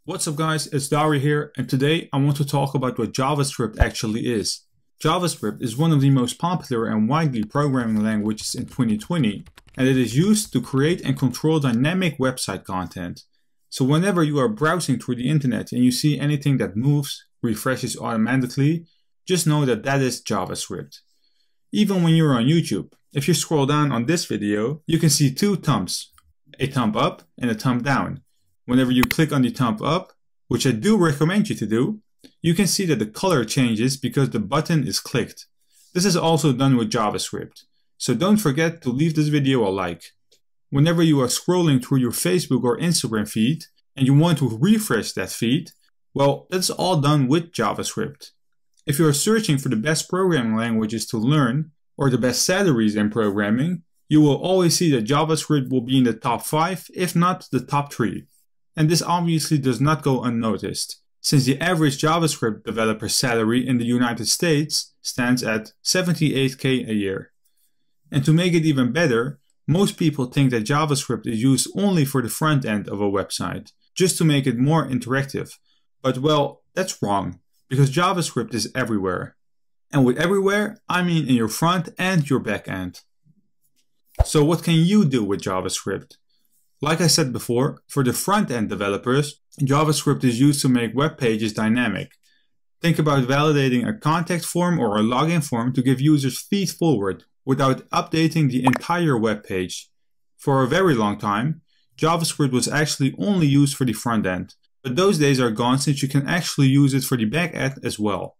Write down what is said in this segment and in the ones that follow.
What's up guys, it's Dari here, and today I want to talk about what JavaScript actually is. JavaScript is one of the most popular and widely programming languages in 2020, and it is used to create and control dynamic website content. So whenever you are browsing through the internet and you see anything that moves, refreshes automatically, just know that that is JavaScript. Even when you're on YouTube, if you scroll down on this video, you can see two thumbs, a thumb up and a thumb down. Whenever you click on the thumb up, which I do recommend you to do, you can see that the color changes because the button is clicked. This is also done with JavaScript. So don't forget to leave this video a like. Whenever you are scrolling through your Facebook or Instagram feed and you want to refresh that feed, well, that's all done with JavaScript. If you are searching for the best programming languages to learn or the best salaries in programming, you will always see that JavaScript will be in the top 5, if not the top 3. And this obviously does not go unnoticed, since the average JavaScript developer salary in the United States stands at $78K a year. And to make it even better, most people think that JavaScript is used only for the front end of a website, just to make it more interactive. But well, that's wrong, because JavaScript is everywhere. And with everywhere, I mean in your front and your back end. So what can you do with JavaScript? Like I said before, for the front-end developers, JavaScript is used to make web pages dynamic. Think about validating a contact form or a login form to give users feed forward without updating the entire web page. For a very long time, JavaScript was actually only used for the front end, but those days are gone since you can actually use it for the back end as well.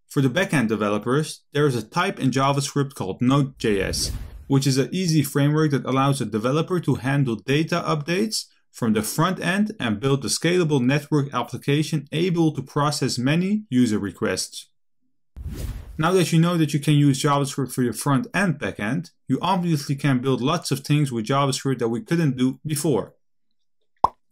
For the back-end developers, there is a type in JavaScript called Node.js, which is an easy framework that allows a developer to handle data updates from the front end and build a scalable network application able to process many user requests. Now that you know that you can use JavaScript for your front and back end, you obviously can build lots of things with JavaScript that we couldn't do before.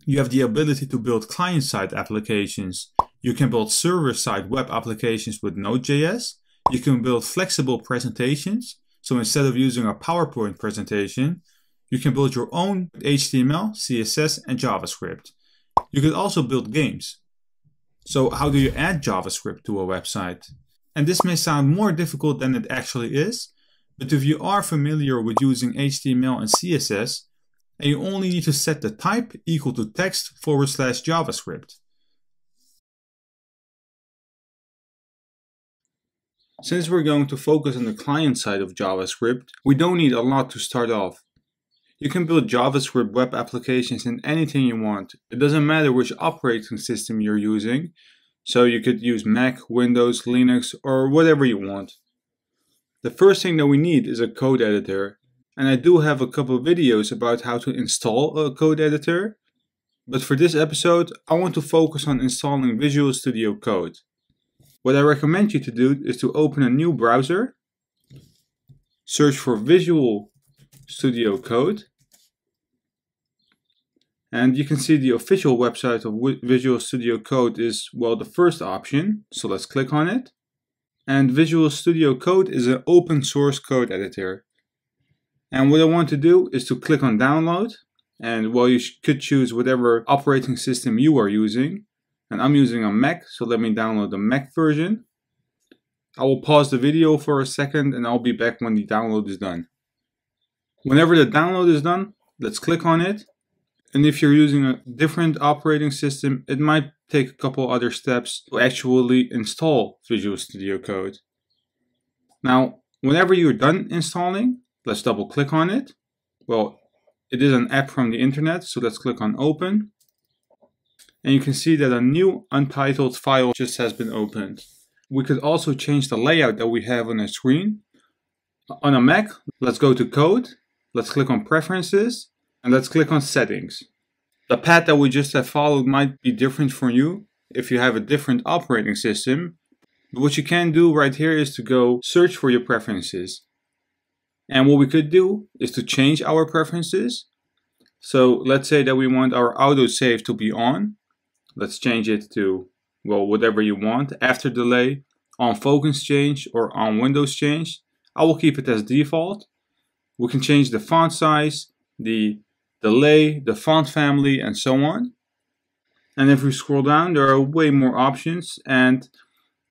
You have the ability to build client-side applications. You can build server-side web applications with Node.js. You can build flexible presentations. So instead of using a PowerPoint presentation, you can build your own HTML, CSS, and JavaScript. You could also build games. So how do you add JavaScript to a website? And this may sound more difficult than it actually is, but if you are familiar with using HTML and CSS, and you only need to set the type equal to text/JavaScript. Since we're going to focus on the client side of JavaScript, we don't need a lot to start off. You can build JavaScript web applications in anything you want. It doesn't matter which operating system you're using, so you could use Mac, Windows, Linux, or whatever you want. The first thing that we need is a code editor, and I do have a couple of videos about how to install a code editor, but for this episode I want to focus on installing Visual Studio Code. What I recommend you to do is to open a new browser, search for Visual Studio Code, and you can see the official website of Visual Studio Code is, well, the first option, so let's click on it. And Visual Studio Code is an open source code editor. And what I want to do is to click on download, and well, you could choose whatever operating system you are using. And I'm using a Mac, so let me download the Mac version. I will pause the video for a second and I'll be back when the download is done. Whenever the download is done, let's click on it. And if you're using a different operating system, it might take a couple other steps to actually install Visual Studio Code. Now, whenever you're done installing, let's double click on it. Well, it is an app from the internet, so let's click on Open. And you can see that a new untitled file just has been opened. We could also change the layout that we have on the screen. On a Mac, let's go to Code, let's click on Preferences, and let's click on Settings. The path that we just have followed might be different for you if you have a different operating system. But what you can do right here is to go search for your preferences. And what we could do is to change our preferences. So let's say that we want our autosave to be on. Let's change it to, well, whatever you want, after delay, on focus change, or on Windows change. I will keep it as default. We can change the font size, the delay, the font family, and so on. And if we scroll down, there are way more options. And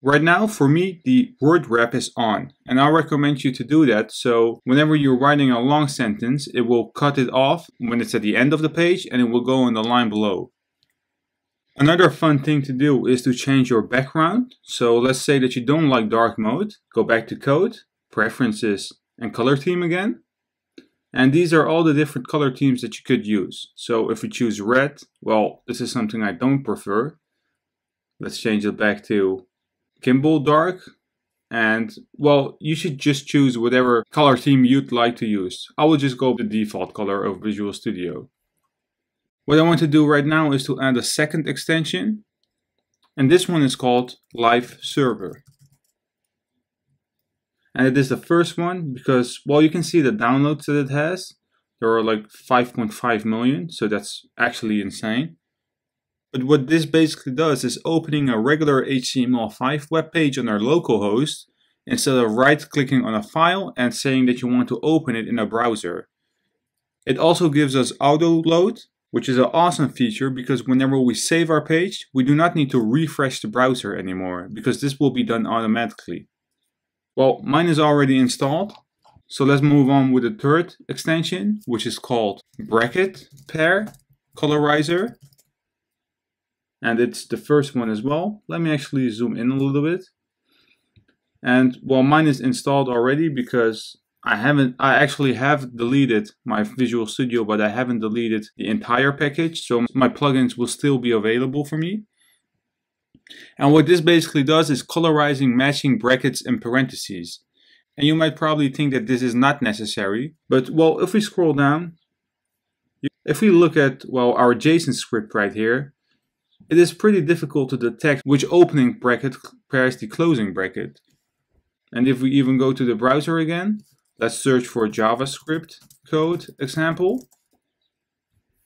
right now, for me, the word wrap is on. And I recommend you to do that. So whenever you're writing a long sentence, it will cut it off when it's at the end of the page and it will go in the line below. Another fun thing to do is to change your background. So let's say that you don't like dark mode. Go back to Code, Preferences, and Color Theme again. And these are all the different color themes that you could use. So if we choose red, well, this is something I don't prefer. Let's change it back to Gimbal Dark. And well, you should just choose whatever color theme you'd like to use. I will just go with the default color of Visual Studio. What I want to do right now is to add a second extension. And this one is called Live Server. And it is the first one because, well, you can see the downloads that it has. There are like 5.5 million, so that's actually insane. But what this basically does is opening a regular HTML5 web page on our local host instead of right-clicking on a file and saying that you want to open it in a browser. It also gives us auto load, which is an awesome feature because whenever we save our page, we do not need to refresh the browser anymore because this will be done automatically. Well, mine is already installed, so let's move on with the third extension, which is called Bracket Pair Colorizer. And it's the first one as well. Let me actually zoom in a little bit. And well, mine is installed already because I actually have deleted my Visual Studio, but I haven't deleted the entire package. So my plugins will still be available for me. And what this basically does is colorizing matching brackets and parentheses. And you might probably think that this is not necessary. But well, if we scroll down, if we look at, well, our JSON script right here, it is pretty difficult to detect which opening bracket pairs the closing bracket. And if we even go to the browser again, let's search for JavaScript code example.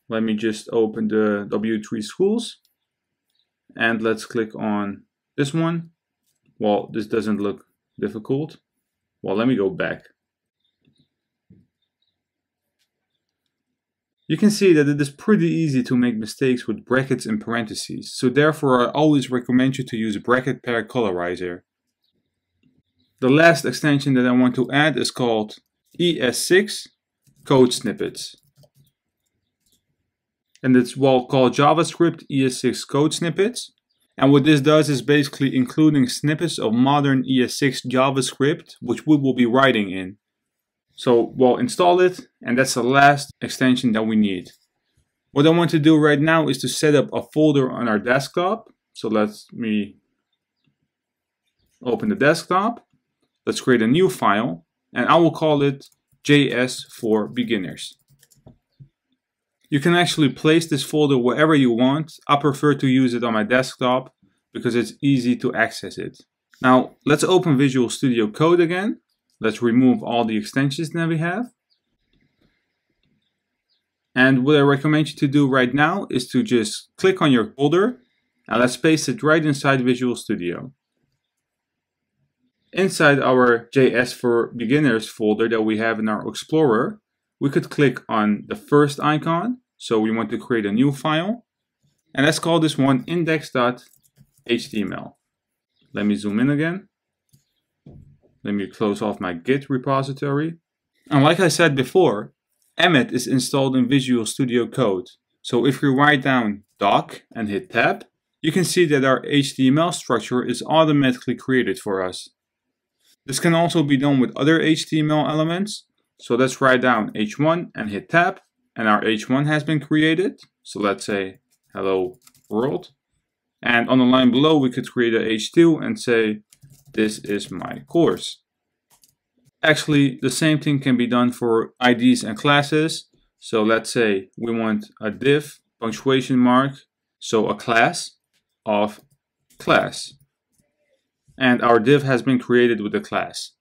Let me just open the W3 Schools. And let's click on this one. Well, this doesn't look difficult. Well, let me go back. You can see that it is pretty easy to make mistakes with brackets and parentheses. So therefore, I always recommend you to use Bracket Pair Colorizer. The last extension that I want to add is called ES6 Code Snippets. And it's well called JavaScript ES6 Code Snippets. And what this does is basically including snippets of modern ES6 JavaScript, which we will be writing in. So we'll install it, and that's the last extension that we need. What I want to do right now is to set up a folder on our desktop. So let me open the desktop. Let's create a new file, and I will call it JS for Beginners. You can actually place this folder wherever you want. I prefer to use it on my desktop because it's easy to access it. Now let's open Visual Studio Code again. Let's remove all the extensions that we have. And what I recommend you to do right now is to just click on your folder and let's paste it right inside Visual Studio. Inside our JS for Beginners folder that we have in our Explorer, we could click on the first icon. So we want to create a new file. And let's call this one index.html. Let me zoom in again. Let me close off my Git repository. And like I said before, Emmet is installed in Visual Studio Code. So if you write down doc and hit tab, you can see that our HTML structure is automatically created for us. This can also be done with other HTML elements. So let's write down h1 and hit tab, and our h1 has been created. So let's say hello world. And on the line below, we could create a h2 and say, this is my course. Actually, the same thing can be done for IDs and classes. So let's say we want a div, punctuation mark, so a class of class. And our div has been created with a class.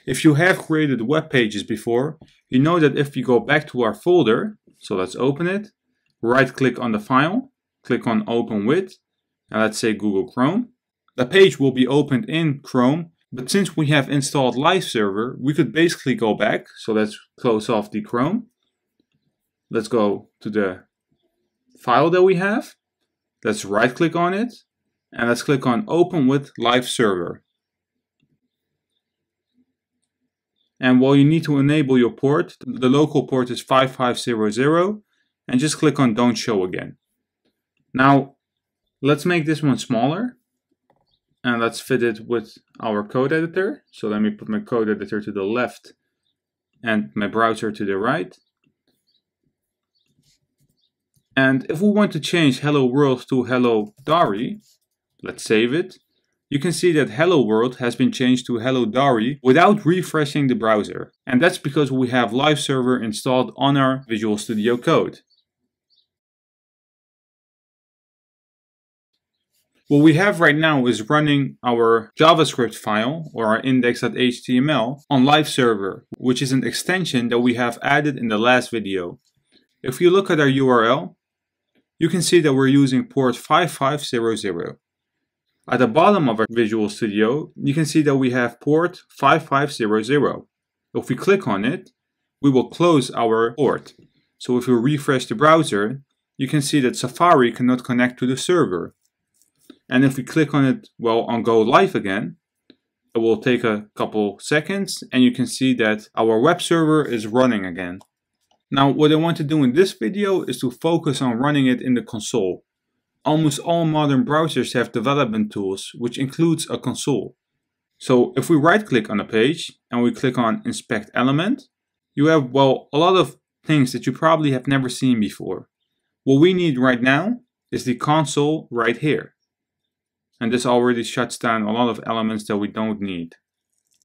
If you have created web pages before, you know that if you go back to our folder, so let's open it, right click on the file, click on open with, and let's say Google Chrome. The page will be opened in Chrome, but since we have installed Live Server, we could basically go back. So let's close off the Chrome. Let's go to the file that we have. Let's right click on it and let's click on Open with Live Server. And while you need to enable your port, the local port is 5500, and just click on Don't Show again. Now, let's make this one smaller and let's fit it with our code editor. So let me put my code editor to the left and my browser to the right. And if we want to change Hello World to Hello Dari, let's save it. You can see that Hello World has been changed to Hello Dari without refreshing the browser. And that's because we have Live Server installed on our Visual Studio Code. What we have right now is running our JavaScript file or our index.html on Live Server, which is an extension that we have added in the last video. If you look at our URL, you can see that we're using port 5500. At the bottom of our Visual Studio, you can see that we have port 5500. If we click on it, we will close our port. So if we refresh the browser, you can see that Safari cannot connect to the server. And if we click on it, well, on Go Live again, it will take a couple seconds and you can see that our web server is running again. Now, what I want to do in this video is to focus on running it in the console. Almost all modern browsers have development tools, which includes a console. So if we right click on a page and we click on Inspect Element, you have, well, a lot of things that you probably have never seen before. What we need right now is the console right here. And this already shuts down a lot of elements that we don't need.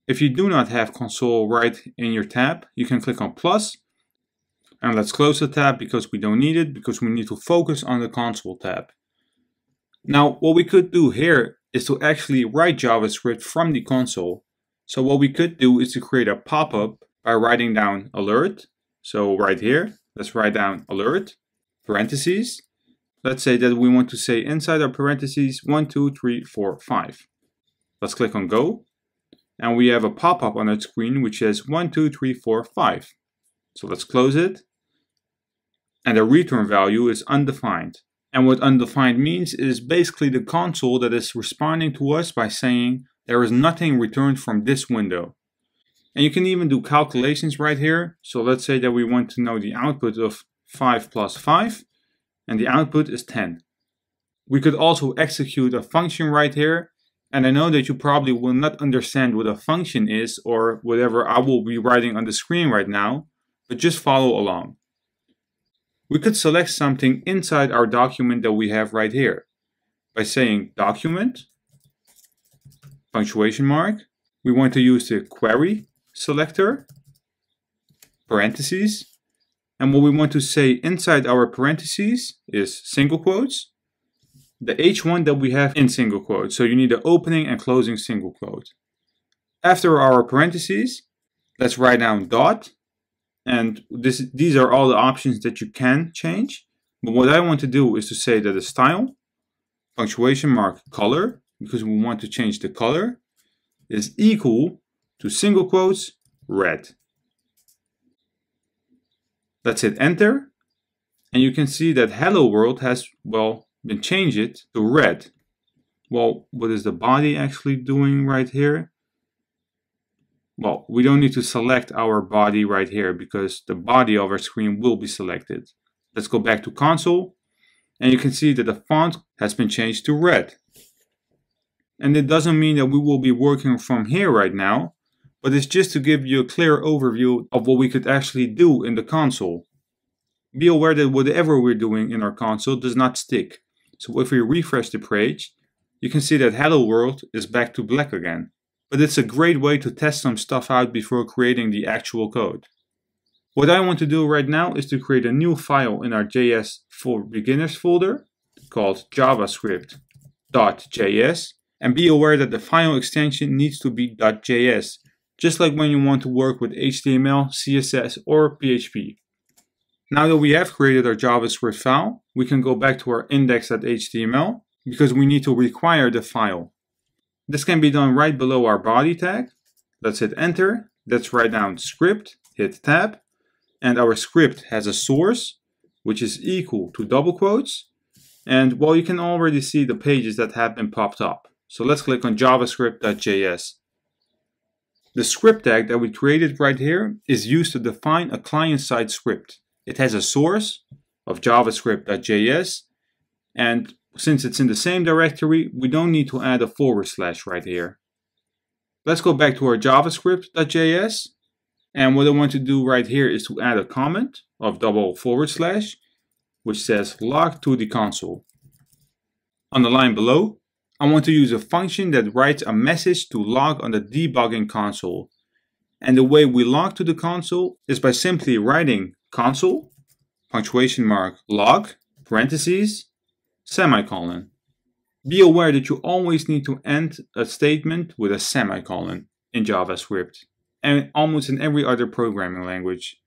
If you do not have console right in your tab, you can click on plus. And let's close the tab because we don't need it, because we need to focus on the console tab. Now, what we could do here is to actually write JavaScript from the console. So what we could do is to create a pop-up by writing down alert. So right here, let's write down alert, parentheses. Let's say that we want to say inside our parentheses 1, 2, 3, 4, 5. Let's click on Go. And we have a pop-up on our screen which says 1, 2, 3, 4, 5. So let's close it. And the return value is undefined. And what undefined means is basically the console that is responding to us by saying there is nothing returned from this window. And you can even do calculations right here. So let's say that we want to know the output of 5 plus 5. And the output is 10. We could also execute a function right here. And I know that you probably will not understand what a function is or whatever I will be writing on the screen right now, but just follow along. We could select something inside our document that we have right here by saying document, punctuation mark. We want to use the query selector, parentheses. And what we want to say inside our parentheses is single quotes. The H1 that we have in single quotes. So you need an opening and closing single quote. After our parentheses, let's write down dot. And these are all the options that you can change. But what I want to do is to say that the style, punctuation mark color, because we want to change the color, is equal to single quotes red. Let's hit enter. And you can see that Hello World has, well, been changed to red. Well, what is the body actually doing right here? Well, we don't need to select our body right here because the body of our screen will be selected. Let's go back to console. And you can see that the font has been changed to red. And it doesn't mean that we will be working from here right now, but it's just to give you a clear overview of what we could actually do in the console. Be aware that whatever we're doing in our console does not stick. So if we refresh the page, you can see that Hello World is back to black again. But it's a great way to test some stuff out before creating the actual code. What I want to do right now is to create a new file in our JS for Beginners folder called javascript.js. And be aware that the file extension needs to be .js, just like when you want to work with HTML, CSS, or PHP. Now that we have created our JavaScript file, we can go back to our index.html because we need to require the file. This can be done right below our body tag. Let's hit enter. Let's write down script, hit tab, and our script has a source, which is equal to double quotes, And well, you can already see the pages that have been popped up. So let's click on javascript.js. The script tag that we created right here is used to define a client-side script. It has a source of javascript.js, and since it's in the same directory, we don't need to add a / right here. Let's go back to our javascript.js, and what I want to do right here is to add a comment of /, which says log to the console. On the line below, I want to use a function that writes a message to log on the debugging console. And the way we log to the console is by simply writing console, log, parentheses, semicolon. Be aware that you always need to end a statement with a semicolon in JavaScript and almost in every other programming language.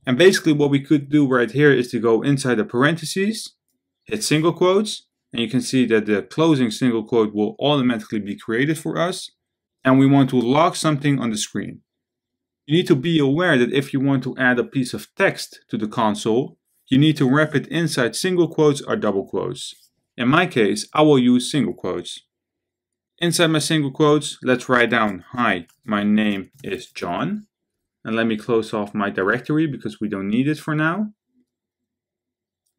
And basically what we could do right here is to go inside the parentheses, hit single quotes, and you can see that the closing single quote will automatically be created for us. And we want to log something on the screen. You need to be aware that if you want to add a piece of text to the console, you need to wrap it inside single quotes or double quotes. In my case, I will use single quotes. Inside my single quotes, let's write down, hi, my name is John. And let me close off my directory because we don't need it for now.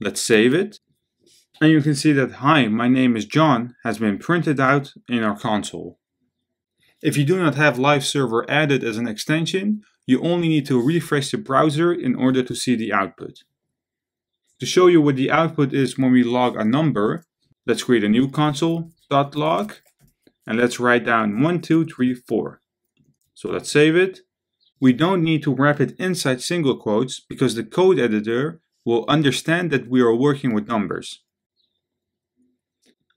Let's save it. And you can see that, hi, my name is John has been printed out in our console. If you do not have Live Server added as an extension, you only need to refresh the browser in order to see the output. To show you what the output is when we log a number, let's create a new console.log and let's write down 1, 2, 3, 4. So let's save it. We don't need to wrap it inside single quotes because the code editor will understand that we are working with numbers.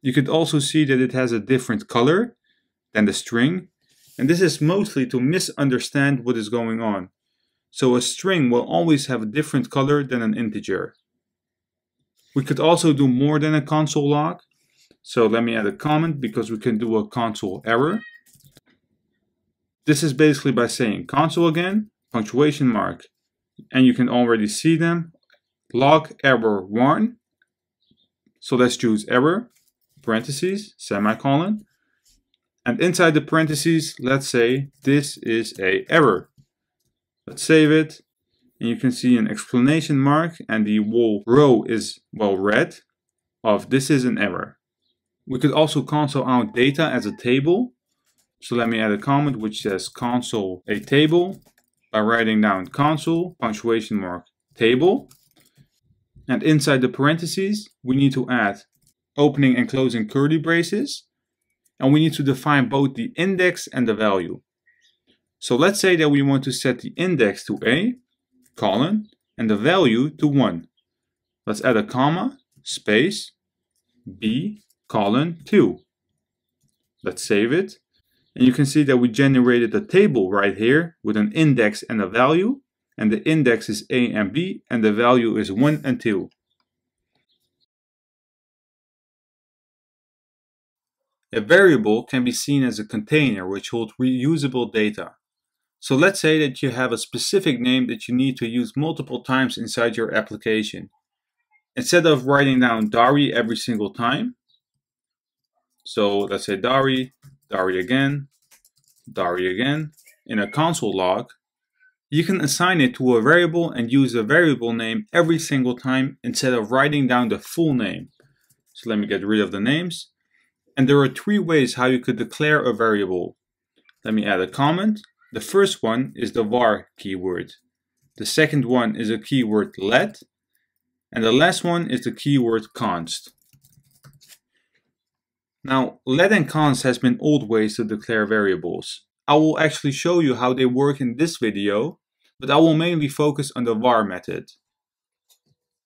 You could also see that it has a different color than the string, and this is mostly to misunderstand what is going on. So a string will always have a different color than an integer. We could also do more than a console log. So let me add a comment because we can do a console error. This is basically by saying console again, punctuation mark, and you can already see them, log error 1. So let's choose error, parentheses, semicolon. And inside the parentheses, let's say this is a error. Let's save it. And you can see an exclamation mark and the whole row is well read of this is an error. We could also console out data as a table. So let me add a comment which says console a table by writing down console, punctuation mark, table. And inside the parentheses, we need to add opening and closing curly braces. And we need to define both the index and the value. So let's say that we want to set the index to A, colon, and the value to 1. Let's add a comma, space, B, colon, 2. Let's save it. And you can see that we generated a table right here with an index and a value. And the index is A and B, and the value is 1 and 2. A variable can be seen as a container which holds reusable data. So let's say that you have a specific name that you need to use multiple times inside your application. Instead of writing down Dari every single time, so let's say Dari, Dari again, in a console log, you can assign it to a variable and use the variable name every single time instead of writing down the full name. So let me get rid of the names. And there are 3 ways how you could declare a variable. Let me add a comment. The first one is the var keyword. The second one is a keyword let. And the last one is the keyword const. Now, let and const has been old ways to declare variables. I will actually show you how they work in this video, but I will mainly focus on the var method.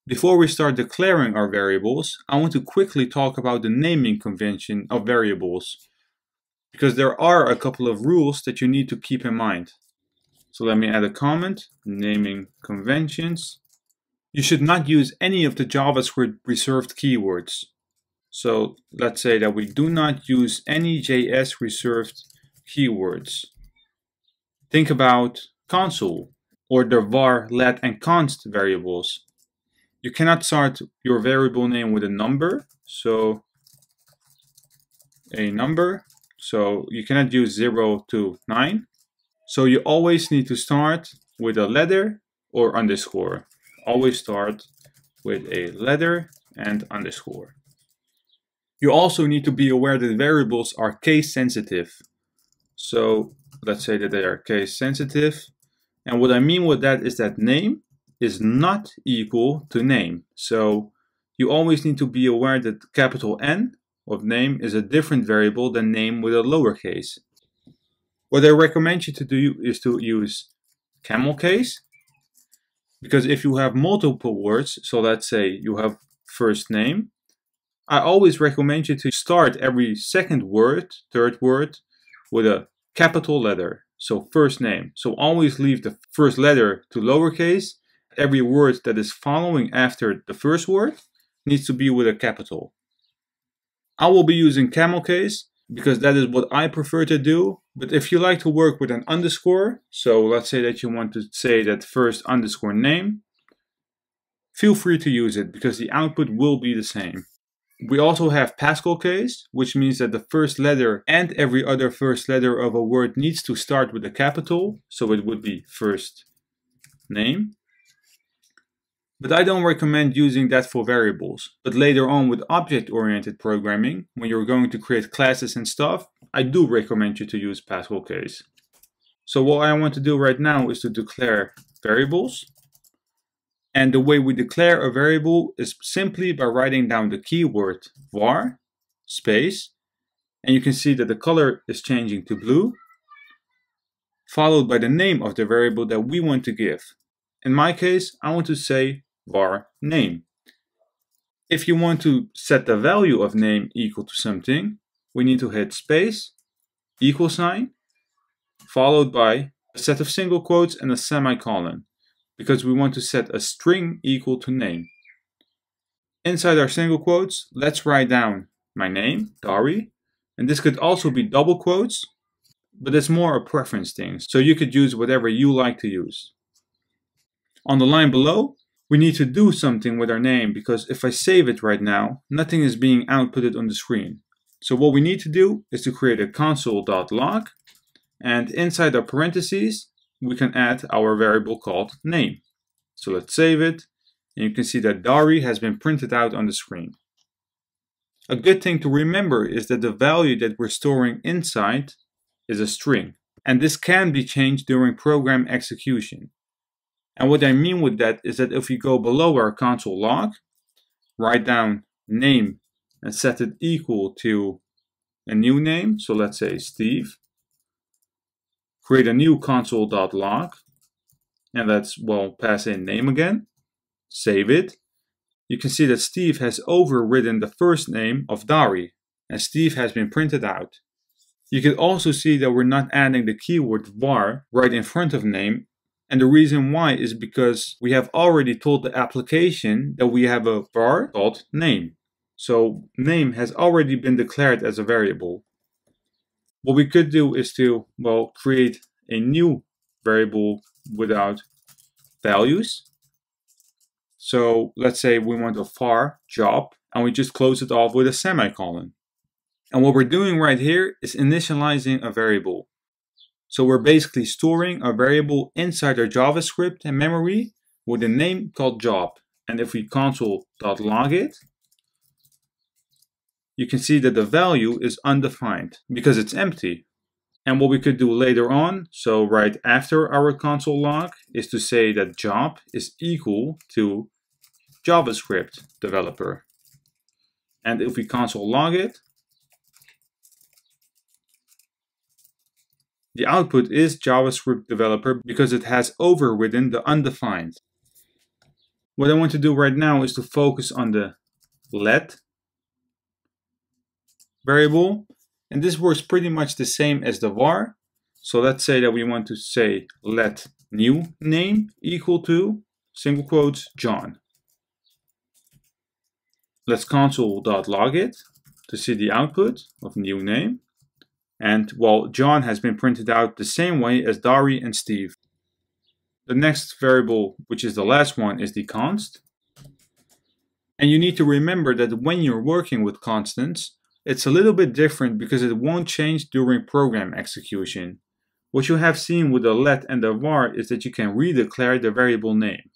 Before we start declaring our variables, I want to quickly talk about the naming convention of variables, because there are a couple of rules that you need to keep in mind. So let me add a comment, naming conventions. You should not use any of the JavaScript reserved keywords. So let's say that we do not use any JS reserved keywords. Think about console or the var, let, and const variables. You cannot start your variable name with a number, so a number. So you cannot use 0 to 9. So you always need to start with a letter or underscore. Always start with a letter and underscore. You also need to be aware that variables are case sensitive. So let's say that they are case sensitive. And what I mean with that is that name is not equal to name. So you always need to be aware that capital N of name is a different variable than name with a lowercase. What I recommend you to do is to use camel case, because if you have multiple words, so let's say you have first name, I always recommend you to start every second word, third word with a capital letter. So first name. So always leave the first letter to lowercase. Every word that is following after the first word needs to be with a capital. I will be using camel case because that is what I prefer to do. But if you like to work with an underscore, so let's say that you want to say that first underscore name, feel free to use it because the output will be the same. We also have Pascal case, which means that the first letter and every other first letter of a word needs to start with a capital, so it would be first name. But I don't recommend using that for variables. But later on with object-oriented programming, when you're going to create classes and stuff, I do recommend you to use Pascal case. So what I want to do right now is to declare variables. And the way we declare a variable is simply by writing down the keyword var space, and you can see that the color is changing to blue, followed by the name of the variable that we want to give. In my case, I want to say var name. If you want to set the value of name equal to something, we need to hit space, equal sign, followed by a set of single quotes and a semicolon, because we want to set a string equal to name. Inside our single quotes, let's write down my name, Dari, and this could also be double quotes, but it's more a preference thing, so you could use whatever you like to use. On the line below, we need to do something with our name, because if I save it right now, nothing is being outputted on the screen. So what we need to do is to create a console.log, and inside our parentheses, we can add our variable called name. So let's save it, and you can see that Dari has been printed out on the screen. A good thing to remember is that the value that we're storing inside is a string, and this can be changed during program execution. And what I mean with that is that if we go below our console log, write down name and set it equal to a new name, so let's say Steve, create a new console.log, and let's, pass in name again, save it. You can see that Steve has overridden the first name of Dari, and Steve has been printed out. You can also see that we're not adding the keyword var right in front of name, and the reason why is because we have already told the application that we have a var called name. So name has already been declared as a variable. What we could do is to, create a new variable without values. So let's say we want a var job, and we just close it off with a semicolon. And what we're doing right here is initializing a variable. So we're basically storing a variable inside our JavaScript and memory with a name called job. And if we console.log it, you can see that the value is undefined because it's empty. And what we could do later on, so right after our console log, is to say that job is equal to JavaScript developer. And if we console log it, the output is JavaScript developer because it has overridden the undefined. What I want to do right now is to focus on the let variable, and this works pretty much the same as the var. So let's say that we want to say let new name equal to single quotes John. Let's console.log it to see the output of new name. And John has been printed out the same way as Dari and Steve. The next variable, which is the last one, is the const. And you need to remember that when you're working with constants, it's a little bit different because it won't change during program execution. What you have seen with the let and the var is that you can redeclare the variable name.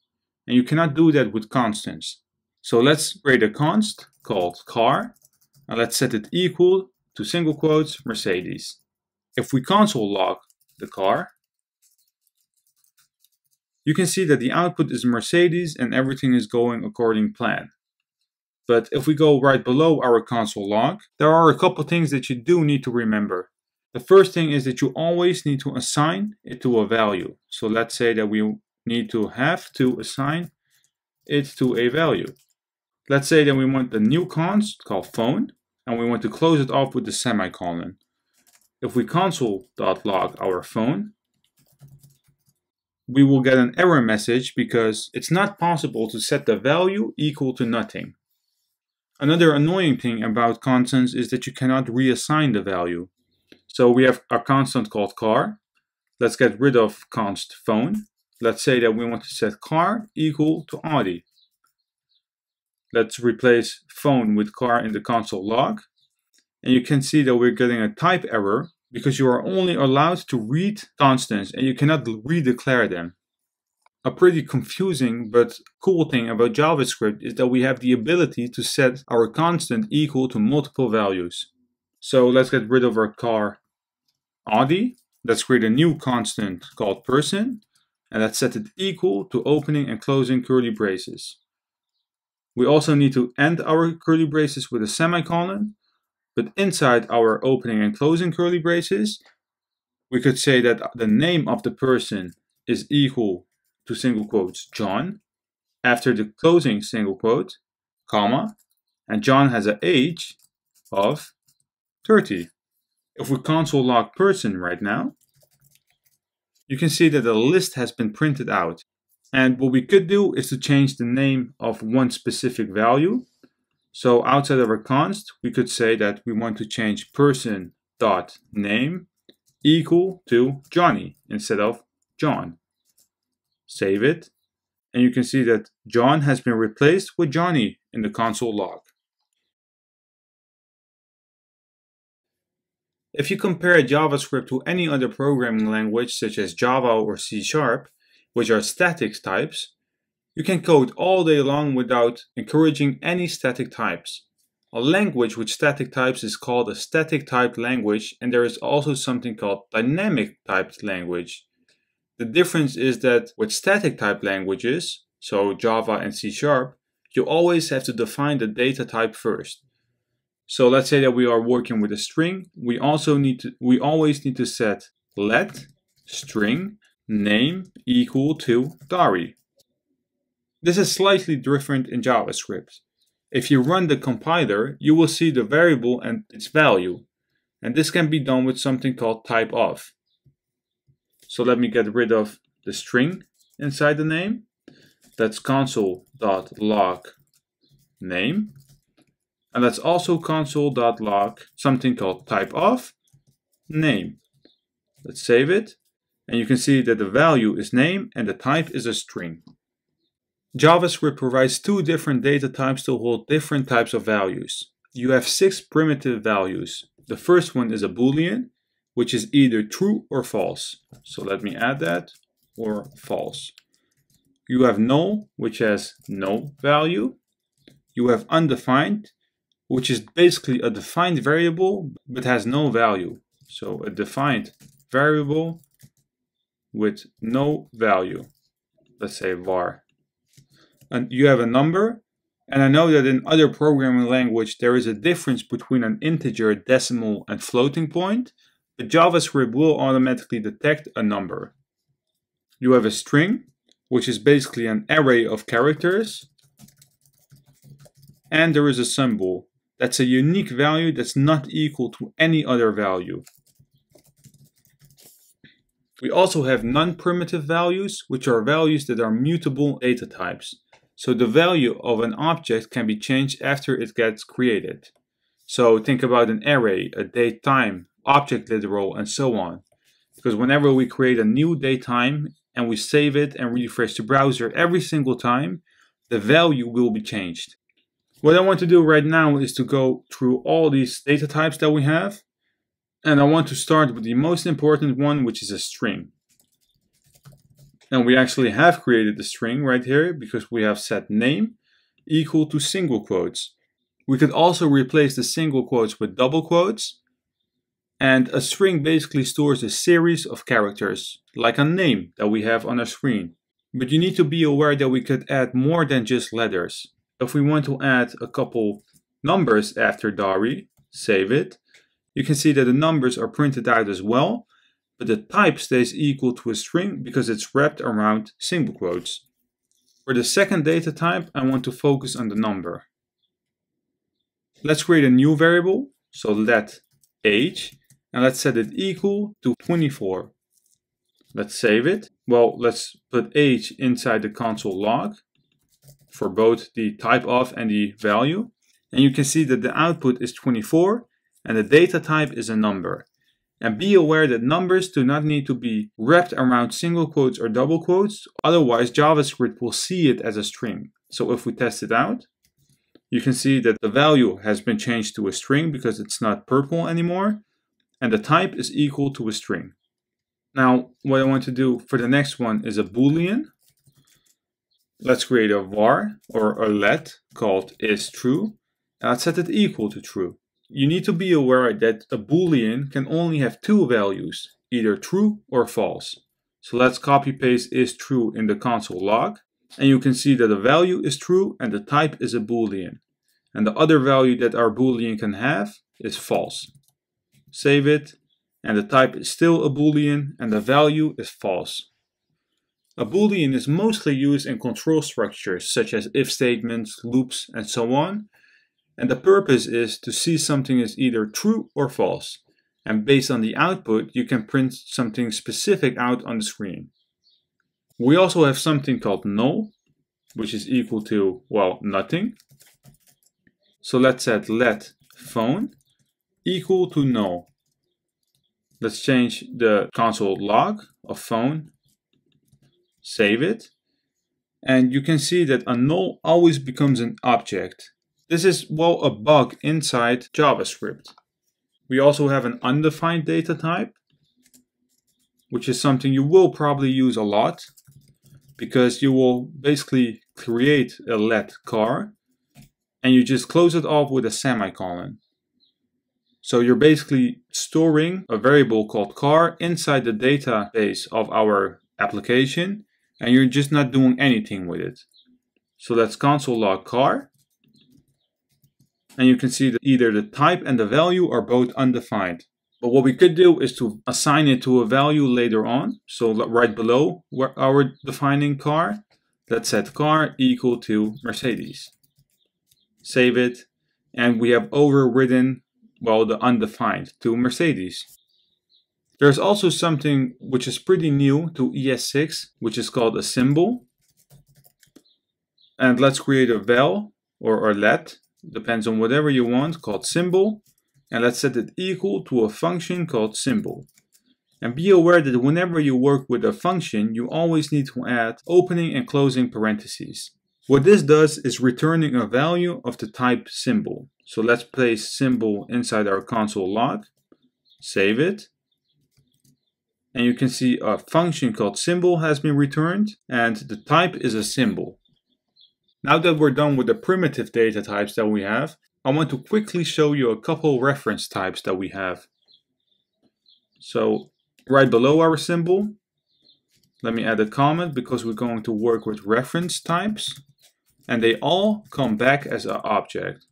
And you cannot do that with constants. So let's create a const called car, and let's set it equal to single quotes Mercedes. If we console log the car, you can see that the output is Mercedes and everything is going according to plan. But if we go right below our console log, there are a couple things that you do need to remember. The first thing is that you always need to assign it to a value. So let's say that we need to have to assign it to a value. Let's say that we want a new const called phone, and we want to close it off with the semicolon. If we console.log our phone, we will get an error message because it's not possible to set the value equal to nothing. Another annoying thing about constants is that you cannot reassign the value. So we have a constant called car. Let's get rid of const phone. Let's say that we want to set car equal to Audi. Let's replace phone with car in the console log. And you can see that we're getting a type error because you are only allowed to read constants and you cannot redeclare them. A pretty confusing but cool thing about JavaScript is that we have the ability to set our constant equal to multiple values. So let's get rid of our car Audi. Let's create a new constant called person, and let's set it equal to opening and closing curly braces. We also need to end our curly braces with a semicolon, but inside our opening and closing curly braces, we could say that the name of the person is equal to single quotes John, after the closing single quote, comma, and John has an age of 30. If we console log person right now, you can see that a list has been printed out. And what we could do is to change the name of one specific value. So outside of our const, we could say that we want to change person.name equal to Johnny instead of John. Save it, and you can see that John has been replaced with Johnny in the console log. If you compare JavaScript to any other programming language such as Java or C#, which are static types, you can code all day long without encouraging any static types. A language with static types is called a static typed language, and there is also something called dynamic typed language. The difference is that with static type languages, so Java and C#, you always have to define the data type first. So let's say that we are working with a string. We always need to set let string name equal to Dari. This is slightly different in JavaScript. If you run the compiler, you will see the variable and its value. And this can be done with something called typeof. So let me get rid of the string inside the name. That's console.log name. And let's also console.log something called typeof name. Let's save it. And you can see that the value is name and the type is a string. JavaScript provides two different data types to hold different types of values. You have 6 primitive values. The first one is a Boolean, which is either true or false. So let me add that, or false. You have null, which has no value. You have undefined, which is basically a defined variable but has no value. So a defined variable with no value. Let's say var. And you have a number. And I know that in other programming language there is a difference between an integer, decimal, and floating point. But JavaScript will automatically detect a number. You have a string, which is basically an array of characters. And there is a symbol. That's a unique value that's not equal to any other value. We also have non-primitive values, which are values that are mutable data types. So the value of an object can be changed after it gets created. So think about an array, a date time, object literal, and so on. Because whenever we create a new date time and we save it and refresh the browser every single time, the value will be changed. What I want to do right now is to go through all these data types that we have. And I want to start with the most important one, which is a string. And we actually have created the string right here because we have set name equal to single quotes. We could also replace the single quotes with double quotes. And a string basically stores a series of characters, like a name that we have on our screen. But you need to be aware that we could add more than just letters. If we want to add a couple numbers after Dari, save it, you can see that the numbers are printed out as well, but the type stays equal to a string because it's wrapped around single quotes. For the second data type, I want to focus on the number. Let's create a new variable, so let age, and let's set it equal to 24. Let's save it. Well, let's put age inside the console log for both the type of and the value. And you can see that the output is 24 and the data type is a number. And be aware that numbers do not need to be wrapped around single quotes or double quotes, otherwise JavaScript will see it as a string. So if we test it out, you can see that the value has been changed to a string because it's not purple anymore, and the type is equal to a string. Now, what I want to do for the next one is a Boolean. Let's create a var or a let called is true, and let's set it equal to true. You need to be aware that a Boolean can only have two values, either true or false. So let's copy paste is true in the console log, and you can see that the value is true and the type is a Boolean. And the other value that our Boolean can have is false. Save it, and the type is still a Boolean and the value is false. A Boolean is mostly used in control structures such as if statements, loops, and so on. And the purpose is to see something is either true or false. And based on the output, you can print something specific out on the screen. We also have something called null, which is equal to, well, nothing. So let's set let phone equal to null. Let's change the console log of phone, save it, and you can see that a null always becomes an object. This is, well, a bug inside JavaScript. We also have an undefined data type, which is something you will probably use a lot because you will basically create a let car and you just close it off with a semicolon. So you're basically storing a variable called car inside the database of our application and you're just not doing anything with it. So let's console log car. And you can see that either the type and the value are both undefined. But what we could do is to assign it to a value later on. So right below where our defining car, let's set car equal to Mercedes. Save it. And we have overridden, well, the undefined to Mercedes. There's also something which is pretty new to ES6, which is called a symbol. And let's create a val or a let. Depends on whatever you want, called symbol, and let's set it equal to a function called symbol. And be aware that whenever you work with a function, you always need to add opening and closing parentheses. What this does is returning a value of the type symbol. So let's place symbol inside our console log, save it, and you can see a function called symbol has been returned, and the type is a symbol. Now that we're done with the primitive data types that we have, I want to quickly show you a couple reference types that we have. So right below our symbol, let me add a comment because we're going to work with reference types and they all come back as an object.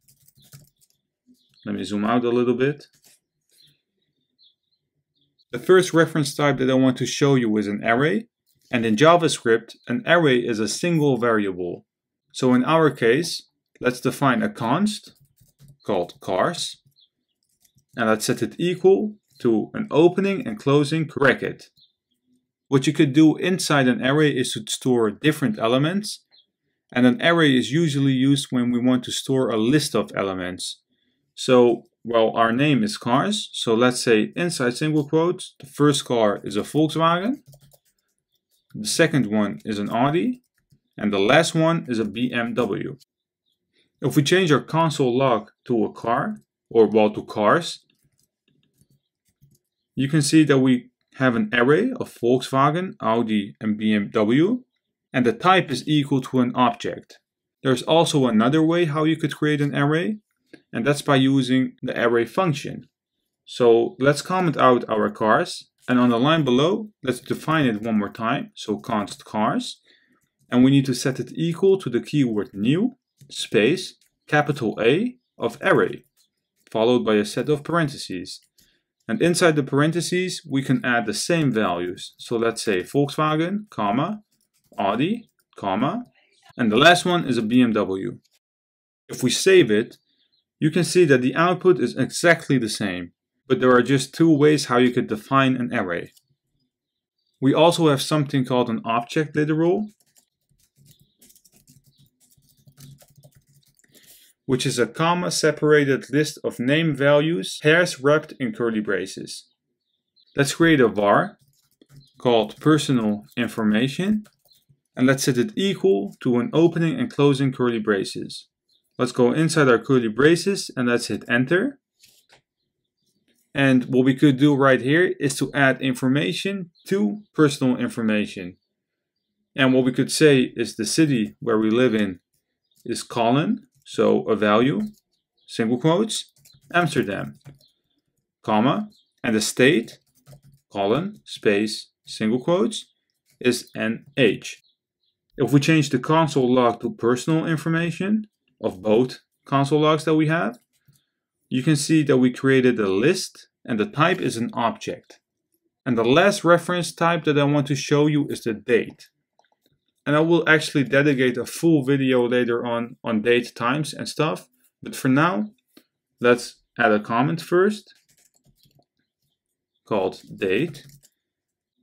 Let me zoom out a little bit. The first reference type that I want to show you is an array, and in JavaScript, an array is a single variable. So in our case, let's define a const called cars, and let's set it equal to an opening and closing bracket. What you could do inside an array is to store different elements, and an array is usually used when we want to store a list of elements. So, well, our name is cars, so let's say inside single quotes, the first car is a Volkswagen, the second one is an Audi, and the last one is a BMW. If we change our console log to a car, or well, to cars, you can see that we have an array of Volkswagen, Audi, and BMW, and the type is equal to an object. There's also another way how you could create an array, and that's by using the array function. So let's comment out our cars, and on the line below, let's define it one more time. So const cars, and we need to set it equal to the keyword new, space, capital A of array, followed by a set of parentheses. And inside the parentheses, we can add the same values. So let's say Volkswagen, comma, Audi, comma, and the last one is a BMW. If we save it, you can see that the output is exactly the same, but there are just two ways how you could define an array. We also have something called an object literal, which is a comma-separated list of name values, pairs wrapped in curly braces. Let's create a var called personal information, and let's set it equal to an opening and closing curly braces. Let's go inside our curly braces and let's hit enter. And what we could do right here is to add information to personal information. And what we could say is the city where we live in is colon, so a value, single quotes, Amsterdam, comma, and the state, colon, space, single quotes, is NH. If we change the console log to personal information of both console logs that we have, you can see that we created a list and the type is an object. And the last reference type that I want to show you is the date. And I will actually dedicate a full video later on date times and stuff. But for now, let's add a comment first called date.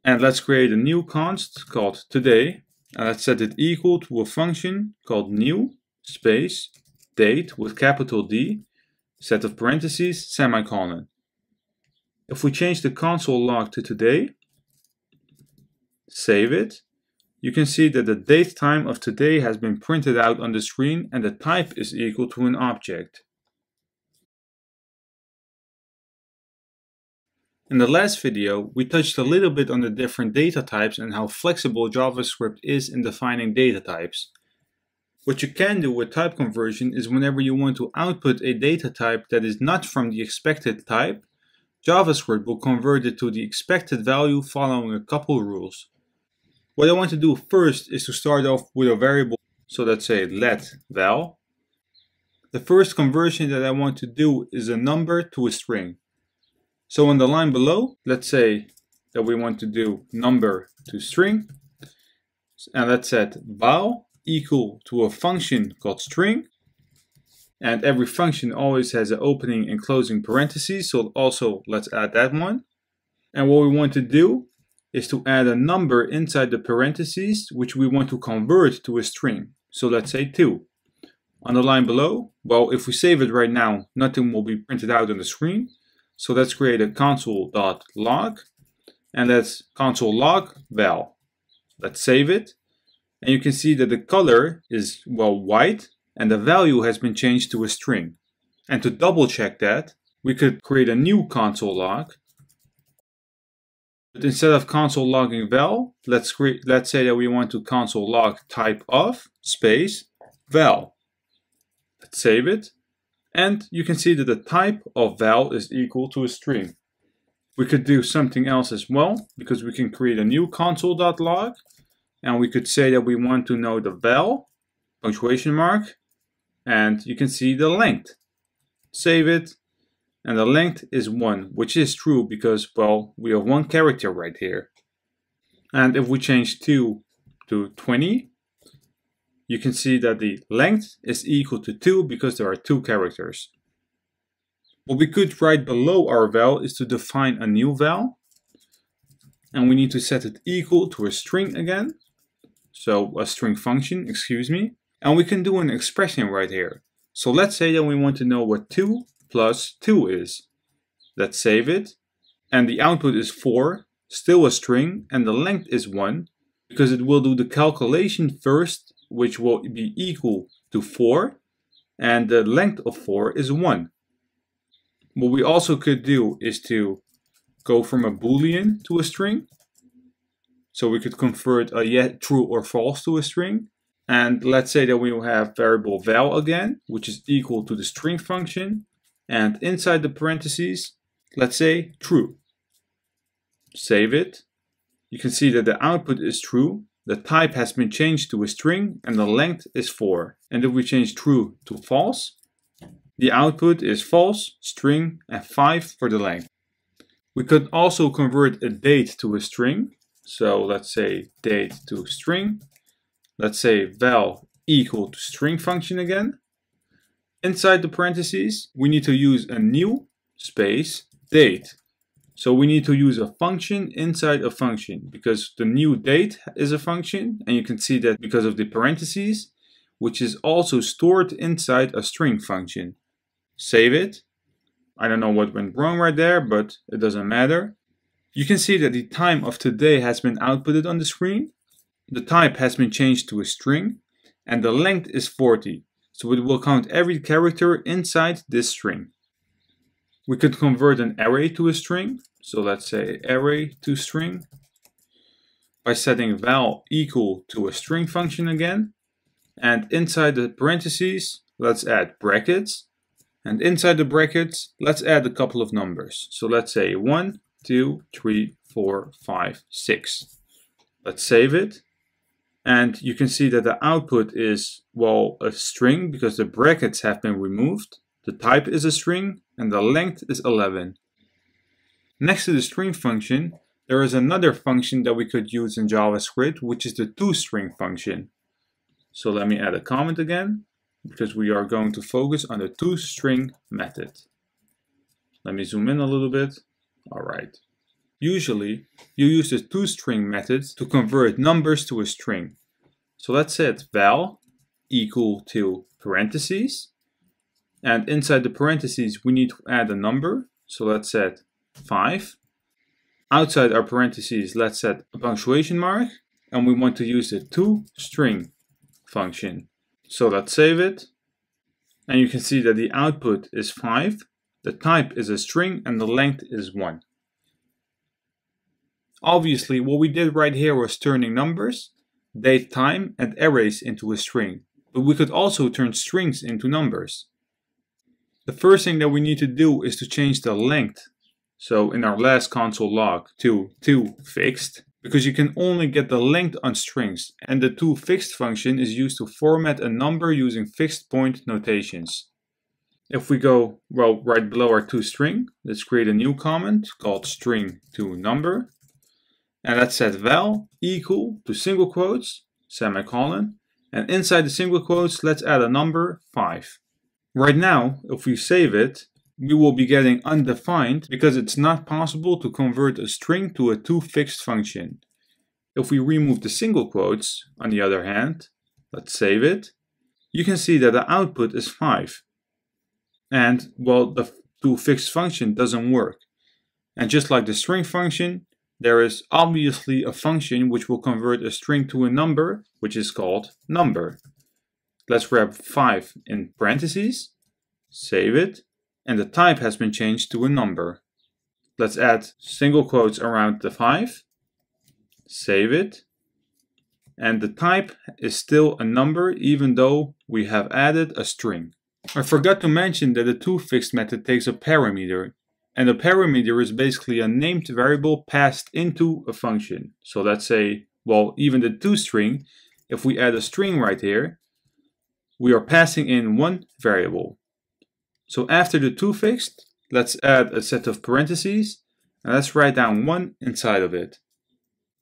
And let's create a new const called today. And let's set it equal to a function called new space date with capital D, set of parentheses, semicolon. If we change the console log to today, save it, you can see that the date time of today has been printed out on the screen and the type is equal to an object. In the last video, we touched a little bit on the different data types and how flexible JavaScript is in defining data types. What you can do with type conversion is whenever you want to output a data type that is not from the expected type, JavaScript will convert it to the expected value following a couple rules. What I want to do first is to start off with a variable, so let's say let val. The first conversion that I want to do is a number to a string. So on the line below, let's say that we want to do number to string, and let's set val equal to a function called string, and every function always has an opening and closing parentheses, so also let's add that one. And what we want to do is to add a number inside the parentheses, which we want to convert to a string. So let's say 2. On the line below, well, if we save it right now, nothing will be printed out on the screen. So let's create a console.log, and let's console log val. Let's save it. And you can see that the color is, well, white, and the value has been changed to a string. And to double check that, we could create a new console log. But instead of console logging val, let's say that we want to console log type of space val. Let's save it. And you can see that the type of val is equal to a string. We could do something else as well, because we can create a new console.log. And we could say that we want to know the val, punctuation mark, and you can see the length. Save it. And the length is 1, which is true because, well, we have 1 character right here. And if we change 2 to 20, you can see that the length is equal to 2 because there are 2 characters. What we could write below our val is to define a new val. And we need to set it equal to a string again. So a string function, excuse me. And we can do an expression right here. So let's say that we want to know what 2 plus 2 is. Let's save it. And the output is 4, still a string, and the length is 1, because it will do the calculation first, which will be equal to 4. and the length of 4 is 1. What we also could do is to go from a boolean to a string. So we could convert a true or false to a string. And let's say that we will have variable val again, which is equal to the string function. And inside the parentheses, let's say true. Save it. You can see that the output is true. The type has been changed to a string and the length is 4. And if we change true to false, the output is false, string, and 5 for the length. We could also convert a date to a string. So let's say date to string. Let's say val equal to string function again. Inside the parentheses, we need to use a new space date. So we need to use a function inside a function because the new date is a function, and you can see that because of the parentheses, which is also stored inside a string function. Save it. I don't know what went wrong right there, but it doesn't matter. You can see that the time of today has been outputted on the screen. The type has been changed to a string, and the length is 40. So it will count every character inside this string. We could convert an array to a string. So let's say array to string by setting val equal to a string function again. And inside the parentheses, let's add brackets. And inside the brackets, let's add a couple of numbers. So let's say 1, 2, 3, 4, 5, 6. Let's save it. And you can see that the output is, well, a string because the brackets have been removed. The type is a string and the length is 11. Next to the string function, there is another function that we could use in JavaScript, which is the toString function. So let me add a comment again, because we are going to focus on the toString method. Let me zoom in a little bit. All right. Usually, you use the toString method to convert numbers to a string. So let's set val equal to parentheses. And inside the parentheses, we need to add a number. So let's set 5. Outside our parentheses, let's set a punctuation mark. And we want to use the toString function. So let's save it. And you can see that the output is 5. The type is a string and the length is 1. Obviously, what we did right here was turning numbers, date, time, and arrays into a string. But we could also turn strings into numbers. The first thing that we need to do is to change the length. So in our last console log to toFixed, because you can only get the length on strings. And the toFixed function is used to format a number using fixed point notations. If we go, well, right below our toString, let's create a new comment called string to number. And let's set val equal to single quotes, semicolon. And inside the single quotes, let's add a number 5. Right now, if we save it, we will be getting undefined because it's not possible to convert a string to a toFixed function. If we remove the single quotes, on the other hand, let's save it, you can see that the output is 5. And, well, the toFixed function doesn't work. And just like the string function, there is obviously a function which will convert a string to a number, which is called number. Let's wrap 5 in parentheses, save it, and the type has been changed to a number. Let's add single quotes around the 5, save it, and the type is still a number even though we have added a string. I forgot to mention that the toFixed method takes a parameter. And a parameter is basically a named variable passed into a function. So let's say, well, even the toString, if we add a string right here, we are passing in one variable. So after the toFixed, let's add a set of parentheses, and let's write down 1 inside of it.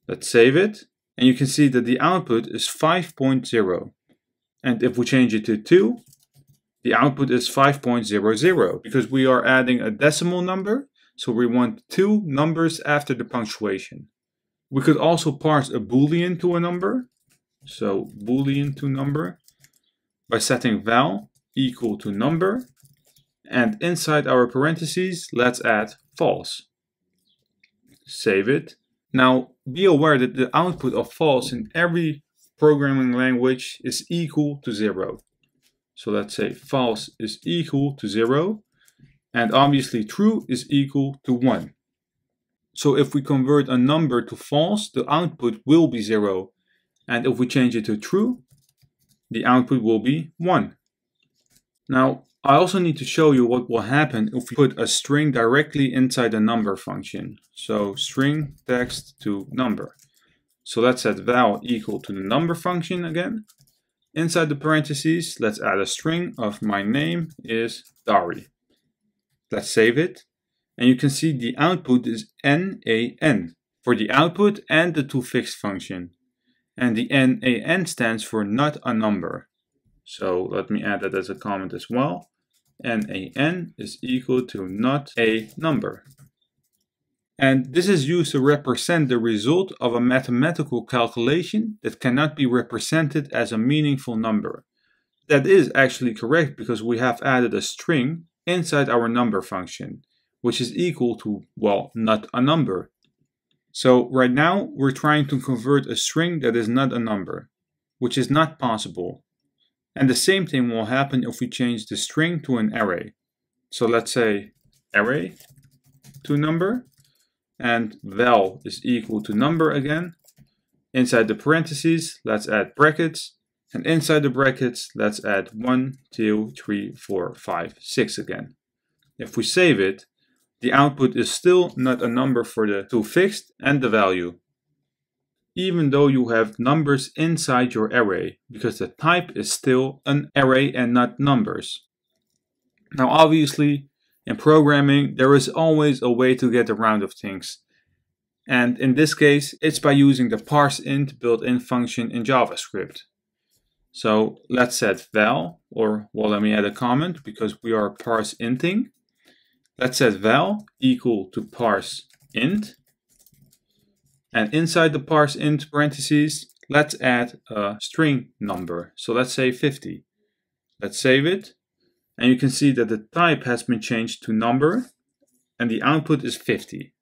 Let's save it, and you can see that the output is 5.0. And if we change it to 2, the output is 5.00 because we are adding a decimal number, so we want 2 numbers after the punctuation. We could also parse a boolean to a number, so boolean to number, by setting val equal to number, and inside our parentheses, let's add false. Save it. Now, be aware that the output of false in every programming language is equal to 0. So let's say false is equal to 0, and obviously true is equal to 1. So if we convert a number to false, the output will be 0. And if we change it to true, the output will be 1. Now, I also need to show you what will happen if we put a string directly inside a number function. So string text to number. So let's set val equal to the number function again. Inside the parentheses, let's add a string of my name is Dari. Let's save it. And you can see the output is NaN for the output and the toFixed function. And the NaN stands for not a number. So let me add that as a comment as well. NaN is equal to not a number. And this is used to represent the result of a mathematical calculation that cannot be represented as a meaningful number. That is actually correct because we have added a string inside our number function, which is equal to, well, not a number. So right now we're trying to convert a string that is not a number, which is not possible. And the same thing will happen if we change the string to an array. So let's say array to number, and val is equal to number again. Inside the parentheses, let's add brackets, and inside the brackets, let's add 1, 2, 3, 4, 5, 6 again. If we save it, the output is still not a number for the toFixed and the value, even though you have numbers inside your array, because the type is still an array and not numbers. Now obviously, in programming, there is always a way to get around of things. And in this case, it's by using the parseInt built-in function in JavaScript. So let's set val, or well, let me add a comment because we are parseInting. Let's set val equal to parseInt. And inside the parseInt parentheses, let's add a string number. So let's say 50. Let's save it. And you can see that the type has been changed to number and the output is 50.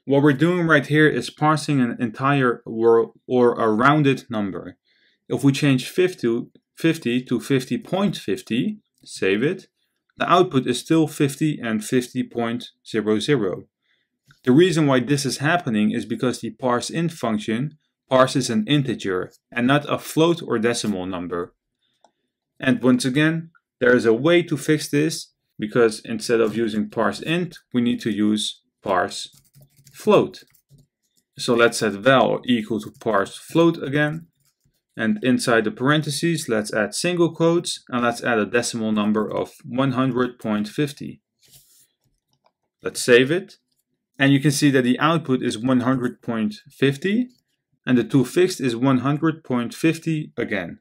What we're doing right here is parsing an entire or a rounded number. If we change 50 to 50.50, save it, the output is still 50 and 50.00. The reason why this is happening is because the parseInt function parses an integer and not a float or decimal number. And once again, there is a way to fix this, because instead of using parseInt, we need to use parseFloat. So let's set val equal to parseFloat again. And inside the parentheses, let's add single quotes and let's add a decimal number of 100.50. Let's save it. And you can see that the output is 100.50 and the toFixed is 100.50 again.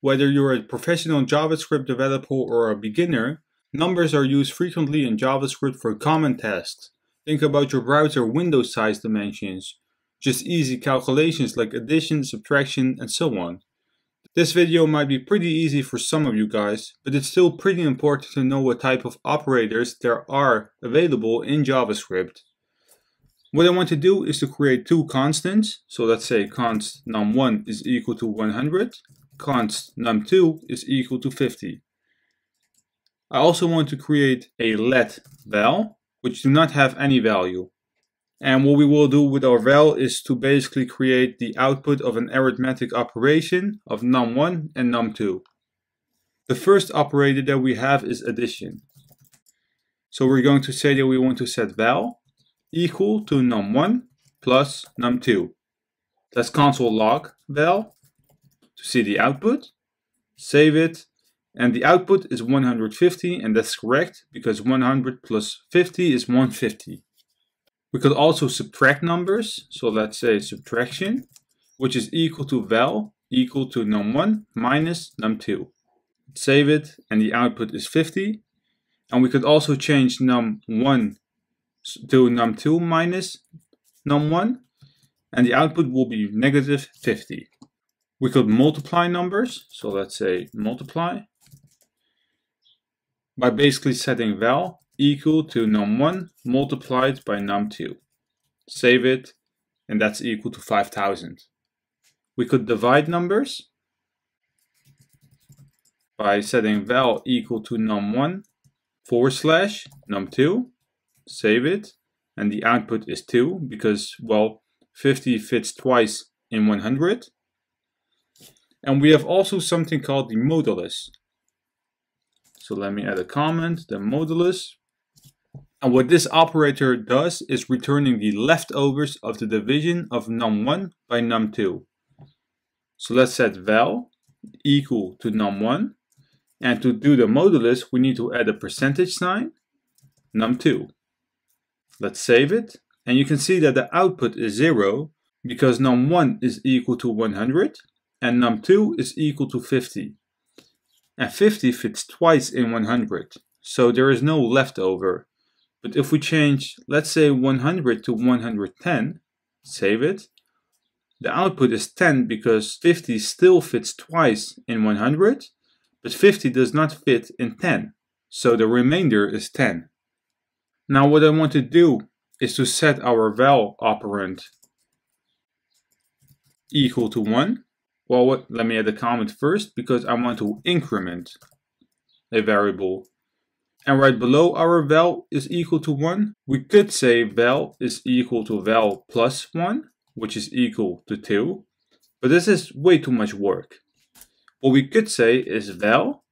Whether you're a professional JavaScript developer or a beginner, numbers are used frequently in JavaScript for common tasks. Think about your browser window size dimensions, just easy calculations like addition, subtraction, and so on. This video might be pretty easy for some of you guys, but it's still pretty important to know what type of operators there are available in JavaScript. What I want to do is to create two constants. So let's say const num1 is equal to 100. Const num2 is equal to 50. I also want to create a let val, which do not have any value. And what we will do with our val is to basically create the output of an arithmetic operation of num1 and num2. The first operator that we have is addition. So we're going to say that we want to set val equal to num1 plus num2. Let's console log val to see the output, save it, and the output is 150, and that's correct because 100 plus 50 is 150. We could also subtract numbers, so let's say subtraction, which is equal to val equal to num1 minus num2. Save it, and the output is 50. And we could also change num1 to num2 minus num1, and the output will be negative 50. We could multiply numbers, so let's say multiply, by basically setting val equal to num1 multiplied by num2. Save it, and that's equal to 5000. We could divide numbers by setting val equal to num1 / num2, save it, and the output is 2 because, well, 50 fits twice in 100. And we have also something called the modulus. So let me add a comment, the modulus. And what this operator does is returning the leftovers of the division of num1 by num2. So let's set val equal to num1. And to do the modulus, we need to add a percentage sign, num2. Let's save it. And you can see that the output is 0 because num1 is equal to 100 and num2 is equal to 50. And 50 fits twice in 100, so there is no leftover. But if we change, let's say 100 to 110, save it, the output is 10 because 50 still fits twice in 100, but 50 does not fit in 10, so the remainder is 10. Now what I want to do is to set our val operand equal to 1. Well, let me add a comment first because I want to increment a variable. And right below our val is equal to 1, we could say val is equal to val plus 1, which is equal to 2. But this is way too much work. What we could say is val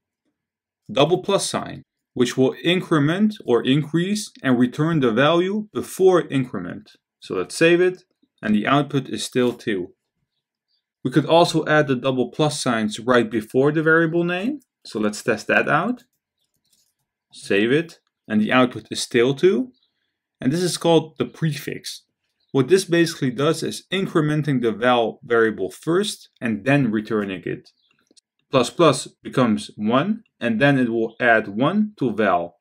double plus sign, which will increment or increase and return the value before increment. So let's save it, and the output is still 2. We could also add the double plus signs right before the variable name. So let's test that out. Save it, and the output is still 2. And this is called the prefix. What this basically does is incrementing the val variable first and then returning it. Plus plus becomes 1, and then it will add 1 to val.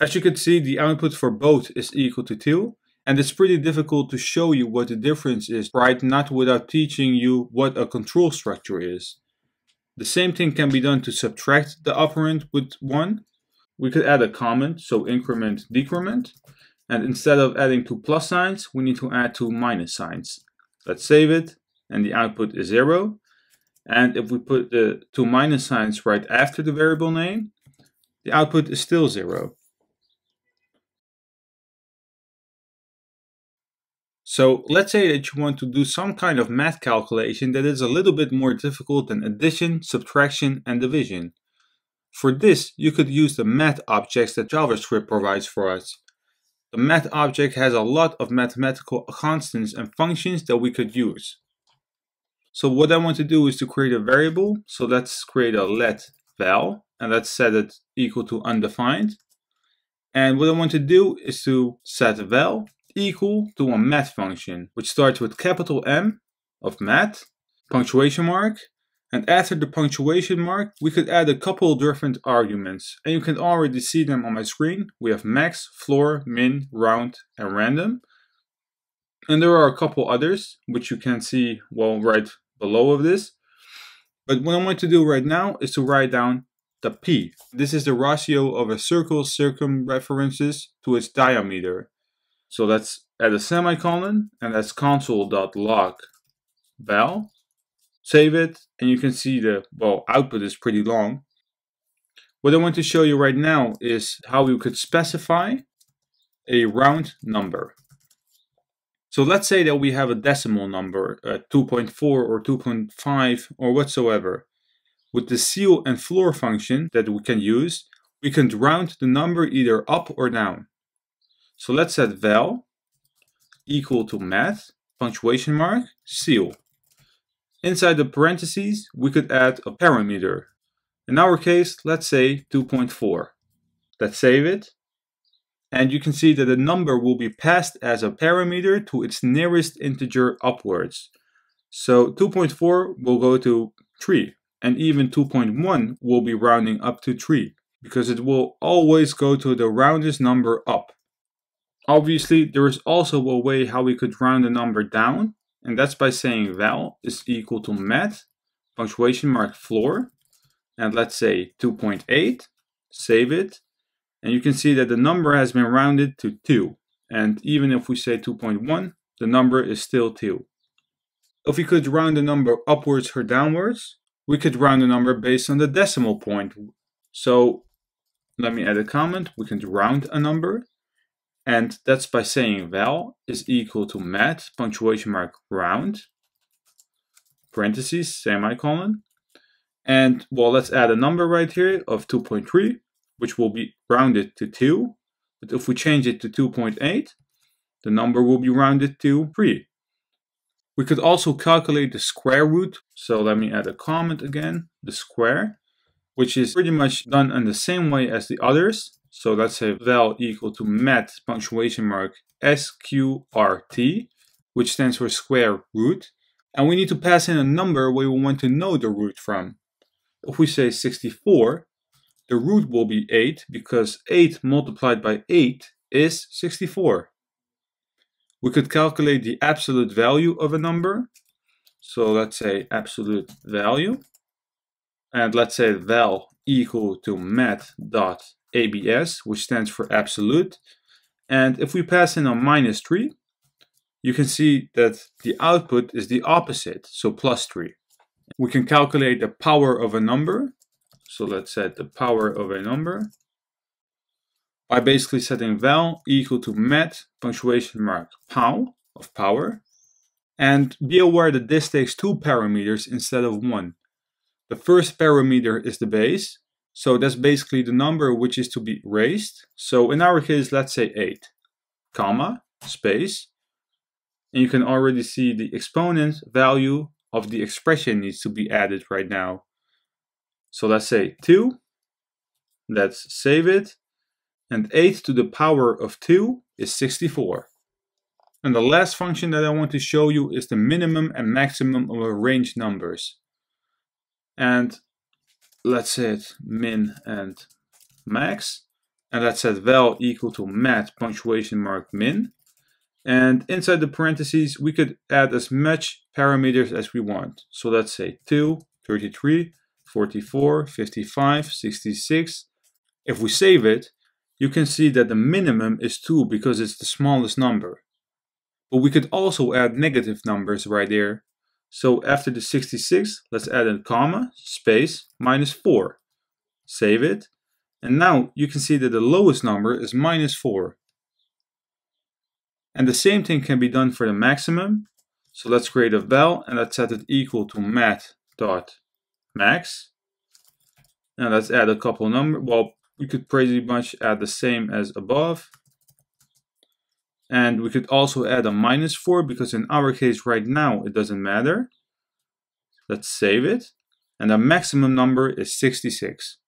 As you can see, the output for both is equal to 2. And it's pretty difficult to show you what the difference is, right? Not without teaching you what a control structure is. The same thing can be done to subtract the operand with 1. We could add a comment, so increment, decrement. And instead of adding 2 plus signs, we need to add 2 minus signs. Let's save it, and the output is 0. And if we put the 2 minus signs right after the variable name, the output is still 0. So let's say that you want to do some kind of math calculation that is a little bit more difficult than addition, subtraction, and division. For this, you could use the math objects that JavaScript provides for us. The math object has a lot of mathematical constants and functions that we could use. So what I want to do is to create a variable. So let's create a let val, and let's set it equal to undefined. And what I want to do is to set val equal to a math function, which starts with capital M of math, punctuation mark, and after the punctuation mark, we could add a couple of different arguments, and you can already see them on my screen. We have max, floor, min, round, and random. And there are a couple others, which you can see, well, right below of this. But what I want to do right now is to write down the P. This is the ratio of a circle's circumferences to its diameter. So let's add a semicolon, and that's console.log val. Save it, and you can see the, well, output is pretty long. What I want to show you right now is how we could specify a round number. So let's say that we have a decimal number, 2.4 or 2.5 or whatsoever. With the ceil and floor function that we can use, we can round the number either up or down. So let's set val equal to math, punctuation mark, ceil. Inside the parentheses, we could add a parameter. In our case, let's say 2.4. Let's save it. And you can see that the number will be passed as a parameter to its nearest integer upwards. So 2.4 will go to 3. And even 2.1 will be rounding up to 3. Because it will always go to the roundest number up. Obviously, there is also a way how we could round a number down, and that's by saying val is equal to math, punctuation mark floor, and let's say 2.8, save it, and you can see that the number has been rounded to 2, and even if we say 2.1, the number is still 2. If we could round the number upwards or downwards, we could round the number based on the decimal point. So let me add a comment. We can round a number, and that's by saying val is equal to mat, punctuation mark, round, parentheses, semicolon. And well, let's add a number right here of 2.3, which will be rounded to 2. But if we change it to 2.8, the number will be rounded to 3. We could also calculate the square root. So let me add a comment again, the square, which is pretty much done in the same way as the others. So let's say val equal to mat, punctuation mark, SQRT, which stands for square root. And we need to pass in a number where we want to know the root from. If we say 64, the root will be 8 because 8 multiplied by 8 is 64. We could calculate the absolute value of a number. So let's say absolute value. And let's say val equal to mat.abs, which stands for absolute. And if we pass in a -3, you can see that the output is the opposite, so +3. We can calculate the power of a number. So let's set the power of a number by basically setting val equal to mat, punctuation mark, pow, of power. And be aware that this takes 2 parameters instead of 1. The first parameter is the base. So that's basically the number which is to be raised. So in our case, let's say 8, comma, space. And you can already see the exponent value of the expression needs to be added right now. So let's say 2, let's save it, and 8 to the power of 2 is 64. And the last function that I want to show you is the minimum and maximum of a range numbers. And let's set min and max, and let's set val equal to mat, punctuation mark, min. And inside the parentheses, we could add as much parameters as we want. So let's say 2, 33, 44, 55, 66. If we save it, you can see that the minimum is 2 because it's the smallest number. But we could also add negative numbers right there. So after the 66, let's add a comma, space, -4. Save it. And now you can see that the lowest number is -4. And the same thing can be done for the maximum. So let's create a val and let's set it equal to mat.max. And let's add a couple numbers. Well, we could pretty much add the same as above. And we could also add a -4 because in our case right now it doesn't matter. Let's save it. And the maximum number is 66.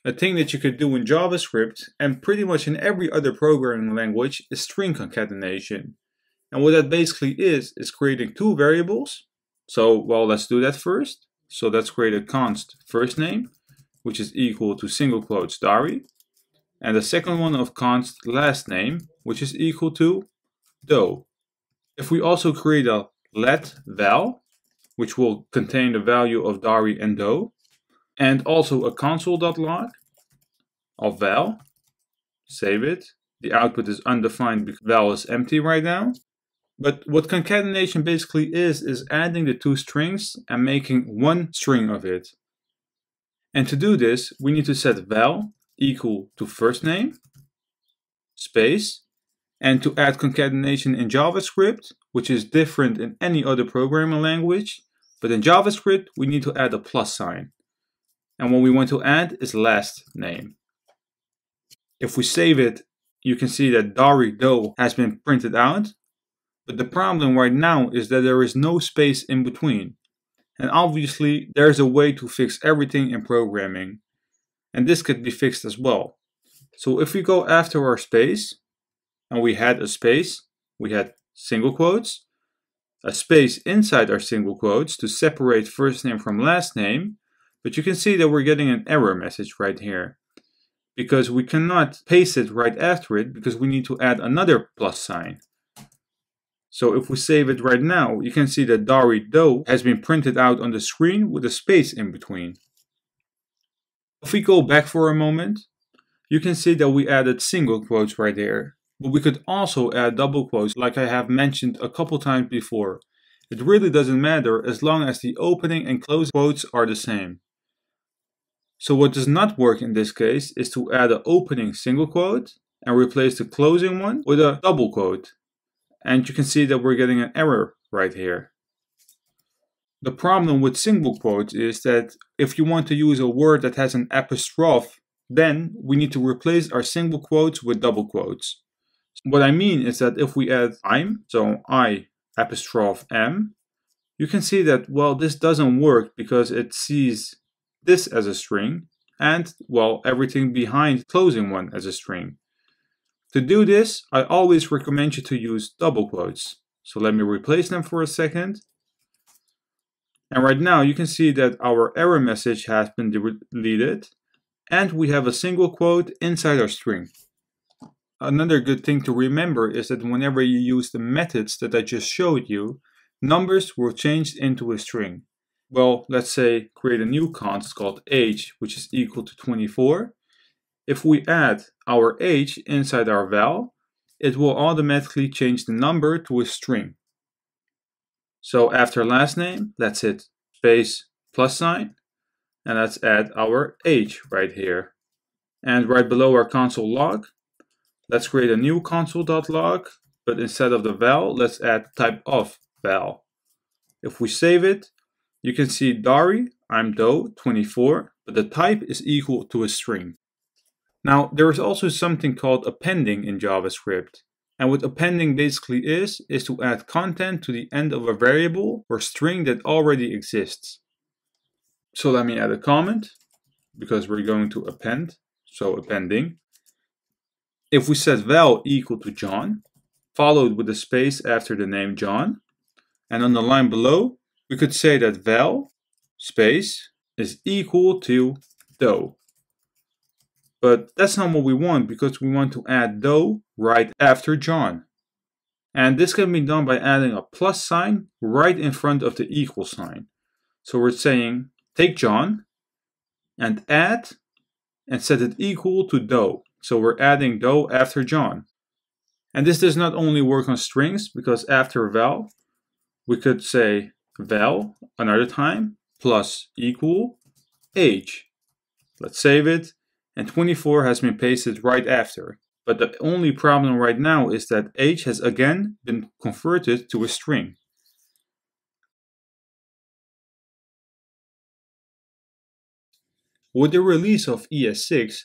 A thing that you could do in JavaScript and pretty much in every other programming language is string concatenation. And what that basically is creating 2 variables. So, well, let's do that first. So let's create a const first name, which is equal to single quotes Dari. And the second one of const last name, which is equal to do. If we also create a let val, which will contain the value of Dari and do, and also a console.log of val, save it. The output is undefined because val is empty right now. But what concatenation basically is adding the 2 strings and making 1 string of it. And to do this, we need to set val equal to first name, space, and to add concatenation in JavaScript, which is different in any other programming language, but in JavaScript we need to add a plus sign. And what we want to add is last name. If we save it, you can see that Dari do has been printed out. But the problem right now is that there is no space in between. And obviously there's a way to fix everything in programming. And this could be fixed as well. So if we go after our space, and we had a space, we had single quotes, a space inside our single quotes to separate first name from last name. But you can see that we're getting an error message right here. Because we cannot paste it right after it because we need to add another plus sign. So if we save it right now, you can see that Dari do has been printed out on the screen with a space in between. If we go back for a moment, you can see that we added single quotes right there. But we could also add double quotes like I have mentioned a couple times before. It really doesn't matter as long as the opening and closing quotes are the same. So what does not work in this case is to add an opening single quote and replace the closing one with a double quote. And you can see that we're getting an error right here. The problem with single quotes is that if you want to use a word that has an apostrophe, then we need to replace our single quotes with double quotes. What I mean is that if we add I'm, so I apostrophe am, you can see that, well, this doesn't work because it sees this as a string and, well, everything behind closing one as a string. To do this, I always recommend you to use double quotes. So let me replace them for a second. And right now you can see that our error message has been deleted and we have a single quote inside our string. Another good thing to remember is that whenever you use the methods that I just showed you, numbers were changed into a string. Well, let's say create a new constant called age, which is equal to 24. If we add our age inside our val, it will automatically change the number to a string. So after last name, let's hit space plus sign, and let's add our age right here. And right below our console log, let's create a new console.log, but instead of the val, let's add type of val. If we save it, you can see Dari, I'm Do, 24, but the type is equal to a string. Now, there is also something called appending in JavaScript. And what appending basically is to add content to the end of a variable or string that already exists. So let me add a comment, because we're going to append, so appending. If we set val equal to John, followed with a space after the name John, and on the line below, we could say that val space is equal to Do. But that's not what we want because we want to add Do right after John. And this can be done by adding a plus sign right in front of the equal sign. So we're saying take John and add and set it equal to Do. So we're adding Do after John. And this does not only work on strings because after val, we could say val another time plus equal age. Let's save it, and 24 has been pasted right after. But the only problem right now is that age has again been converted to a string. With the release of ES6,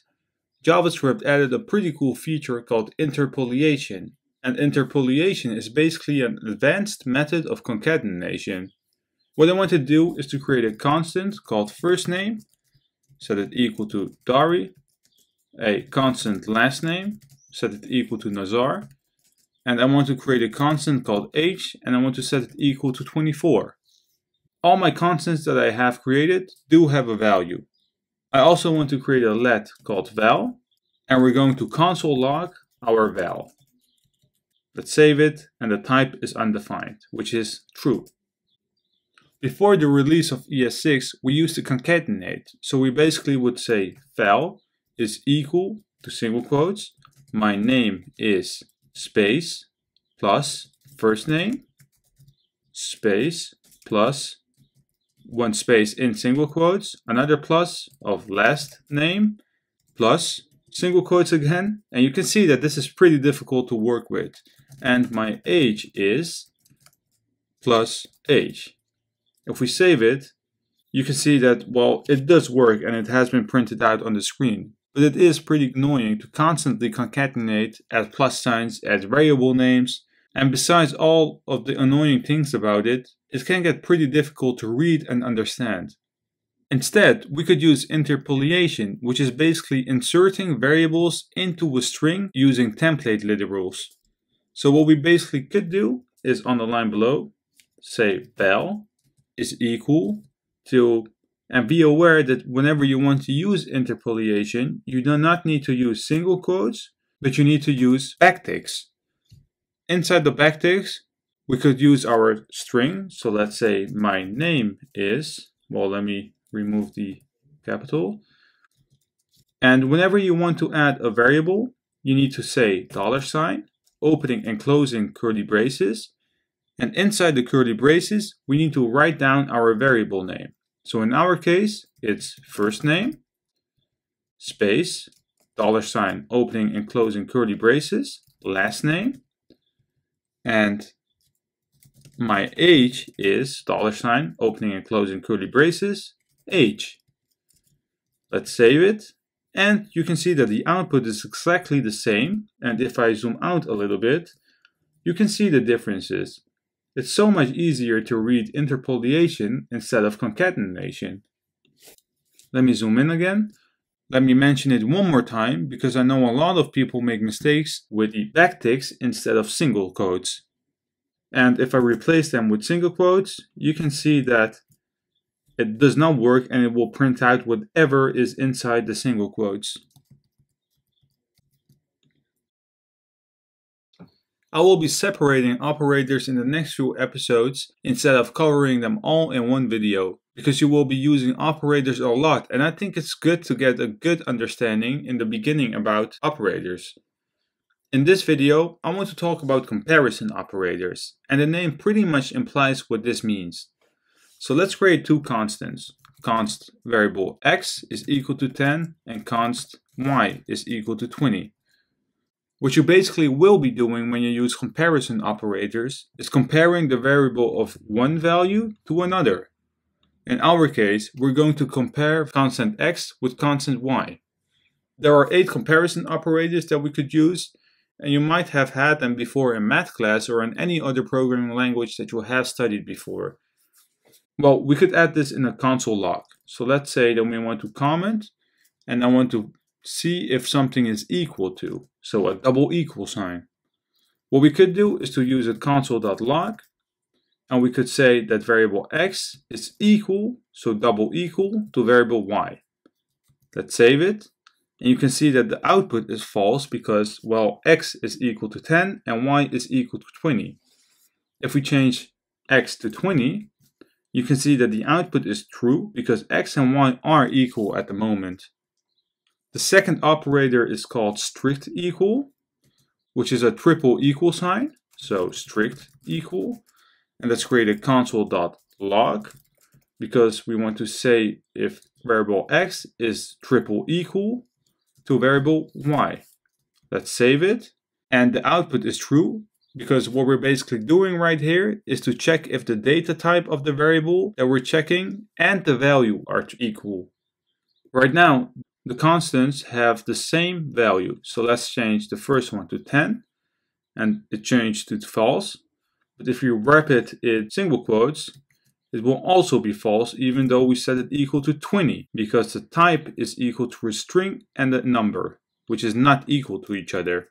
JavaScript added a pretty cool feature called interpolation. And interpolation is basically an advanced method of concatenation. What I want to do is to create a constant called first name, set it equal to Dari, a constant last name, set it equal to Nazar, and I want to create a constant called age, and I want to set it equal to 24. All my constants that I have created do have a value. I also want to create a let called val, and we're going to console log our val. Let's save it, and the type is undefined, which is true. Before the release of ES6, we used to concatenate. So we basically would say val is equal to single quotes, my name is space plus first name, space plus one space in single quotes, another plus of last name, plus single quotes again. And you can see that this is pretty difficult to work with. And my age is plus age. If we save it, you can see that, well, it does work and it has been printed out on the screen. But it is pretty annoying to constantly concatenate, add plus signs, add variable names. And besides all of the annoying things about it, it can get pretty difficult to read and understand. Instead, we could use interpolation, which is basically inserting variables into a string using template literals. So what we basically could do is on the line below, say val is equal to, and be aware that whenever you want to use interpolation, you do not need to use single quotes, but you need to use backticks. Inside the backticks, we could use our string. So let's say my name is, well, let me remove the capital. And whenever you want to add a variable, you need to say $, opening and closing curly braces. And inside the curly braces, we need to write down our variable name. So in our case, it's first name, space, $, opening and closing curly braces, last name, and my age is $, opening and closing curly braces, age. Let's save it. And you can see that the output is exactly the same. And if I zoom out a little bit, you can see the differences. It's so much easier to read interpolation instead of concatenation. Let me zoom in again. Let me mention it one more time, because I know a lot of people make mistakes with the backticks instead of single quotes. And if I replace them with single quotes, you can see that it does not work and it will print out whatever is inside the single quotes. I will be separating operators in the next few episodes instead of covering them all in one video, because you will be using operators a lot, and I think it's good to get a good understanding in the beginning about operators. In this video, I want to talk about comparison operators, and the name pretty much implies what this means. So let's create two constants. Const variable x is equal to 10 and const y is equal to 20. What you basically will be doing when you use comparison operators is comparing the variable of one value to another. In our case, we're going to compare constant x with constant y. There are 8 comparison operators that we could use, and you might have had them before in math class or in any other programming language that you have studied before. Well, we could add this in a console log. So let's say that we want to comment, and I want to see if something is equal to, so a double equal sign. What we could do is to use a console.log, and we could say that variable x is equal, so double equal, to variable y. Let's save it, and you can see that the output is false because, well, x is equal to 10 and y is equal to 20. If we change x to 20, you can see that the output is true because x and y are equal at the moment. The second operator is called strict equal, which is a triple equal sign, so strict equal. And let's create a console.log because we want to say if variable x is triple equal to variable y. Let's save it, and the output is true because what we're basically doing right here is to check if the data type of the variable that we're checking and the value are equal. Right now, the constants have the same value, so let's change the first one to 10 and it changed to false. But if you wrap it in single quotes, it will also be false even though we set it equal to 20, because the type is equal to a string and a number, which is not equal to each other.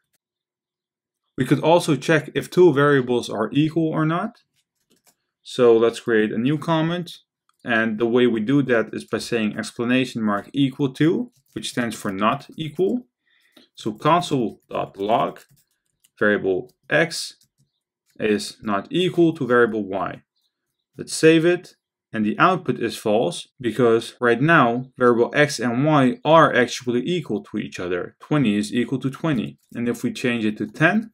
We could also check if two variables are equal or not. So let's create a new comment. And the way we do that is by saying exclamation mark equal to, which stands for not equal. So console.log variable x is not equal to variable y. Let's save it, and the output is false because right now variable x and y are actually equal to each other. 20 is equal to 20, and if we change it to 10,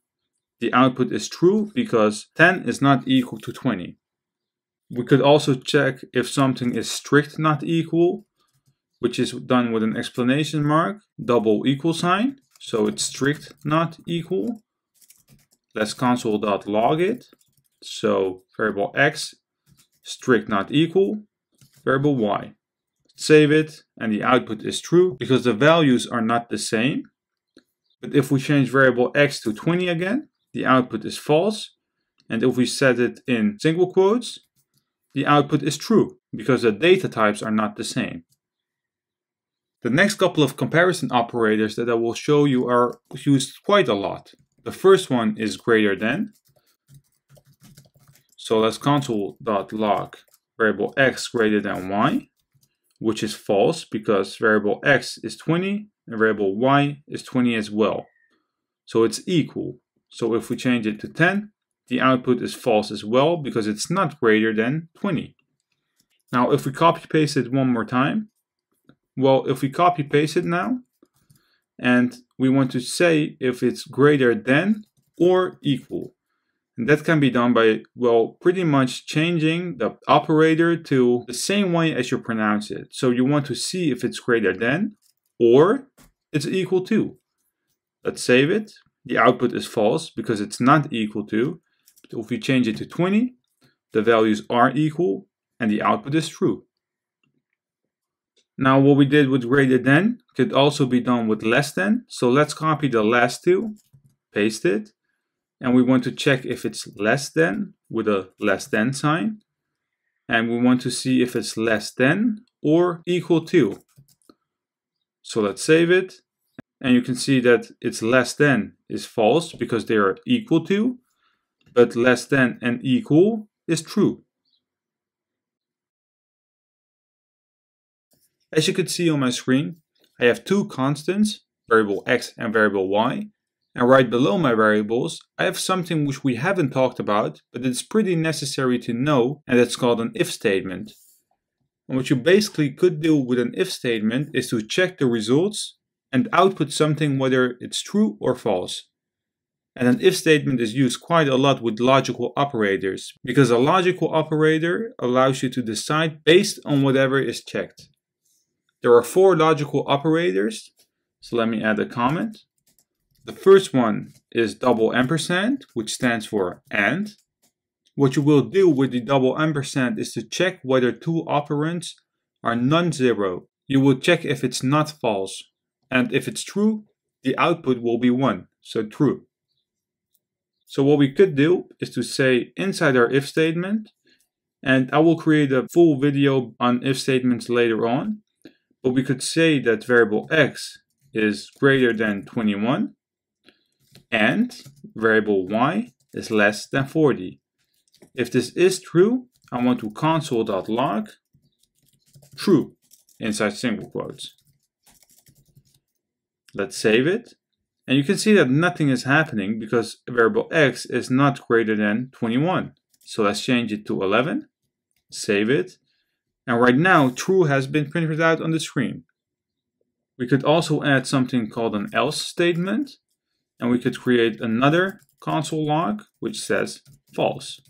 the output is true because 10 is not equal to 20. We could also check if something is strict not equal, which is done with an exclamation mark, double equal sign. So it's strict not equal. Let's console.log it. So variable x, strict not equal, variable y. Save it, and the output is true because the values are not the same. But if we change variable x to 20 again, the output is false. And if we set it in single quotes, the output is true because the data types are not the same. The next couple of comparison operators that I will show you are used quite a lot. The first one is greater than. So let's console.log variable x greater than y, which is false because variable x is 20 and variable y is 20 as well. So it's equal. So if we change it to 10, the output is false as well because it's not greater than 20. Now if we copy paste it one more time, well, if we copy paste it now, and we want to say if it's greater than or equal. And that can be done by, well, pretty much changing the operator to the same way as you pronounce it. So you want to see if it's greater than or it's equal to. Let's save it. The output is false because it's not equal to. But if we change it to 20, the values are equal and the output is true. Now what we did with greater than could also be done with less than. So let's copy the last two, paste it, and we want to check if it's less than with a less than sign. And we want to see if it's less than or equal to. So let's save it. And you can see that it's less than is false because they are equal to, but less than and equal is true. As you can see on my screen, I have two constants, variable x and variable y, and right below my variables I have something which we haven't talked about, but it's pretty necessary to know, and it's called an if statement. And what you basically could do with an if statement is to check the results and output something whether it's true or false. And an if statement is used quite a lot with logical operators, because a logical operator allows you to decide based on whatever is checked. There are 4 logical operators, so let me add a comment. The first one is double ampersand, which stands for AND. What you will do with the double ampersand is to check whether two operands are non-zero. You will check if it's not false. And if it's true, the output will be 1, so true. So what we could do is to say inside our if statement, and I will create a full video on if statements later on, but we could say that variable x is greater than 21 and variable y is less than 40. If this is true, I want to console.log true inside single quotes. Let's save it. And you can see that nothing is happening because variable x is not greater than 21. So let's change it to 11, save it. And right now, true has been printed out on the screen. We could also add something called an else statement. And we could create another console log which says false.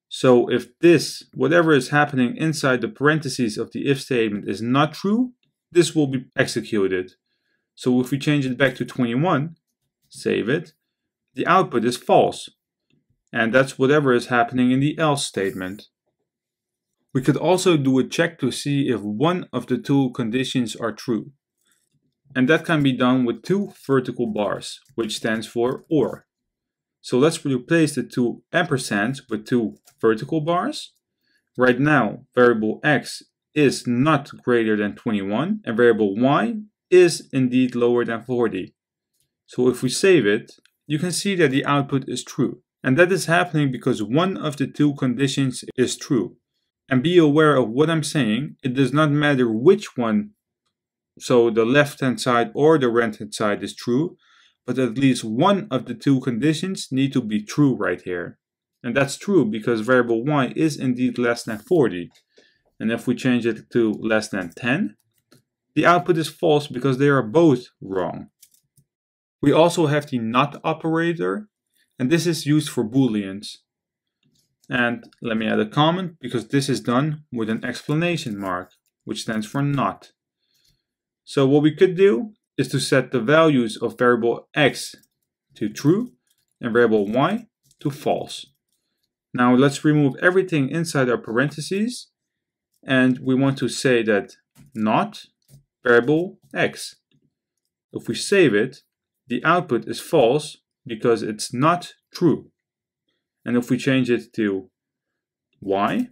So if this, whatever is happening inside the parentheses of the if statement is not true, this will be executed. So if we change it back to 21, save it, the output is false. And that's whatever is happening in the else statement. We could also do a check to see if one of the two conditions are true. And that can be done with 2 vertical bars, which stands for OR. So let's replace the 2 ampersands with 2 vertical bars. Right now, variable x is not greater than 21, and variable y is indeed lower than 40. So if we save it, you can see that the output is true. And that is happening because one of the 2 conditions is true. And be aware of what I'm saying, it does not matter which one, so the left hand side or the right hand side is true, but at least one of the 2 conditions need to be true right here. And that's true because variable y is indeed less than 40. And if we change it to less than 10, the output is false because they are both wrong. We also have the not operator, and this is used for booleans. And let me add a comment because this is done with an exclamation mark, which stands for not. So what we could do is to set the values of variable x to true and variable y to false. Now let's remove everything inside our parentheses, and we want to say that not variable x. If we save it, the output is false because it's not true. And if we change it to y,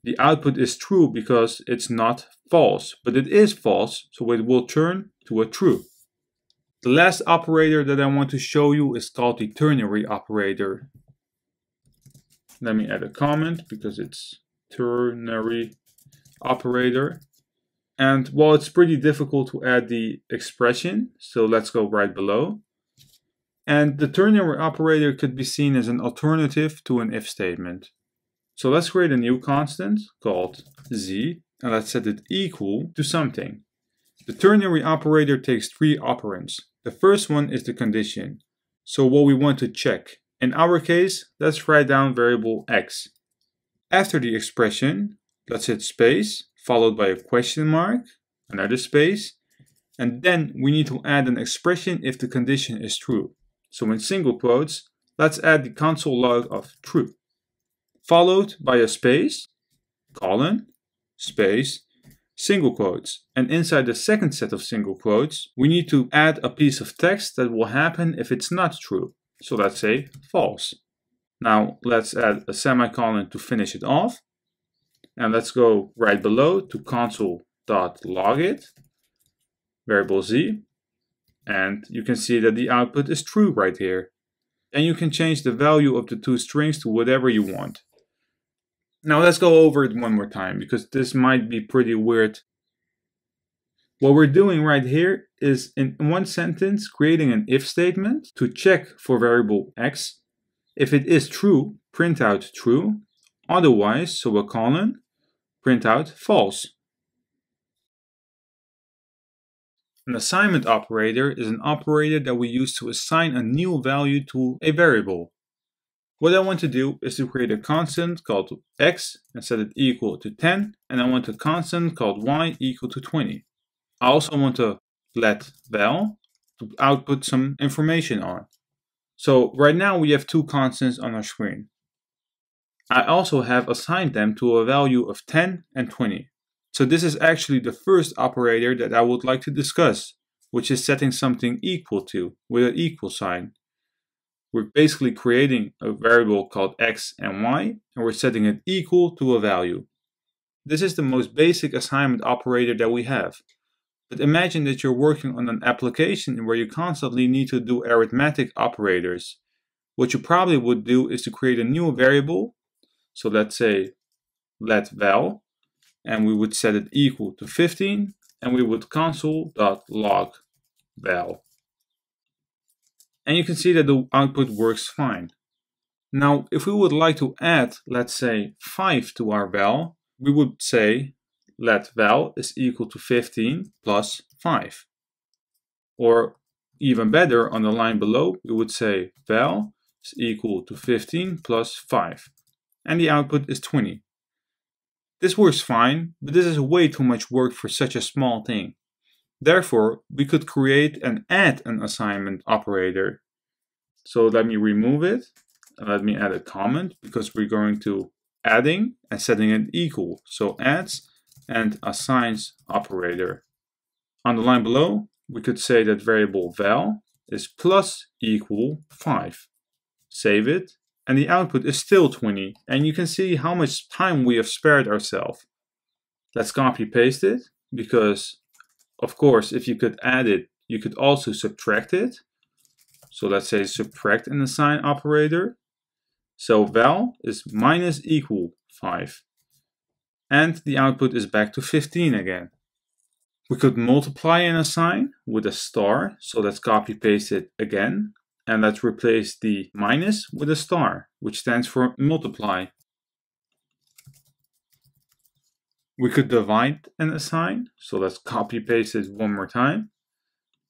the output is true because it's not false, but it is false, so it will turn to a true. The last operator that I want to show you is called the ternary operator. Let me add a comment because it's ternary operator. And well, it's pretty difficult to add the expression, so let's go right below. And the ternary operator could be seen as an alternative to an if statement. So let's create a new constant called z, and let's set it equal to something. The ternary operator takes three operands. The first one is the condition, so what we want to check. In our case, let's write down variable x. After the expression, let's hit space, followed by a question mark, another space, and then we need to add an expression if the condition is true. So in single quotes, let's add the console log of true, followed by a space, colon, space, single quotes. And inside the second set of single quotes, we need to add a piece of text that will happen if it's not true. So let's say false. Now let's add a semicolon to finish it off. And let's go right below to console.logit, variable z. And you can see that the output is true right here. And you can change the value of the two strings to whatever you want. Now let's go over it one more time because this might be pretty weird. What we're doing right here is in one sentence creating an if statement to check for variable x. If it is true, print out true. Otherwise, so a colon, print out false. An assignment operator is an operator that we use to assign a new value to a variable. What I want to do is to create a constant called x and set it equal to 10, and I want a constant called y equal to 20. I also want to let val to output some information on. So right now we have two constants on our screen. I also have assigned them to a value of 10 and 20. So this is actually the first operator that I would like to discuss, which is setting something equal to with an equal sign. We're basically creating a variable called x and y, and we're setting it equal to a value. This is the most basic assignment operator that we have. But imagine that you're working on an application where you constantly need to do arithmetic operators. What you probably would do is to create a new variable. So let's say let val, and we would set it equal to 15, and we would console.log val. And you can see that the output works fine. Now, if we would like to add, let's say, 5 to our val, we would say let val is equal to 15 plus 5. Or even better, on the line below, we would say val is equal to 15 plus 5. And the output is 20. This works fine, but this is way too much work for such a small thing. Therefore, we could create and add an assignment operator. So let me remove it, and let me add a comment, because we're going to adding and setting it equal. So adds and assigns operator. On the line below, we could say that variable val is plus equal 5. Save it, and the output is still 20, and you can see how much time we have spared ourselves. Let's copy paste it, because of course, if you could add it, you could also subtract it. So let's say subtract an assign operator. So val is minus equal 5. And the output is back to 15 again. We could multiply an assign with a star. So let's copy paste it again. And let's replace the minus with a star, which stands for multiply. We could divide an assign, so let's copy paste it one more time.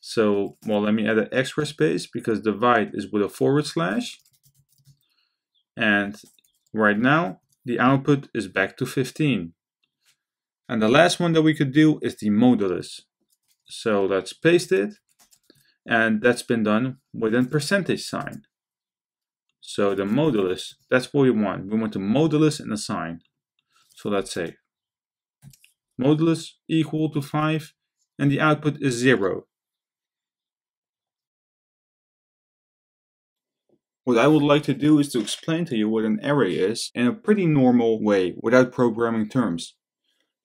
So, well, let me add an extra space because divide is with a /. And right now, the output is back to 15. And the last one that we could do is the modulus. So let's paste it. And that's been done with a percentage sign. So the modulus, that's what we want. We want to modulus an assign. So let's say modulus equal to 5, and the output is 0. What I would like to do is to explain to you what an array is in a pretty normal way without programming terms.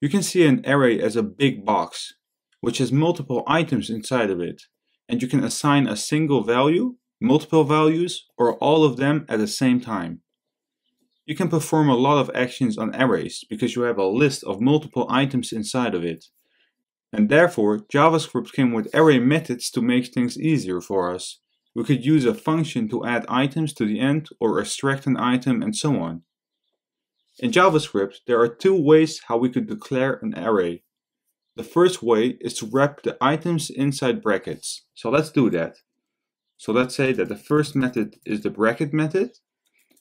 You can see an array as a big box, which has multiple items inside of it, and you can assign a single value, multiple values, or all of them at the same time. You can perform a lot of actions on arrays because you have a list of multiple items inside of it. And therefore, JavaScript came with array methods to make things easier for us. We could use a function to add items to the end or extract an item and so on. In JavaScript, there are two ways how we could declare an array. The first way is to wrap the items inside brackets. So let's do that. So let's say that the first method is the bracket method.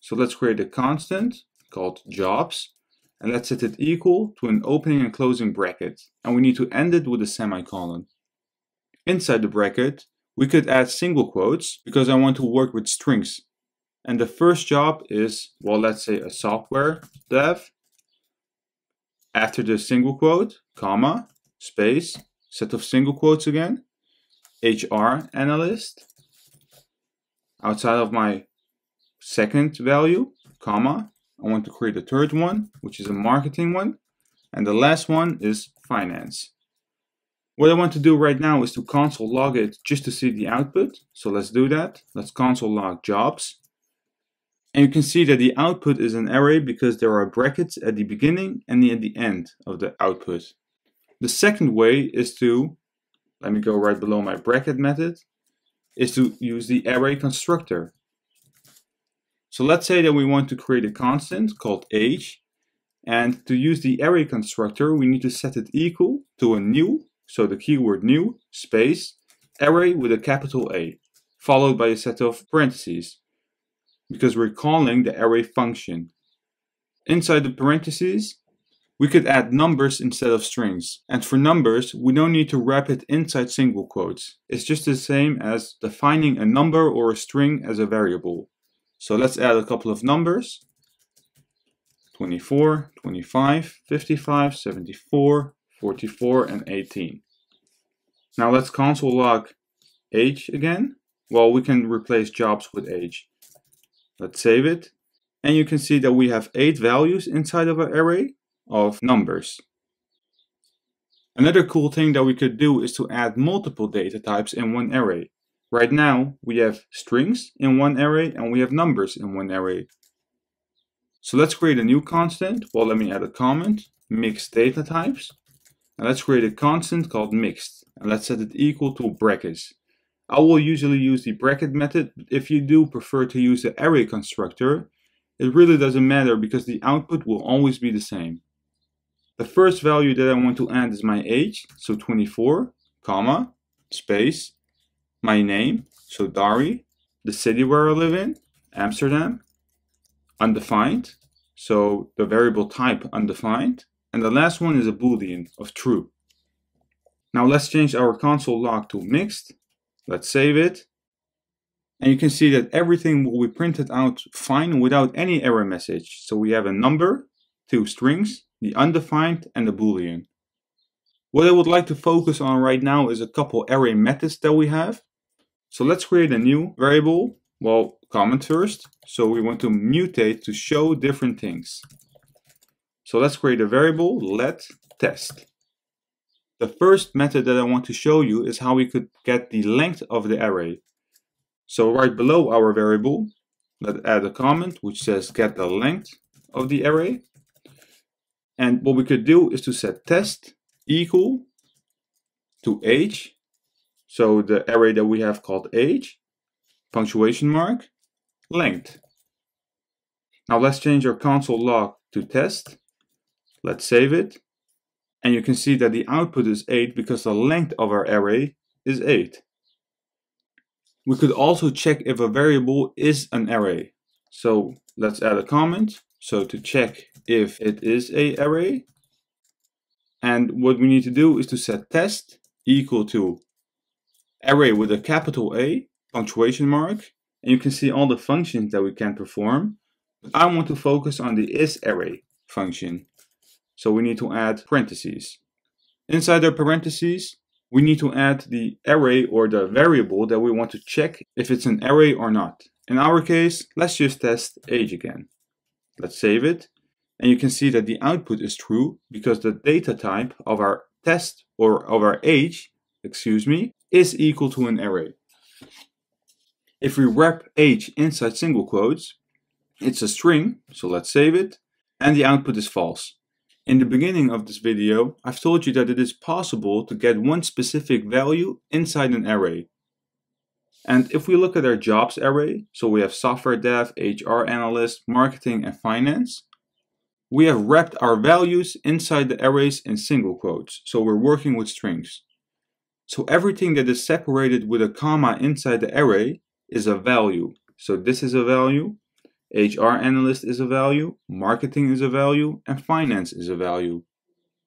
So let's create a constant called jobs, and let's set it equal to an opening and closing bracket. And we need to end it with a semicolon. Inside the bracket, we could add single quotes because I want to work with strings. And the first job is, well, let's say a software dev. After the single quote, comma, space, set of single quotes again, HR analyst. Outside of my second value, comma, I want to create a third one, which is a marketing one. And the last one is finance. What I want to do right now is to console log it just to see the output. So let's do that. Let's console log jobs. And you can see that the output is an array because there are brackets at the beginning and at the end of the output. The second way is to, let me go right below my bracket method, is to use the array constructor. So let's say that we want to create a constant called age, and to use the array constructor we need to set it equal to a new, so the keyword new, space, array with a capital A, followed by a set of parentheses, because we're calling the array function. Inside the parentheses, we could add numbers instead of strings. And for numbers, we don't need to wrap it inside single quotes. It's just the same as defining a number or a string as a variable. So let's add a couple of numbers. 24, 25, 55, 74, 44, and 18. Now let's console log age again. Well, we can replace jobs with age. Let's save it. And you can see that we have 8 values inside of an array of numbers. Another cool thing that we could do is to add multiple data types in one array. Right now, we have strings in one array and we have numbers in one array. So let's create a new constant. Well, let me add a comment, mixed data types. And let's create a constant called mixed. And let's set it equal to brackets. I will usually use the bracket method, but if you do prefer to use the array constructor, it really doesn't matter because the output will always be the same. The first value that I want to add is my age, so 24, comma, space, my name, so Dari, the city where I live in, Amsterdam, undefined, so the variable type undefined, and the last one is a boolean of true. Now let's change our console log to mixed. Let's save it. And you can see that everything will be printed out fine without any error message. So we have a number, 2 strings, the undefined, and the boolean. What I would like to focus on right now is a couple array methods that we have. So let's create a new variable. Well, comment first. So we want to mutate to show different things. So let's create a variable, let test. The first method that I want to show you is how we could get the length of the array. So right below our variable, let's add a comment which says get the length of the array. And what we could do is to set test equal to age. So the array that we have called age, punctuation mark, length. Now let's change our console log to test. Let's save it. And you can see that the output is 8 because the length of our array is 8. We could also check if a variable is an array. So let's add a comment. So to check if it is an array. And what we need to do is to set test equal to array with a capital A, punctuation mark. And you can see all the functions that we can perform. But I want to focus on the isArray function. So we need to add parentheses. Inside the parentheses, we need to add the array or the variable that we want to check if it's an array or not. In our case, let's just test age again. Let's save it. And you can see that the output is true because the data type of our test or of our age, is equal to an array. If we wrap age inside single quotes, it's a string, so let's save it, and the output is false. In the beginning of this video, I've told you that it is possible to get one specific value inside an array. And if we look at our jobs array, so we have software dev, HR analyst, marketing, and finance. we have wrapped our values inside the arrays in single quotes, so we're working with strings. So everything that is separated with a comma inside the array is a value. So this is a value, HR analyst is a value, marketing is a value, and finance is a value.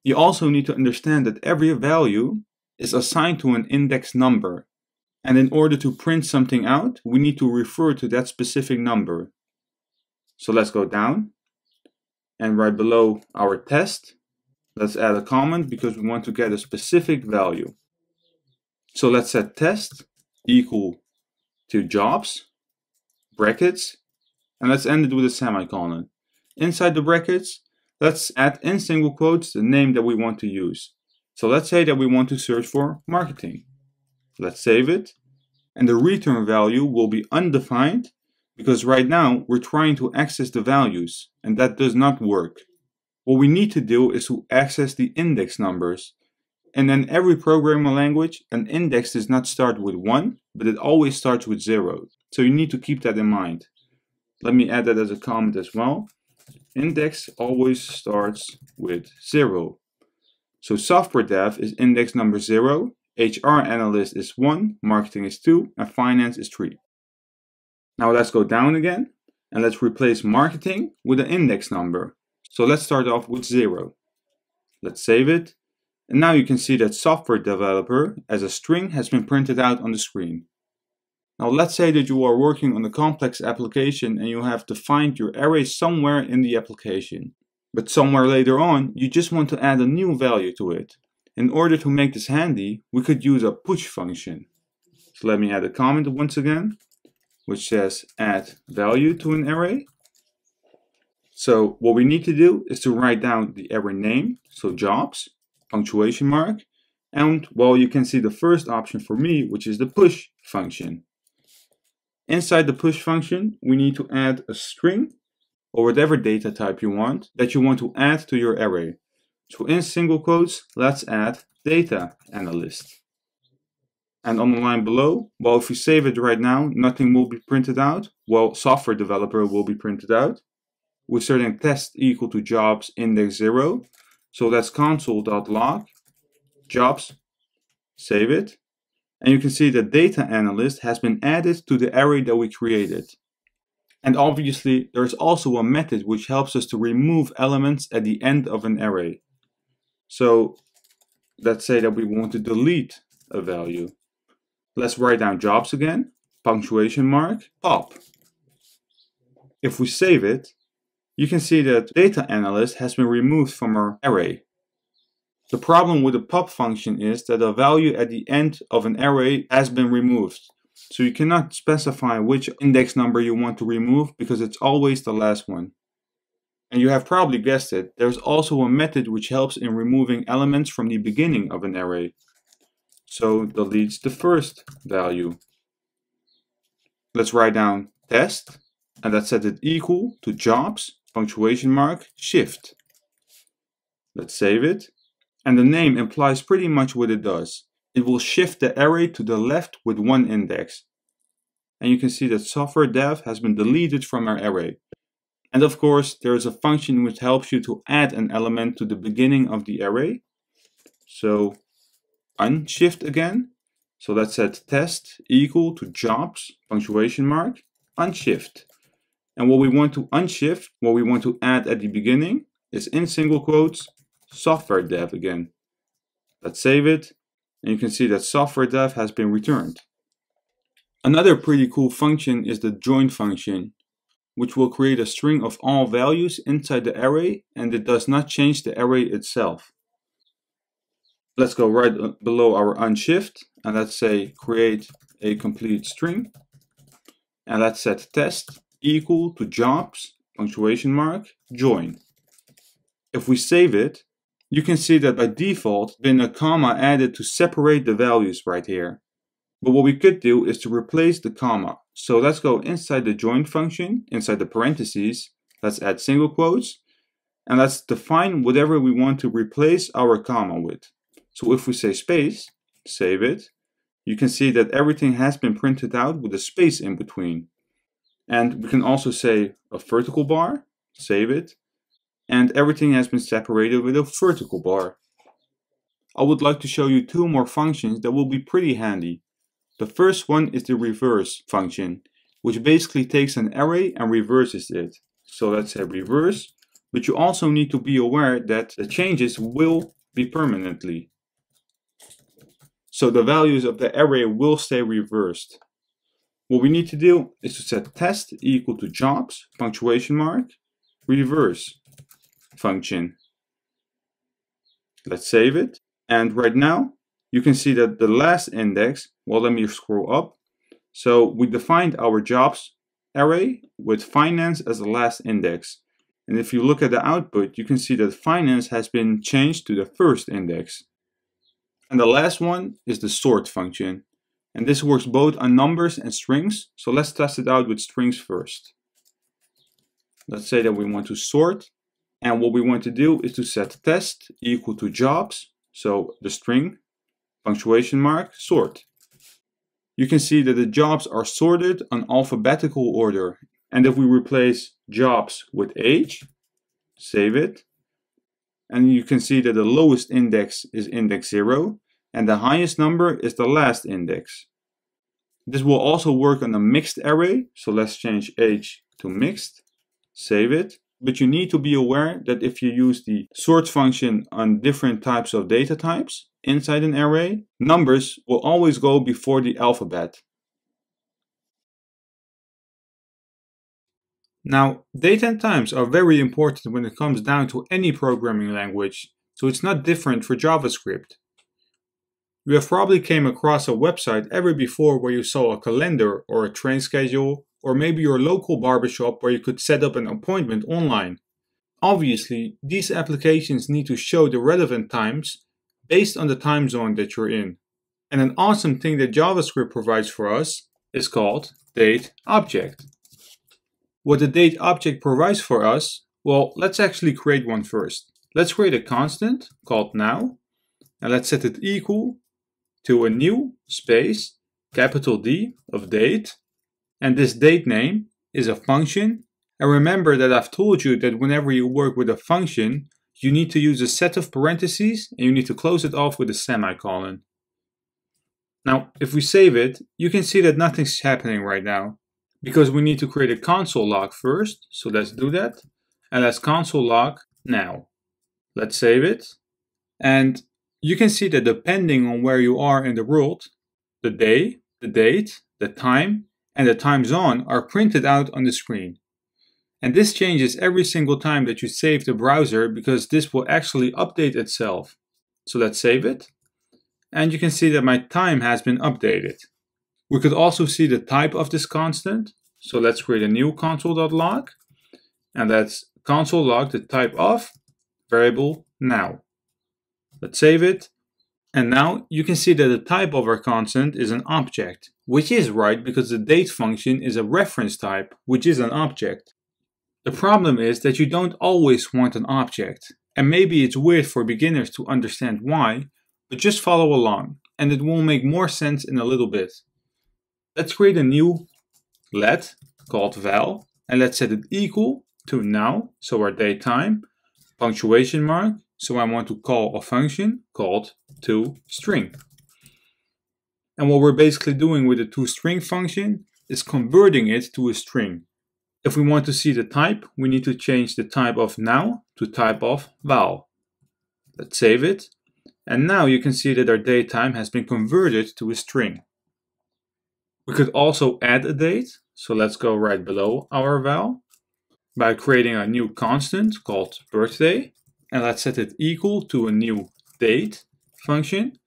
You also need to understand that every value is assigned to an index number. And in order to print something out, we need to refer to that specific number. So let's go down. And right below our test, let's add a comment because we want to get a specific value. So let's set test equal to jobs, brackets, and let's end it with a semicolon. Inside the brackets, let's add in single quotes the name that we want to use. So let's say that we want to search for marketing. Let's save it. And the return value will be undefined because right now we're trying to access the values and that does not work. What we need to do is to access the index numbers. And in every programming language, an index does not start with 1, but it always starts with 0. So you need to keep that in mind. Let me add that as a comment as well. Index always starts with 0. So software dev is index number 0, HR analyst is 1, marketing is 2, and finance is 3. Now let's go down again and let's replace marketing with an index number. So let's start off with 0. Let's save it. And now you can see that software developer as a string has been printed out on the screen. Now let's say that you are working on a complex application and you have defined your array somewhere in the application. But somewhere later on, you just want to add a new value to it. In order to make this handy, we could use a push function. So let me add a comment once again, which says add value to an array. So what we need to do is to write down the array name, so jobs, punctuation mark, and well, you can see the first option for me, which is the push function. Inside the push function, we need to add a string or whatever data type you want that you want to add to your array. So in single quotes, let's add data analyst. And on the line below, well, if we save it right now, nothing will be printed out. Well, software developer will be printed out. We're setting test equal to jobs index 0. So that's console.log jobs, save it. And you can see that data analyst has been added to the array that we created. And obviously, there's also a method which helps us to remove elements at the end of an array. So let's say that we want to delete a value. Let's write down jobs again, punctuation mark, pop. If we save it, you can see that data analyst has been removed from our array. The problem with the pop function is that a value at the end of an array has been removed. So you cannot specify which index number you want to remove because it's always the last one. And you have probably guessed it, there's also a method which helps in removing elements from the beginning of an array. So deletes the first value. Let's write down test and let's set it equal to jobs, punctuation mark, shift. Let's save it. And the name implies pretty much what it does. It will shift the array to the left with one index. And you can see that software dev has been deleted from our array. And of course, there is a function which helps you to add an element to the beginning of the array. So unshift again. So let's set test equal to jobs, punctuation mark, unshift. And what we want to unshift, what we want to add at the beginning is in single quotes, software dev again. Let's save it. And you can see that software dev has been returned. Another pretty cool function is the join function, which will create a string of all values inside the array, and it does not change the array itself. Let's go right below our unshift, and let's say create a complete string. And let's set test equal to jobs, punctuation mark, join. If we save it, you can see that by default, there's been a comma added to separate the values right here. But what we could do is to replace the comma. So let's go inside the join function, inside the parentheses, let's add single quotes, and let's define whatever we want to replace our comma with. So if we say space, save it, you can see that everything has been printed out with a space in between. And we can also say a vertical bar, save it, and everything has been separated with a vertical bar. I would like to show you two more functions that will be pretty handy. The first one is the reverse function, which basically takes an array and reverses it. So let's say reverse, but you also need to be aware that the changes will be permanently. So the values of the array will stay reversed. What we need to do is to set test equal to jobs, punctuation mark, reverse function. Let's save it. And right now, you can see that the last index, well, let me scroll up. So we defined our jobs array with finance as the last index. And if you look at the output, you can see that finance has been changed to the first index. And the last one is the sort function. And this works both on numbers and strings. So let's test it out with strings first. Let's say that we want to sort. And what we want to do is to set test equal to jobs. So the string, punctuation mark, sort. You can see that the jobs are sorted on alphabetical order. And if we replace jobs with age, save it. And you can see that the lowest index is index 0. And the highest number is the last index. This will also work on a mixed array. So let's change age to mixed, save it. But you need to be aware that if you use the sort function on different types of data types inside an array, numbers will always go before the alphabet. Now, date and times are very important when it comes down to any programming language, so it's not different for JavaScript. You have probably came across a website ever before where you saw a calendar or a train schedule, or maybe your local barbershop where you could set up an appointment online. Obviously, these applications need to show the relevant times based on the time zone that you're in. And an awesome thing that JavaScript provides for us is called date object. What the date object provides for us, well, let's actually create one first. Let's create a constant called now, and let's set it equal to a new space, capital D of date, and this date name is a function. And remember that I've told you that whenever you work with a function, you need to use a set of parentheses and you need to close it off with a semicolon. Now, if we save it, you can see that nothing's happening right now because we need to create a console log first. So let's do that. And let's console log now. Let's save it. And you can see that depending on where you are in the world, the day, the date, the time, and the time zone are printed out on the screen. And this changes every single time that you save the browser because this will actually update itself. So let's save it. And you can see that my time has been updated. We could also see the type of this constant. So let's create a new console.log. And let's console log the type of variable now. Let's save it. And now you can see that the type of our constant is an object, which is right because the date function is a reference type, which is an object. The problem is that you don't always want an object, and maybe it's weird for beginners to understand why, but just follow along, and it will make more sense in a little bit. Let's create a new let called val, and let's set it equal to now, so our date time, punctuation mark, so I want to call a function called toString. And what we're basically doing with the toString function is converting it to a string. If we want to see the type, we need to change the type of now to type of val. Let's save it. And now you can see that our date time has been converted to a string. We could also add a date. So let's go right below our val by creating a new constant called birthday. And let's set it equal to a new date function.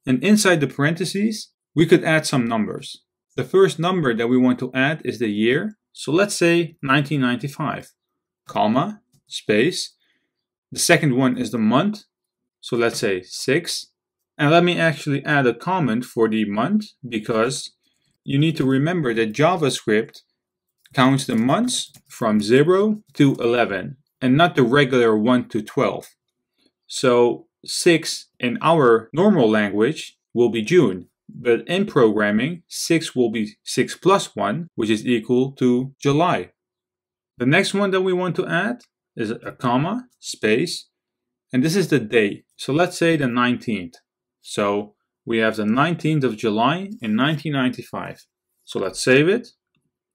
And inside the parentheses, we could add some numbers. The first number that we want to add is the year. So let's say 1995, comma, space. The second one is the month. So let's say 6. And let me actually add a comment for the month because you need to remember that JavaScript counts the months from 0 to 11 and not the regular 1 to 12. So 6 in our normal language will be June. But in programming, 6 will be 6 plus 1, which is equal to July. The next one that we want to add is a comma, space, and this is the day. So let's say the 19th. So we have the 19th of July in 1995. So let's save it.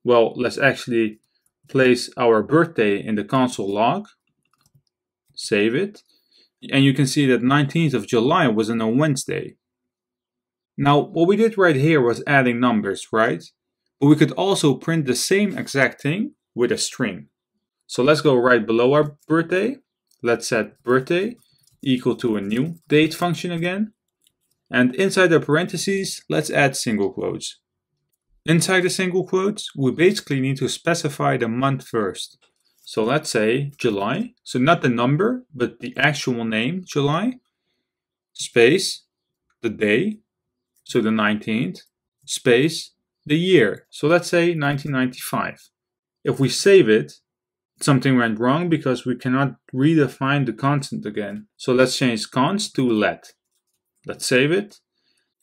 Well, let's actually place our birthday in the console log. Save it. And you can see that 19th of July was on a Wednesday. Now, what we did right here was adding numbers, right? But we could also print the same exact thing with a string. So let's go right below our birthday. Let's set birthday equal to a new date function again. And inside the parentheses, let's add single quotes. Inside the single quotes, we basically need to specify the month first. So let's say July, so not the number, but the actual name, July, space, the day, so the 19th, space, the year, so let's say 1995. If we save it, something went wrong because we cannot redefine the constant again. So let's change const to let. Let's save it.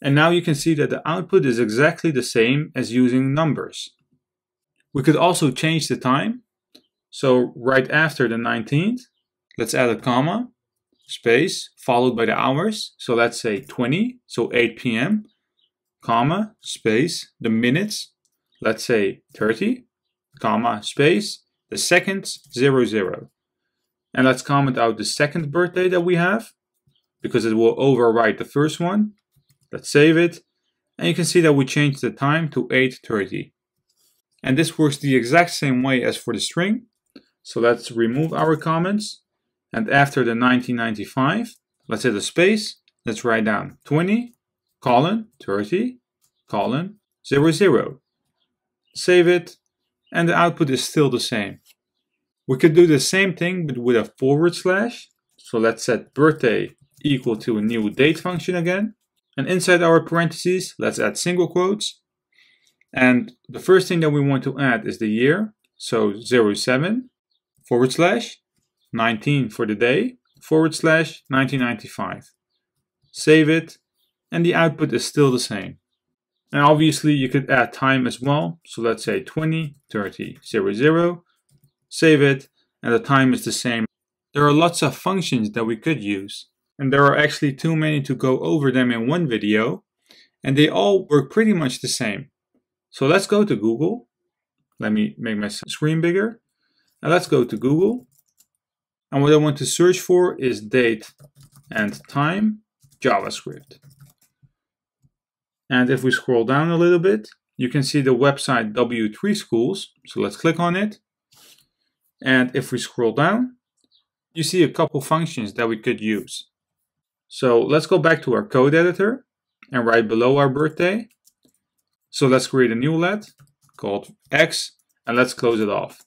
And now you can see that the output is exactly the same as using numbers. We could also change the time. So right after the 19th, let's add a comma, space, followed by the hours. So let's say 20, so 8 p.m., comma, space, the minutes, let's say 30, comma, space, the seconds, 00. And let's comment out the second birthday that we have, because it will overwrite the first one. Let's save it. And you can see that we changed the time to 8:30. And this works the exact same way as for the string. So let's remove our comments. And after the 1995, let's hit a space. Let's write down 20, colon, 30, colon, 00. Save it. And the output is still the same. We could do the same thing, but with a forward slash. So let's set birthday equal to a new date function again. And inside our parentheses, let's add single quotes. And the first thing that we want to add is the year. So 07, forward slash, 19 for the day, forward slash, 1995. Save it, and the output is still the same. And obviously you could add time as well. So let's say 20, 30, 00. Save it, and the time is the same. There are lots of functions that we could use. And there are actually too many to go over them in one video. And they all work pretty much the same. So let's go to Google. Let me make my screen bigger. And let's go to Google. And what I want to search for is date and time JavaScript. And if we scroll down a little bit, you can see the website W3 Schools. So let's click on it. And if we scroll down, you see a couple functions that we could use. So let's go back to our code editor and right below our birthday. So let's create a new let called x and let's close it off.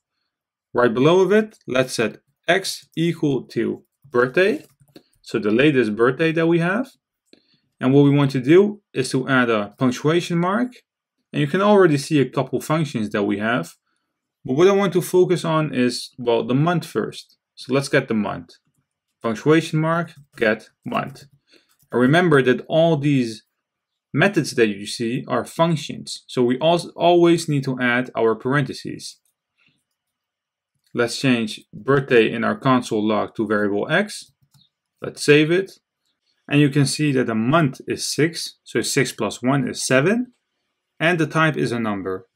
Right below of it, let's set x equal to birthday. So the latest birthday that we have. And what we want to do is to add a punctuation mark. And you can already see a couple functions that we have. But what I want to focus on is, well, the month first. So let's get the month. Punctuation mark, get month. And remember that all these methods that you see are functions. So we also always need to add our parentheses. Let's change birthday in our console log to variable x. Let's save it. And you can see that the month is 6. So 6 plus 1 is 7. And the type is a number.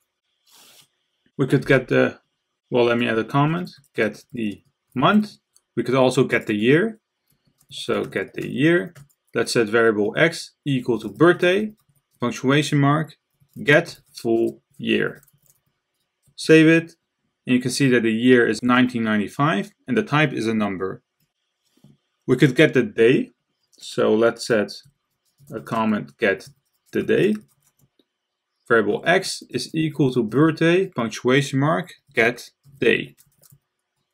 We could get the, well, let me add a comment, get the month. We could also get the year. So get the year. Let's set variable x equal to birthday, punctuation mark, get full year. Save it. And you can see that the year is 1995 and the type is a number. We could get the day. So let's set a comment, get the day. Variable x is equal to birthday, punctuation mark, get day.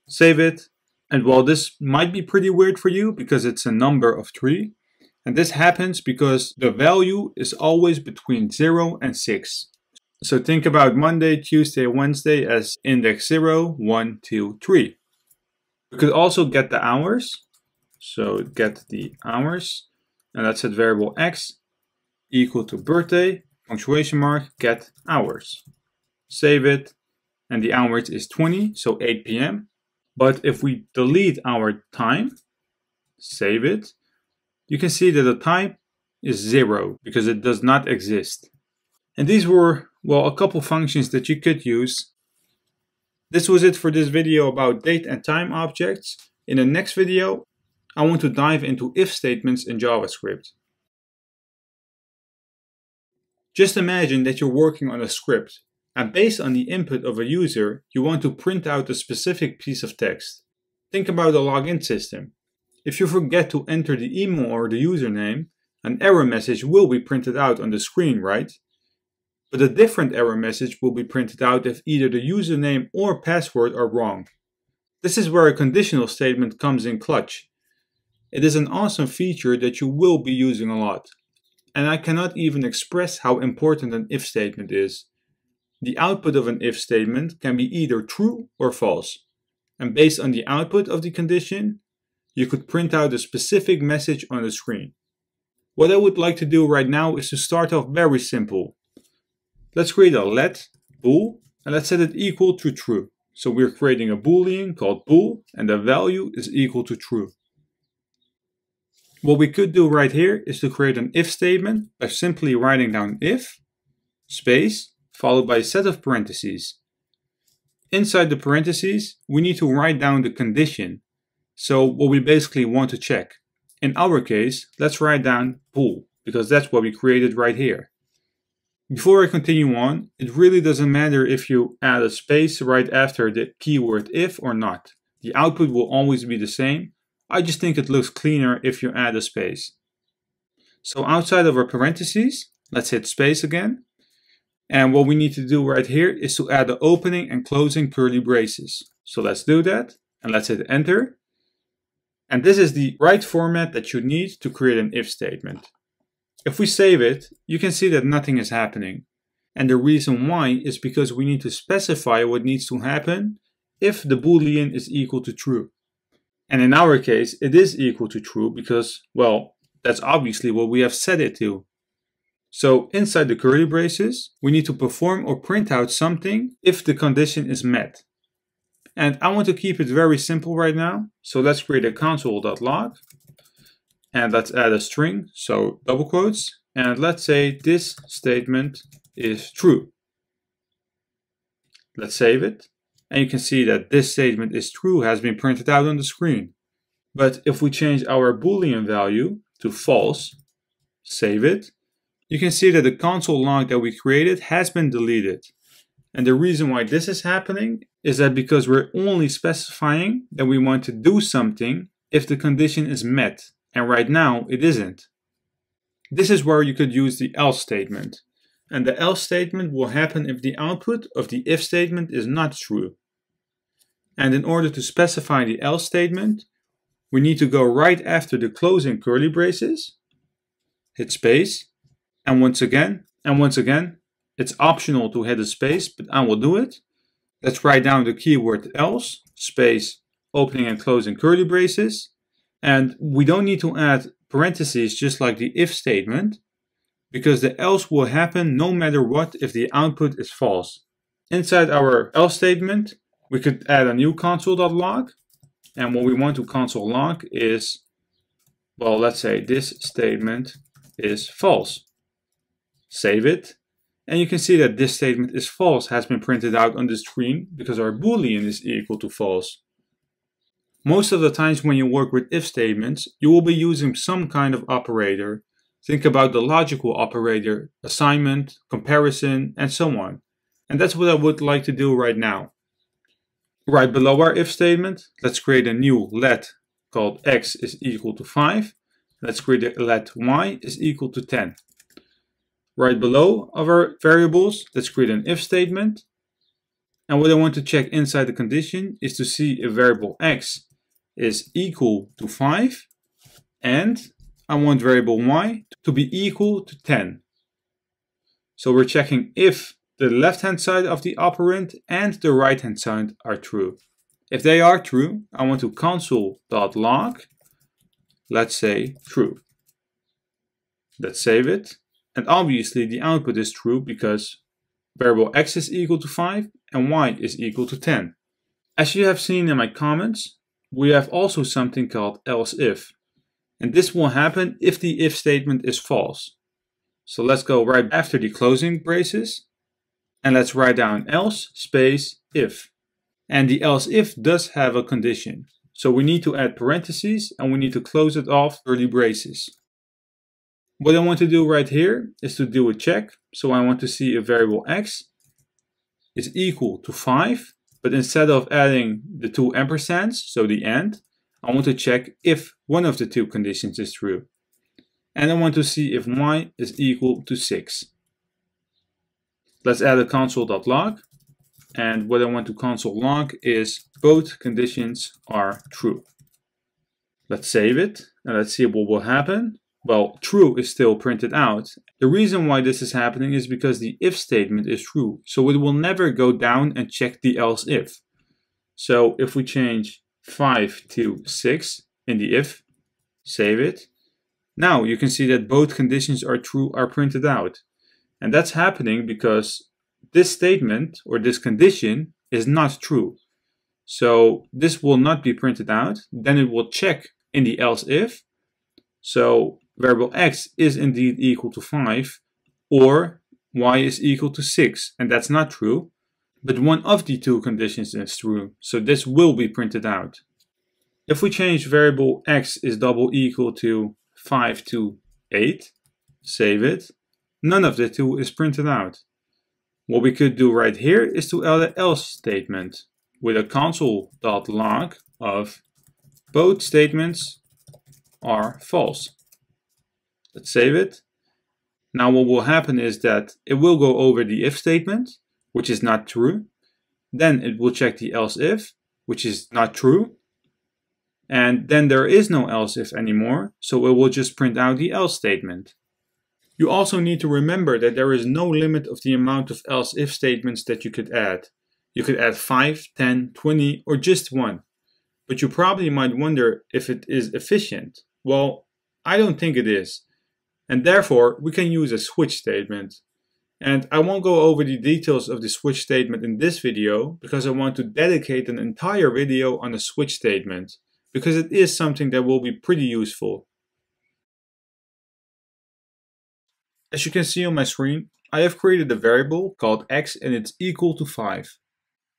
Save it. And while this might be pretty weird for you because it's a number of 3, and this happens because the value is always between 0 and 6. So think about Monday, Tuesday, Wednesday as index 0, 1, 2, 3. We could also get the hours. So get the hours, and let's set variable x equal to birthday, punctuation mark, get hours. Save it, and the hours is 20, so 8 p.m. But if we delete our time, save it, you can see that the type is 0 because it does not exist. And these were, well, a couple functions that you could use. This was it for this video about date and time objects. In the next video, I want to dive into if statements in JavaScript. Just imagine that you're working on a script, and based on the input of a user, you want to print out a specific piece of text. Think about a login system. If you forget to enter the email or the username, an error message will be printed out on the screen, right? But a different error message will be printed out if either the username or password are wrong. This is where a conditional statement comes in clutch. It is an awesome feature that you will be using a lot. And I cannot even express how important an if statement is. The output of an if statement can be either true or false. And based on the output of the condition, you could print out a specific message on the screen. What I would like to do right now is to start off very simple. Let's create a let bool and let's set it equal to true. So we're creating a boolean called bool and the value is equal to true. What we could do right here is to create an if statement by simply writing down if, space, followed by a set of parentheses. Inside the parentheses, we need to write down the condition. So what we basically want to check. In our case, let's write down bool because that's what we created right here. Before I continue on, it really doesn't matter if you add a space right after the keyword if or not. The output will always be the same. I just think it looks cleaner if you add a space. So outside of our parentheses, let's hit space again. And what we need to do right here is to add the opening and closing curly braces. So let's do that and let's hit enter. And this is the right format that you need to create an if statement. If we save it, you can see that nothing is happening. And the reason why is because we need to specify what needs to happen if the boolean is equal to true. And in our case, it is equal to true because, well, that's obviously what we have set it to. So inside the curly braces, we need to perform or print out something if the condition is met. And I want to keep it very simple right now. So let's create a console.log. And let's add a string, so double quotes. And let's say this statement is true. Let's save it. And you can see that this statement is true has been printed out on the screen. But if we change our boolean value to false, save it, you can see that the console log that we created has been deleted. And the reason why this is happening is that because we're only specifying that we want to do something if the condition is met. And right now it isn't. This is where you could use the else statement. And the else statement will happen if the output of the if statement is not true. And in order to specify the else statement, we need to go right after the closing curly braces, hit space, and once again, it's optional to hit a space, but I will do it. Let's write down the keyword else, space, opening and closing curly braces. And we don't need to add parentheses just like the if statement, because the else will happen no matter what if the output is false. Inside our else statement, we could add a new console.log. And what we want to console log is, well, let's say this statement is false. Save it. And you can see that this statement is false has been printed out on the screen because our boolean is equal to false. Most of the times when you work with if statements, you will be using some kind of operator. Think about the logical operator, assignment, comparison, and so on. And that's what I would like to do right now. Right below our if statement, let's create a new let called x is equal to 5. Let's create a let y is equal to 10. Right below our variables, let's create an if statement. And what I want to check inside the condition is to see if variable x is equal to 5 and I want variable y to be equal to 10. So we're checking if the left hand side of the operand and the right hand side are true. If they are true, I want to console.log, let's say true. Let's save it. And obviously the output is true because variable x is equal to 5 and y is equal to 10. As you have seen in my comments, we have also something called else if. And this will happen if the if statement is false. So let's go right after the closing braces. And let's write down else space if. And the else if does have a condition. So we need to add parentheses and we need to close it off curly braces. What I want to do right here is to do a check. So I want to see if variable x is equal to 5. But instead of adding the two ampersands, so the and, I want to check if one of the two conditions is true. And I want to see if y is equal to 6. Let's add a console.log. And what I want to console log is both conditions are true. Let's save it and let's see what will happen. Well, true is still printed out. The reason why this is happening is because the if statement is true. So it will never go down and check the else if. So if we change 5 to 6 in the if, save it. Now you can see that both conditions are true are printed out. And that's happening because this statement or this condition is not true. So this will not be printed out. Then it will check in the else if. So variable x is indeed equal to 5 or y is equal to 6. And that's not true. But one of the two conditions is true. So this will be printed out. If we change variable x is double equal to 5 to 8, save it, none of the two is printed out. What we could do right here is to add an else statement with a console.log of both statements are false. Let's save it. Now what will happen is that it will go over the if statement, which is not true. Then it will check the else if, which is not true. And then there is no else if anymore, so it will just print out the else statement. You also need to remember that there is no limit of the amount of else if statements that you could add. You could add 5, 10, 20, or just one. But you probably might wonder if it is efficient. Well, I don't think it is. And therefore, we can use a switch statement. And I won't go over the details of the switch statement in this video because I want to dedicate an entire video on a switch statement, because it is something that will be pretty useful. As you can see on my screen, I have created a variable called x and it's equal to 5.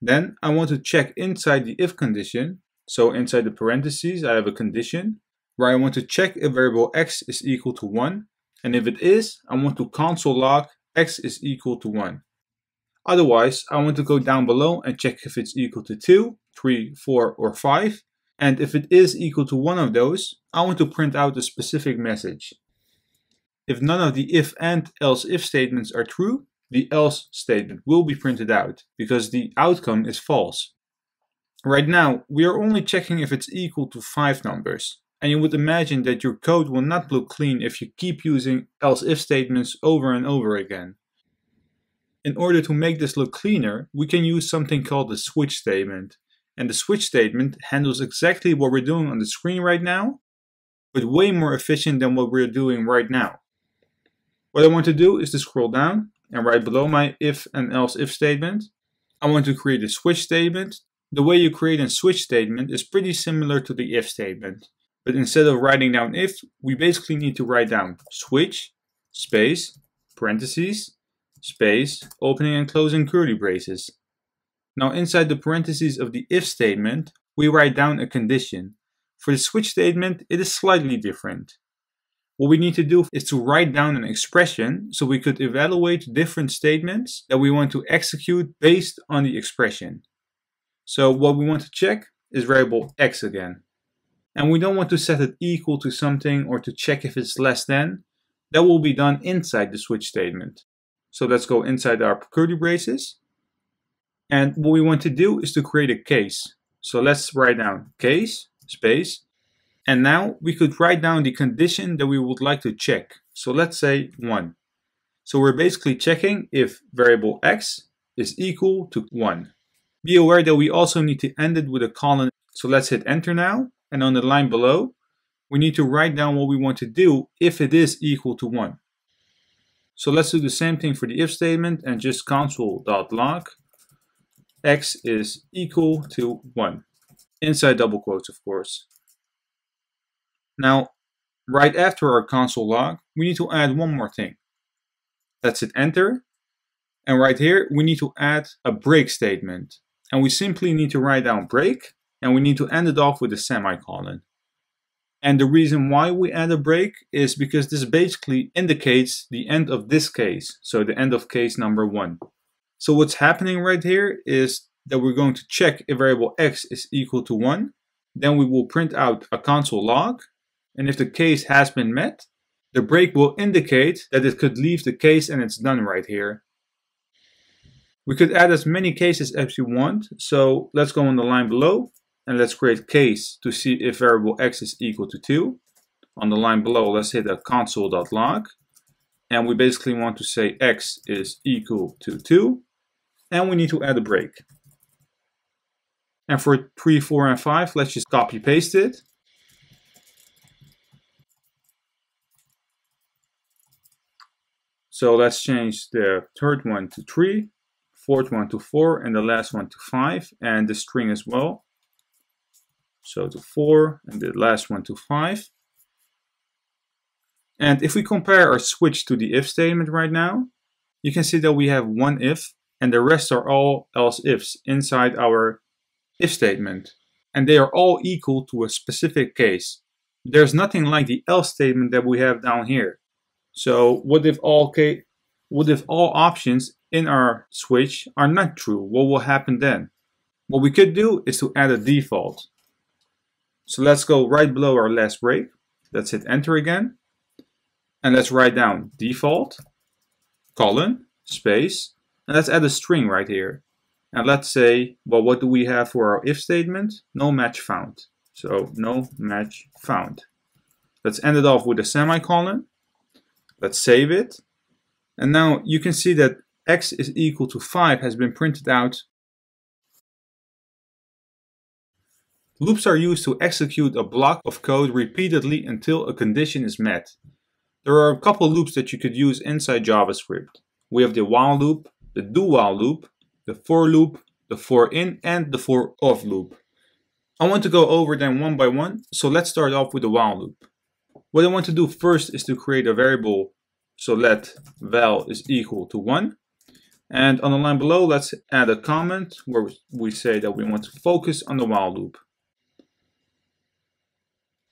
Then I want to check inside the if condition, so inside the parentheses I have a condition where I want to check if variable x is equal to 1, and if it is, I want to console log x is equal to 1. Otherwise, I want to go down below and check if it's equal to 2, 3, 4, or 5, and if it is equal to one of those, I want to print out a specific message. If none of the if and else if statements are true, the else statement will be printed out because the outcome is false. Right now, we are only checking if it's equal to 5 numbers, and you would imagine that your code will not look clean if you keep using else if statements over and over again. In order to make this look cleaner, we can use something called the switch statement. And the switch statement handles exactly what we're doing on the screen right now, but way more efficient than what we're doing right now. What I want to do is to scroll down and right below my if and else if statement, I want to create a switch statement. The way you create a switch statement is pretty similar to the if statement. But instead of writing down if, we basically need to write down switch, space, parentheses, space, opening and closing curly braces. Now inside the parentheses of the if statement, we write down a condition. For the switch statement, it is slightly different. What we need to do is to write down an expression so we could evaluate different statements that we want to execute based on the expression. So what we want to check is variable x again. And we don't want to set it equal to something or to check if it's less than. That will be done inside the switch statement. So let's go inside our curly braces. And what we want to do is to create a case. So let's write down case, space. And now we could write down the condition that we would like to check. So let's say 1. So we're basically checking if variable x is equal to 1. Be aware that we also need to end it with a colon. So let's hit enter now. And on the line below, we need to write down what we want to do if it is equal to 1. So let's do the same thing for the if statement and just console.log x is equal to 1. Inside double quotes, of course. Now, right after our console log, we need to add one more thing. Let's hit enter. And right here, we need to add a break statement. And we simply need to write down break, and we need to end it off with a semicolon. And the reason why we add a break is because this basically indicates the end of this case. So the end of case number 1. So what's happening right here is that we're going to check if variable x is equal to 1. Then we will print out a console log. And if the case has been met, the break will indicate that it could leave the case and it's done right here. We could add as many cases as you want. So let's go on the line below and let's create case to see if variable x is equal to 2. On the line below, let's hit a console.log. And we basically want to say x is equal to 2. And we need to add a break. And for 3, 4, and 5, let's just copy paste it. So let's change the third one to 3, fourth one to 4, and the last one to 5, and the string as well. So to 4, and the last one to 5. And if we compare our switch to the if statement right now, you can see that we have one if, and the rest are all else ifs inside our if statement. And they are all equal to a specific case. There's nothing like the else statement that we have down here. So what if all options in our switch are not true? What will happen then? What we could do is to add a default. So let's go right below our last break. Let's hit enter again. And let's write down default, colon, space, and let's add a string right here. And let's say, well, what do we have for our if statement? No match found. So no match found. Let's end it off with a semicolon. Let's save it. And now you can see that x is equal to 5 has been printed out. Loops are used to execute a block of code repeatedly until a condition is met. There are a couple loops that you could use inside JavaScript. We have the while loop, the do while loop, the for loop, the for in, and the for of loop. I want to go over them one by one, so let's start off with the while loop. What I want to do first is to create a variable, so let val is equal to 1. And on the line below, let's add a comment where we say that we want to focus on the while loop.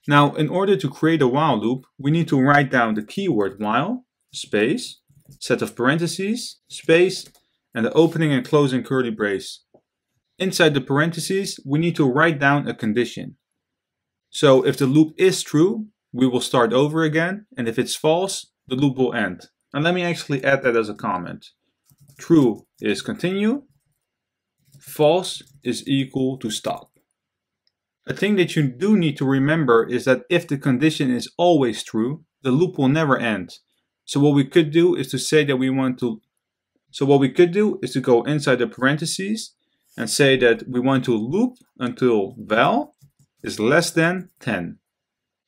Now, in order to create a while loop, we need to write down the keyword while, space, set of parentheses, space, and the opening and closing curly brace. Inside the parentheses, we need to write down a condition. So if the loop is true, we will start over again, and if it's false, the loop will end. And let me actually add that as a comment. True is continue, false is equal to stop. A thing that you do need to remember is that if the condition is always true, the loop will never end. So what we could do is to say that we want to go inside the parentheses and say that we want to loop until val is less than 10.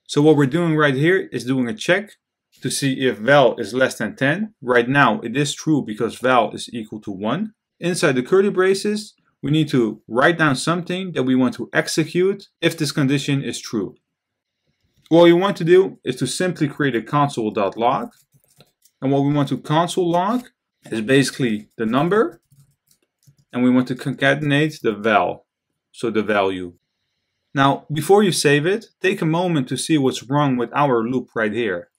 So what we're doing right here is doing a check to see if val is less than 10. Right now it is true because val is equal to 1. Inside the curly braces, we need to write down something that we want to execute if this condition is true. What we want to do is to simply create a console.log. And what we want to console log is basically the number. And we want to concatenate the val, so the value. Now, before you save it, take a moment to see what's wrong with our loop right here.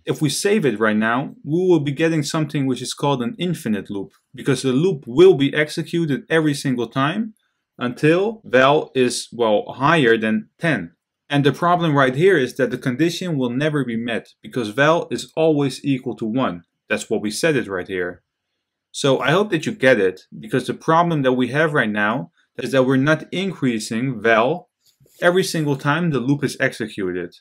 If we save it right now, we will be getting something which is called an infinite loop, because the loop will be executed every single time until val is, well, higher than 10. And the problem right here is that the condition will never be met, because val is always equal to 1. That's what we set it right here. So I hope that you get it, because the problem that we have right now is that we're not increasing val every single time the loop is executed.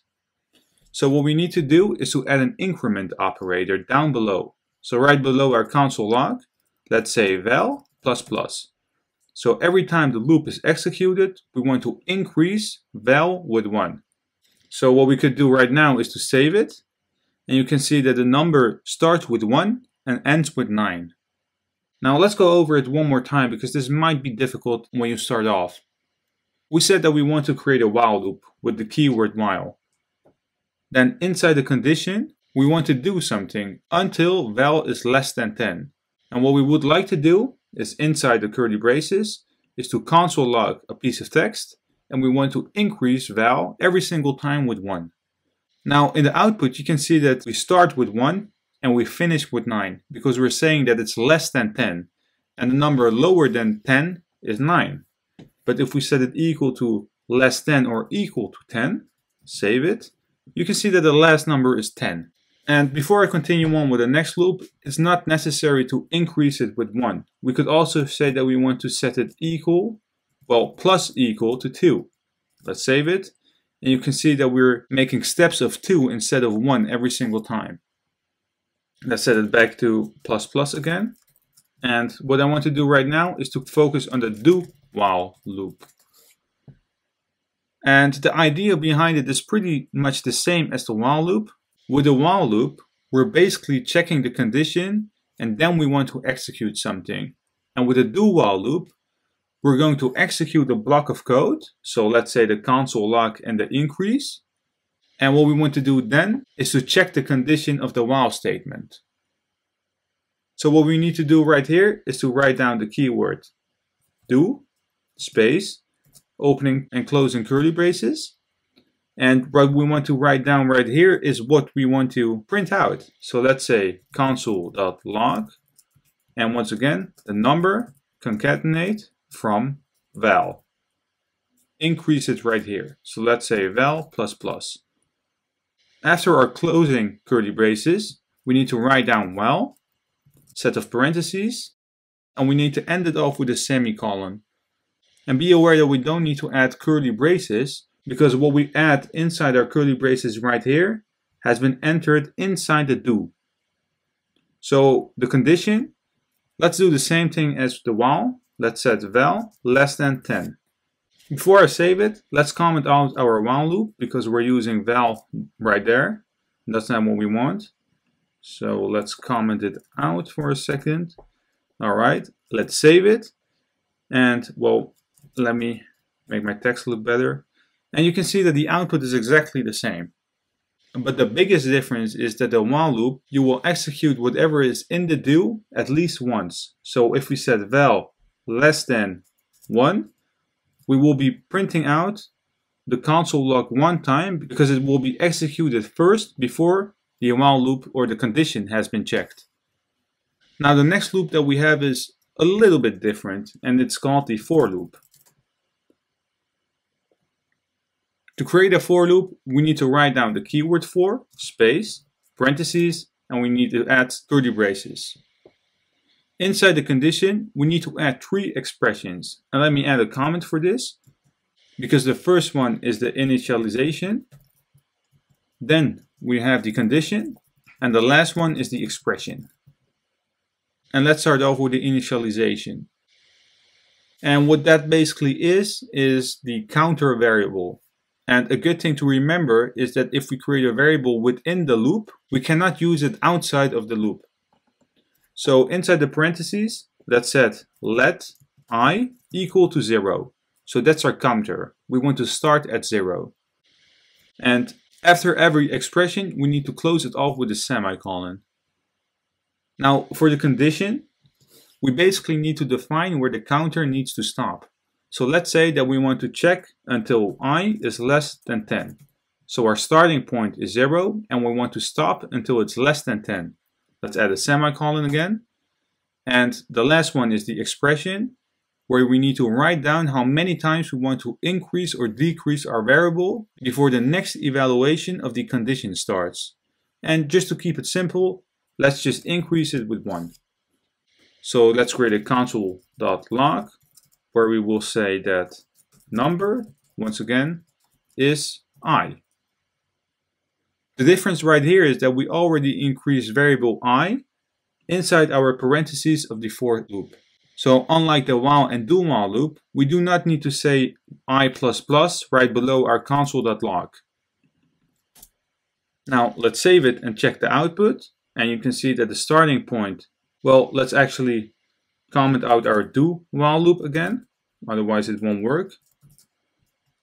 So what we need to do is to add an increment operator down below. So right below our console log, let's say val plus plus. So every time the loop is executed, we want to increase val with 1. So what we could do right now is to save it. And you can see that the number starts with 1 and ends with 9. Now let's go over it one more time because this might be difficult when you start off. We said that we want to create a while loop with the keyword while. Then inside the condition, we want to do something until val is less than 10. And what we would like to do is inside the curly braces is to console log a piece of text, and we want to increase val every single time with 1. Now in the output you can see that we start with 1 and we finish with 9 because we're saying that it's less than 10 and the number lower than 10 is 9. But if we set it equal to less than or equal to 10, save it, you can see that the last number is 10. And before I continue on with the next loop, it's not necessary to increase it with 1. We could also say that we want to set it equal, well, plus equal to 2. Let's save it. And you can see that we're making steps of 2 instead of 1 every single time. Let's set it back to plus plus again. And what I want to do right now is to focus on the do while loop. And the idea behind it is pretty much the same as the while loop. With the while loop, we're basically checking the condition and then we want to execute something. And with the do while loop, we're going to execute a block of code. So let's say the console log and the increase. And what we want to do then is to check the condition of the while statement. So what we need to do right here is to write down the keyword do, space, opening and closing curly braces. And what we want to write down right here is what we want to print out. So let's say console.log, and once again, the number concatenate from val. Increase it right here. So let's say val plus plus. After our closing curly braces, we need to write down while, set of parentheses, and we need to end it off with a semicolon. And be aware that we don't need to add curly braces because what we add inside our curly braces right here has been entered inside the do. So the condition, let's do the same thing as the while. Let's set val less than 10. Before I save it, let's comment out our while loop because we're using val right there. That's not what we want. So let's comment it out for a second. All right, let's save it. And well, let me make my text look better. And you can see that the output is exactly the same. But the biggest difference is that the while loop, you will execute whatever is in the do at least once. So if we set val less than 1, we will be printing out the console log one time because it will be executed first before the while loop or the condition has been checked. Now the next loop that we have is a little bit different and it's called the for loop. To create a for loop, we need to write down the keyword for, space, parentheses, and we need to add curly braces. Inside the condition, we need to add 3 expressions. And let me add a comment for this, because the first one is the initialization. Then we have the condition, and the last one is the expression. And let's start off with the initialization. And what that basically is the counter variable. And a good thing to remember is that if we create a variable within the loop, we cannot use it outside of the loop. So inside the parentheses, let's set let I equal to 0. So that's our counter. We want to start at 0. And after every expression, we need to close it off with a semicolon. Now for the condition, we basically need to define where the counter needs to stop. So let's say that we want to check until I is less than 10. So our starting point is 0 and we want to stop until it's less than 10. Let's add a semicolon again. And the last one is the expression where we need to write down how many times we want to increase or decrease our variable before the next evaluation of the condition starts. And just to keep it simple, let's just increase it with 1. So let's create a console.log where we will say that number, once again, is I. The difference right here is that we already increased variable I inside our parentheses of the for loop. So unlike the while and do while loop, we do not need to say I++ right below our console.log. Now let's save it and check the output. And you can see that the starting point, well, let's actually comment out our do while loop again, otherwise it won't work.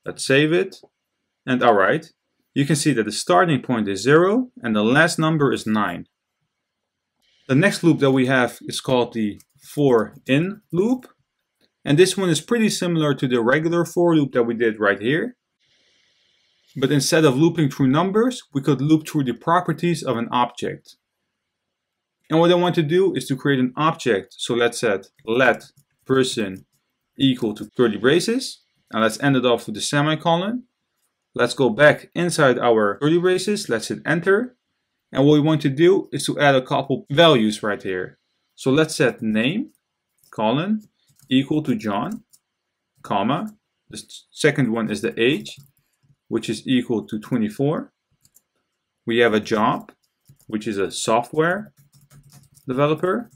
Let's save it. And alright, you can see that the starting point is 0 and the last number is 9. The next loop that we have is called the for in loop. And this one is pretty similar to the regular for loop that we did right here. But instead of looping through numbers, we could loop through the properties of an object. And what I want to do is to create an object. So let's set let person equal to curly braces. And let's end it off with a semicolon. Let's go back inside our curly braces. Let's hit enter. And what we want to do is to add a couple values right here. So let's set name, colon, equal to John, comma. The second one is the age, which is equal to 24. We have a job, which is a software developer.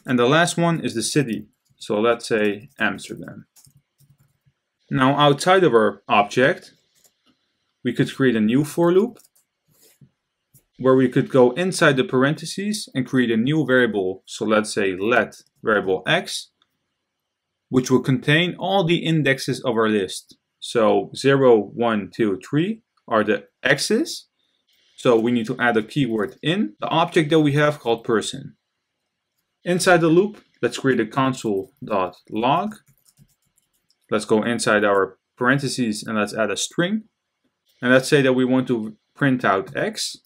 And the last one is the city. So let's say Amsterdam. Now outside of our object, we could create a new for loop where we could go inside the parentheses and create a new variable. So let's say let variable x, which will contain all the indexes of our list. So 0, 1, 2, 3 are the x's. So we need to add a keyword in the object that we have called person. Inside the loop, let's create a console.log. Let's go inside our parentheses and let's add a string. And let's say that we want to print out x,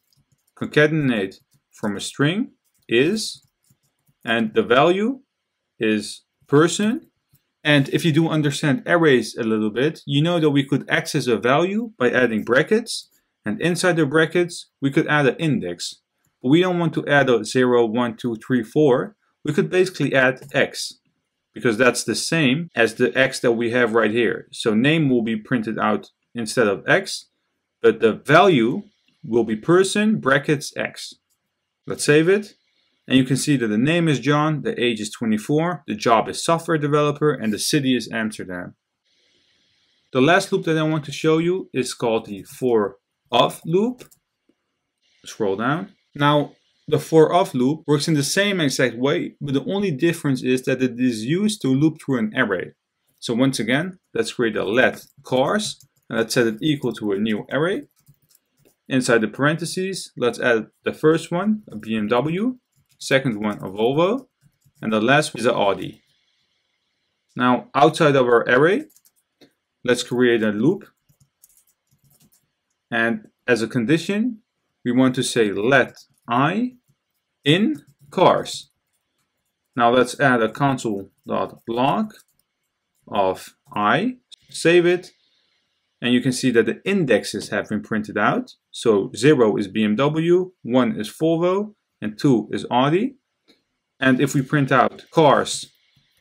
concatenate from a string is, and the value is person. And if you do understand arrays a little bit, you know that we could access a value by adding brackets. And inside the brackets, we could add an index. But we don't want to add a 0, 1, 2, 3, 4. We could basically add x, because that's the same as the x that we have right here. So name will be printed out instead of x, but the value will be person brackets x. Let's save it. And you can see that the name is John, the age is 24, the job is software developer, and the city is Amsterdam. The last loop that I want to show you is called the for of loop. Scroll down. Now, the for of loop works in the same exact way, but the only difference is that it is used to loop through an array. So once again, let's create a let cars, and let's set it equal to a new array. Inside the parentheses, let's add the first one, a BMW, second one, a Volvo, and the last one is a Audi. Now, outside of our array, let's create a loop. And as a condition, we want to say let I in cars. Now let's add a console.log of I, save it, and you can see that the indexes have been printed out. So 0 is BMW, 1 is Volvo, and 2 is Audi. And if we print out cars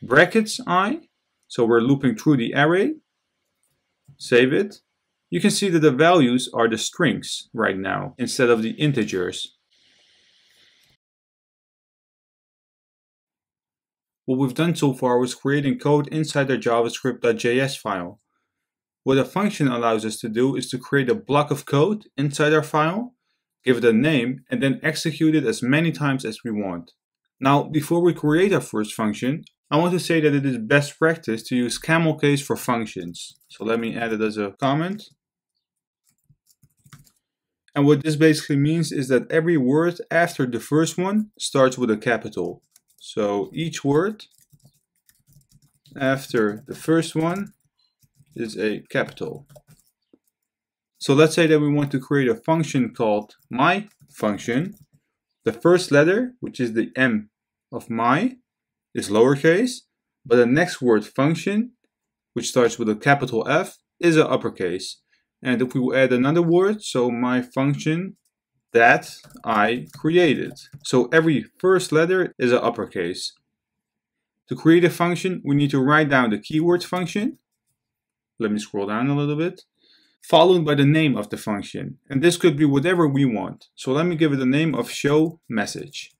brackets I, so we're looping through the array, save it, you can see that the values are the strings right now instead of the integers. What we've done so far was creating code inside our javascript.js file. What a function allows us to do is to create a block of code inside our file, give it a name, and then execute it as many times as we want. Now, before we create our first function, I want to say that it is best practice to use camel case for functions. So let me add it as a comment. And what this basically means is that every word after the first one starts with a capital. So each word after the first one is a capital. So let's say that we want to create a function called my function. The first letter, which is the M of my, is lowercase, but the next word function, which starts with a capital F, is an uppercase. And if we will add another word, so my function that I created. So every first letter is an uppercase. To create a function, we need to write down the keyword function. Let me scroll down a little bit. Followed by the name of the function. And this could be whatever we want. So let me give it the name of show message.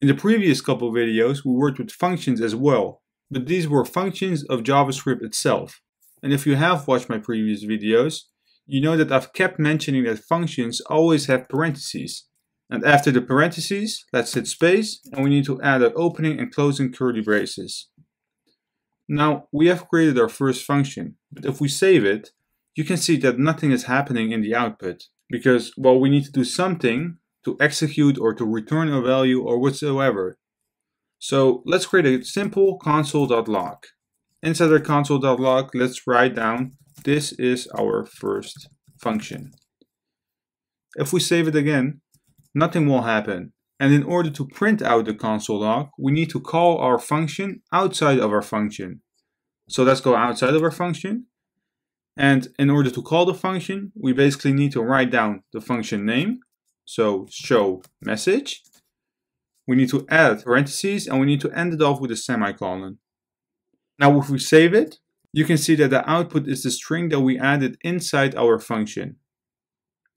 In the previous couple videos, we worked with functions as well, but these were functions of JavaScript itself. And if you have watched my previous videos, you know that I've kept mentioning that functions always have parentheses. And after the parentheses, let's hit space, and we need to add an opening and closing curly braces. Now, we have created our first function, but if we save it, you can see that nothing is happening in the output, because, well, we need to do something to execute or to return a value or whatsoever. So let's create a simple console.log. Inside our console.log, let's write down, this is our first function. If we save it again, nothing will happen. And in order to print out the console log, we need to call our function outside of our function. So let's go outside of our function. And in order to call the function, we basically need to write down the function name. So show message. We need to add parentheses and we need to end it off with a semicolon. Now if we save it, you can see that the output is the string that we added inside our function.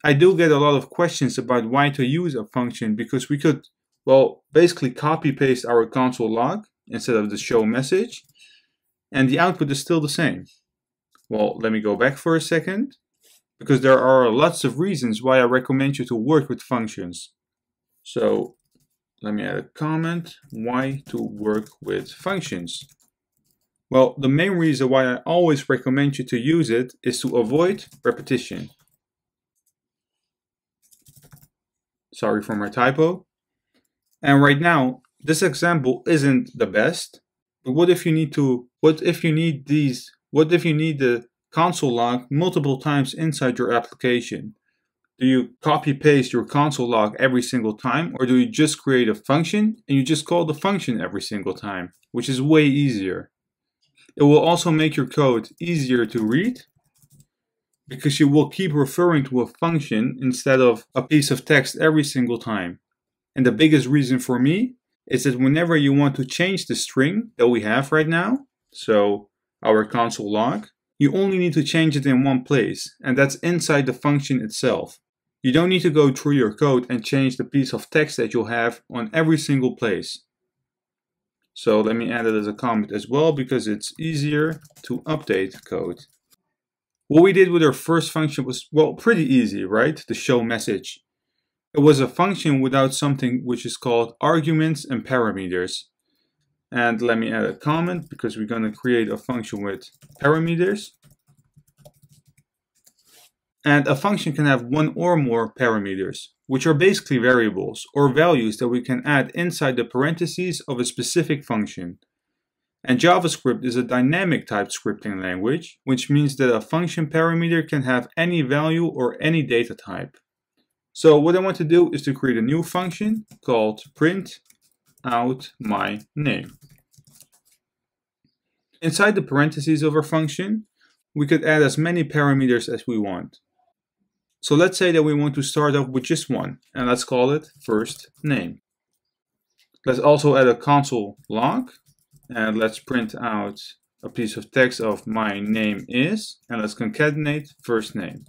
I do get a lot of questions about why to use a function, because we could, well, basically copy paste our console log instead of the show message, and the output is still the same. Well, let me go back for a second, because there are lots of reasons why I recommend you to work with functions. So let me add a comment, why to work with functions. Well, the main reason why I always recommend you to use it is to avoid repetition. Sorry for my typo. And right now, this example isn't the best. But what if you need the console log multiple times inside your application? Do you copy paste your console log every single time, or do you just create a function and you just call the function every single time, which is way easier? It will also make your code easier to read, because you will keep referring to a function instead of a piece of text every single time. And the biggest reason for me is that whenever you want to change the string that we have right now, so our console log, you only need to change it in one place, and that's inside the function itself. You don't need to go through your code and change the piece of text that you'll have on every single place. So let me add it as a comment as well, because it's easier to update code. What we did with our first function was, well, pretty easy, right? The show message. It was a function without something which is called arguments and parameters. And let me add a comment, because we're going to create a function with parameters. And a function can have one or more parameters, which are basically variables or values that we can add inside the parentheses of a specific function. And JavaScript is a dynamic type scripting language, which means that a function parameter can have any value or any data type. So what I want to do is to create a new function called print out my name. Inside the parentheses of our function, we could add as many parameters as we want. So let's say that we want to start off with just one, and let's call it first name. Let's also add a console log. And let's print out a piece of text of my name is, and let's concatenate first name.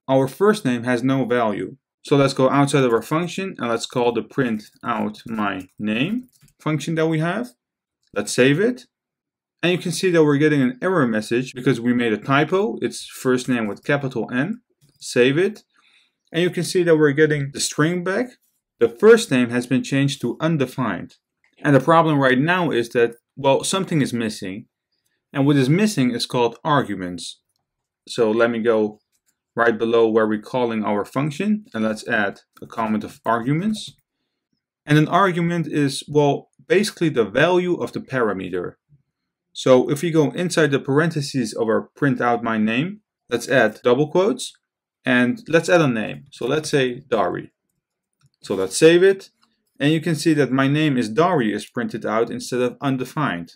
Our first name has no value. So let's go outside of our function and let's call the print out my name function that we have. Let's save it. And you can see that we're getting an error message because we made a typo. It's first name with capital N. Save it. And you can see that we're getting the string back. The first name has been changed to undefined. And the problem right now is that, well, something is missing. And what is missing is called arguments. So let me go right below where we're calling our function. And let's add a comment of arguments. And an argument is, well, basically the value of the parameter. So if we go inside the parentheses of our print out my name, let's add double quotes. And let's add a name. So let's say Dari. So let's save it. And you can see that my name is Dari is printed out instead of undefined.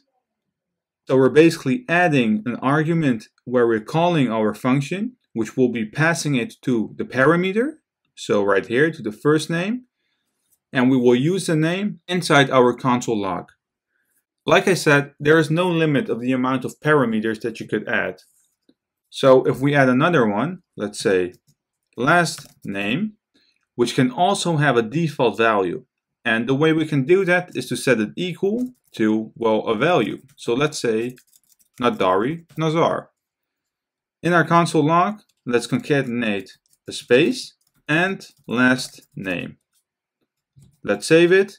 So we're basically adding an argument where we're calling our function, which will be passing it to the parameter. So right here to the first name. And we will use the name inside our console log. Like I said, there is no limit of the amount of parameters that you could add. So if we add another one, let's say last name, which can also have a default value. And the way we can do that is to set it equal to, well, a value. So let's say not Dari, Nazar. In our console log, let's concatenate a space. and last name. Let's save it.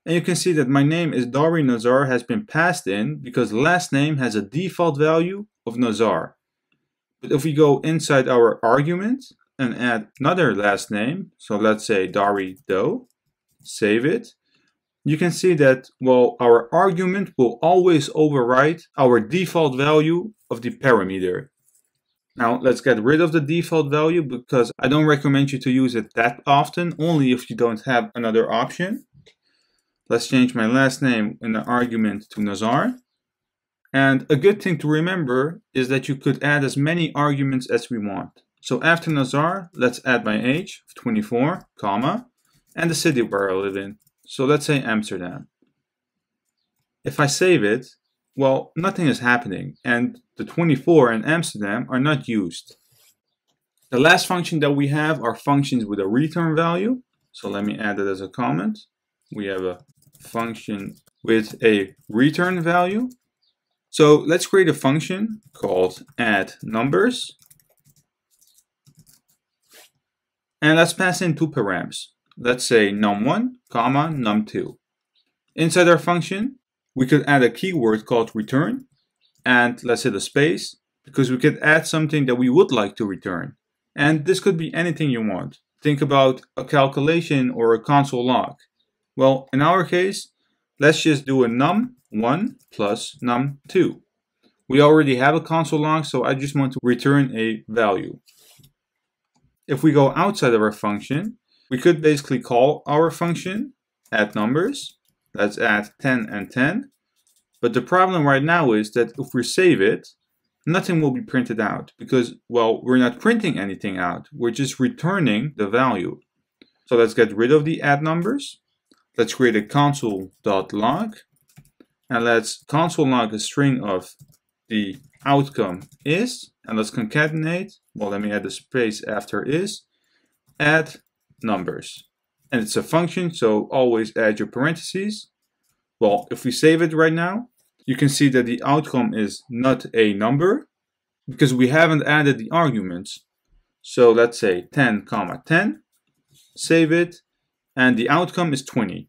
And you can see that my name is Dari Nazar has been passed in because last name has a default value of Nazar. But if we go inside our argument and add another last name, so let's say Dari Do, save it, you can see that, well, our argument will always override our default value of the parameter. Now let's get rid of the default value because I don't recommend you to use it that often, only if you don't have another option. Let's change my last name in the argument to Nazar. And a good thing to remember is that you could add as many arguments as we want. So after Nazar, let's add my age of 24, comma, and the city where I live in. So let's say Amsterdam. If I save it, well, nothing is happening and the 24 and Amsterdam are not used. The last function that we have are functions with a return value. So let me add it as a comment. We have a function with a return value. So let's create a function called add numbers. And let's pass in two params. Let's say num1, comma, num2. Inside our function, we could add a keyword called return. And let's hit a space because we could add something that we would like to return. And this could be anything you want. Think about a calculation or a console log. Well, in our case, let's just do a num1 plus num2. We already have a console log, so I just want to return a value. If we go outside of our function, we could basically call our function add numbers. Let's add 10 and 10. But the problem right now is that if we save it, nothing will be printed out because, well, we're not printing anything out. We're just returning the value. So let's get rid of the add numbers. Let's create a console.log and let's console log a string of the outcome is, and let's concatenate, well, let me add a space after is, add numbers. And it's a function, so always add your parentheses. Well, if we save it right now, you can see that the outcome is not a number because we haven't added the arguments. So let's say 10, comma 10, save it, and the outcome is 20.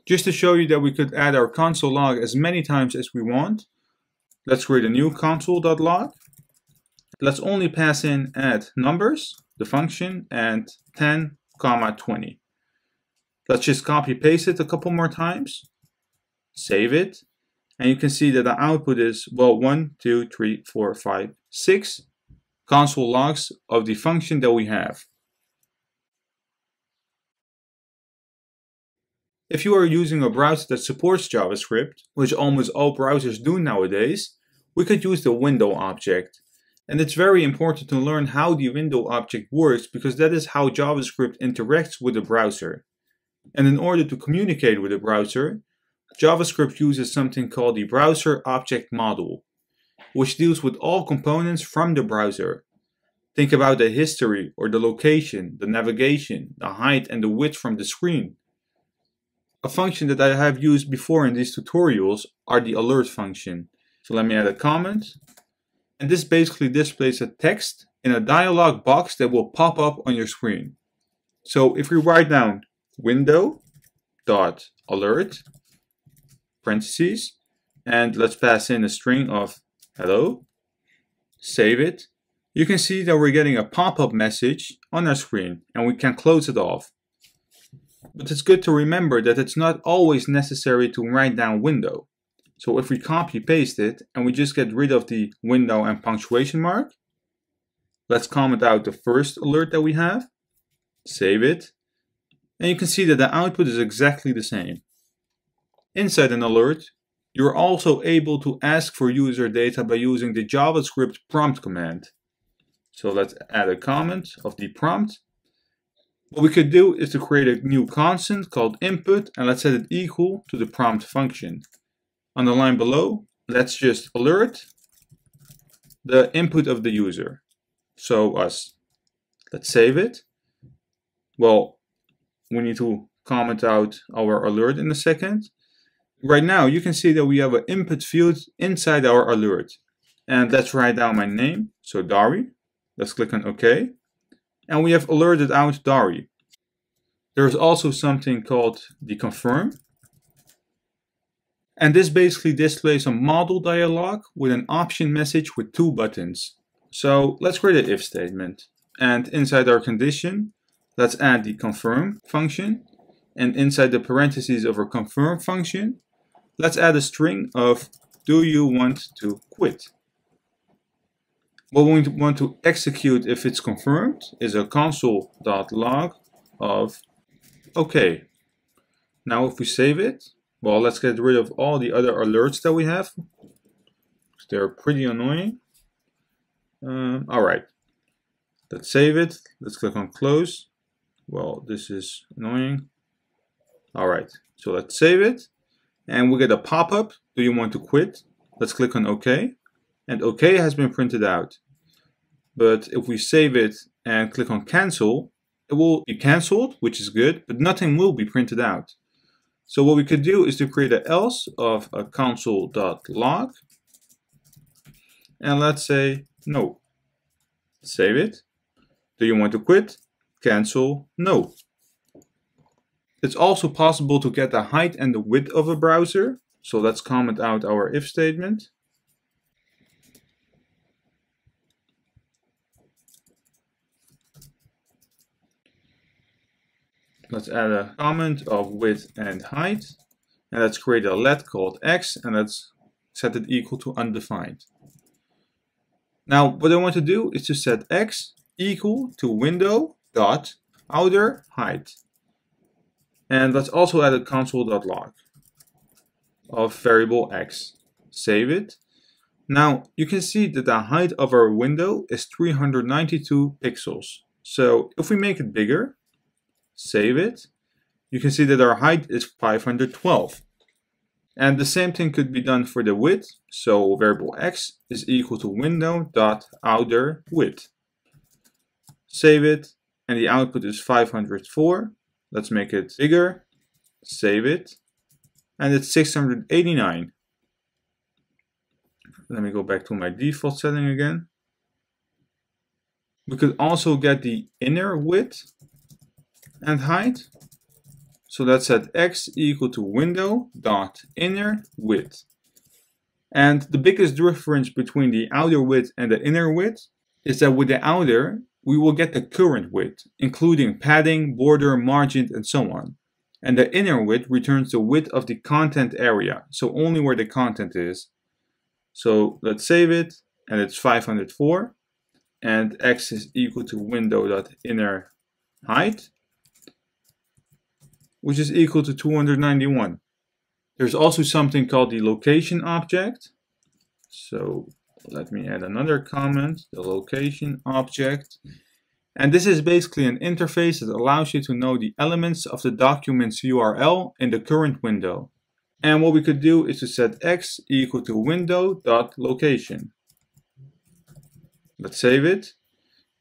Just to show you that we could add our console log as many times as we want, let's create a new console.log. Let's only pass in add numbers, the function, and 10, comma 20. Let's just copy paste it a couple more times, save it, and you can see that the output is, well, 1, 2, 3, 4, 5, 6 console logs of the function that we have. If you are using a browser that supports JavaScript, which almost all browsers do nowadays, we could use the window object. And it's very important to learn how the window object works because that is how JavaScript interacts with the browser. And in order to communicate with the browser, JavaScript uses something called the browser object model, which deals with all components from the browser. Think about the history or the location, the navigation, the height and the width from the screen. A function that I have used before in these tutorials are the alert function. So let me add a comment. And this basically displays a text in a dialog box that will pop up on your screen. So if we write down window.alert, parentheses, and let's pass in a string of hello, save it, you can see that we're getting a pop-up message on our screen and we can close it off. But it's good to remember that it's not always necessary to write down window. So if we copy paste it and we just get rid of the window and punctuation mark, let's comment out the first alert that we have, save it, and you can see that the output is exactly the same. Inside an alert, you're also able to ask for user data by using the JavaScript prompt command. So let's add a comment of the prompt. What we could do is to create a new constant called input and let's set it equal to the prompt function. On the line below, let's just alert the input of the user. So us. Let's save it. Well, we need to comment out our alert in a second. Right now, you can see that we have an input field inside our alert. And let's write down my name. So Dari. Let's click on OK. and we have alerted out Dari. There's also something called the confirm. And this basically displays a model dialog with an option message with 2 buttons. So let's create an if statement. And inside our condition, let's add the confirm function. And inside the parentheses of our confirm function, let's add a string of do you want to quit? What we want to execute if it's confirmed is a console.log of OK. Now if we save it, well, let's get rid of all the other alerts that we have. They're pretty annoying. Alright, let's save it. Let's click on close. Well, this is annoying. Alright, so let's save it. And we get a pop-up. Do you want to quit? Let's click on OK. And OK has been printed out. But if we save it and click on cancel, it will be cancelled, which is good, but nothing will be printed out. So what we could do is to create an else of a console.log. And let's say no. Save it. Do you want to quit? Cancel, no. It's also possible to get the height and the width of a browser. So let's comment out our if statement. Let's add a comment of width and height. And let's create a let called x and let's set it equal to undefined. Now what I want to do is to set x equal to window dot outer height. And let's also add a console.log of variable x. Save it. Now you can see that the height of our window is 392 pixels. So if we make it bigger, save it, you can see that our height is 512. And the same thing could be done for the width. So variable x is equal to window.outer width. Save it, and the output is 504. Let's make it bigger, save it, and it's 689. Let me go back to my default setting again. We could also get the inner width and height. So let's set x equal to window.inner width. And the biggest difference between the outer width and the inner width is that with the outer, we will get the current width, including padding, border, margin, and so on. And the inner width returns the width of the content area, so only where the content is. So let's save it, and it's 504. And x is equal to window.inner height, which is equal to 291. There's also something called the location object. So let me add another comment, the location object. And this is basically an interface that allows you to know the elements of the document's URL in the current window. And what we could do is to set x equal to window.location. Let's save it.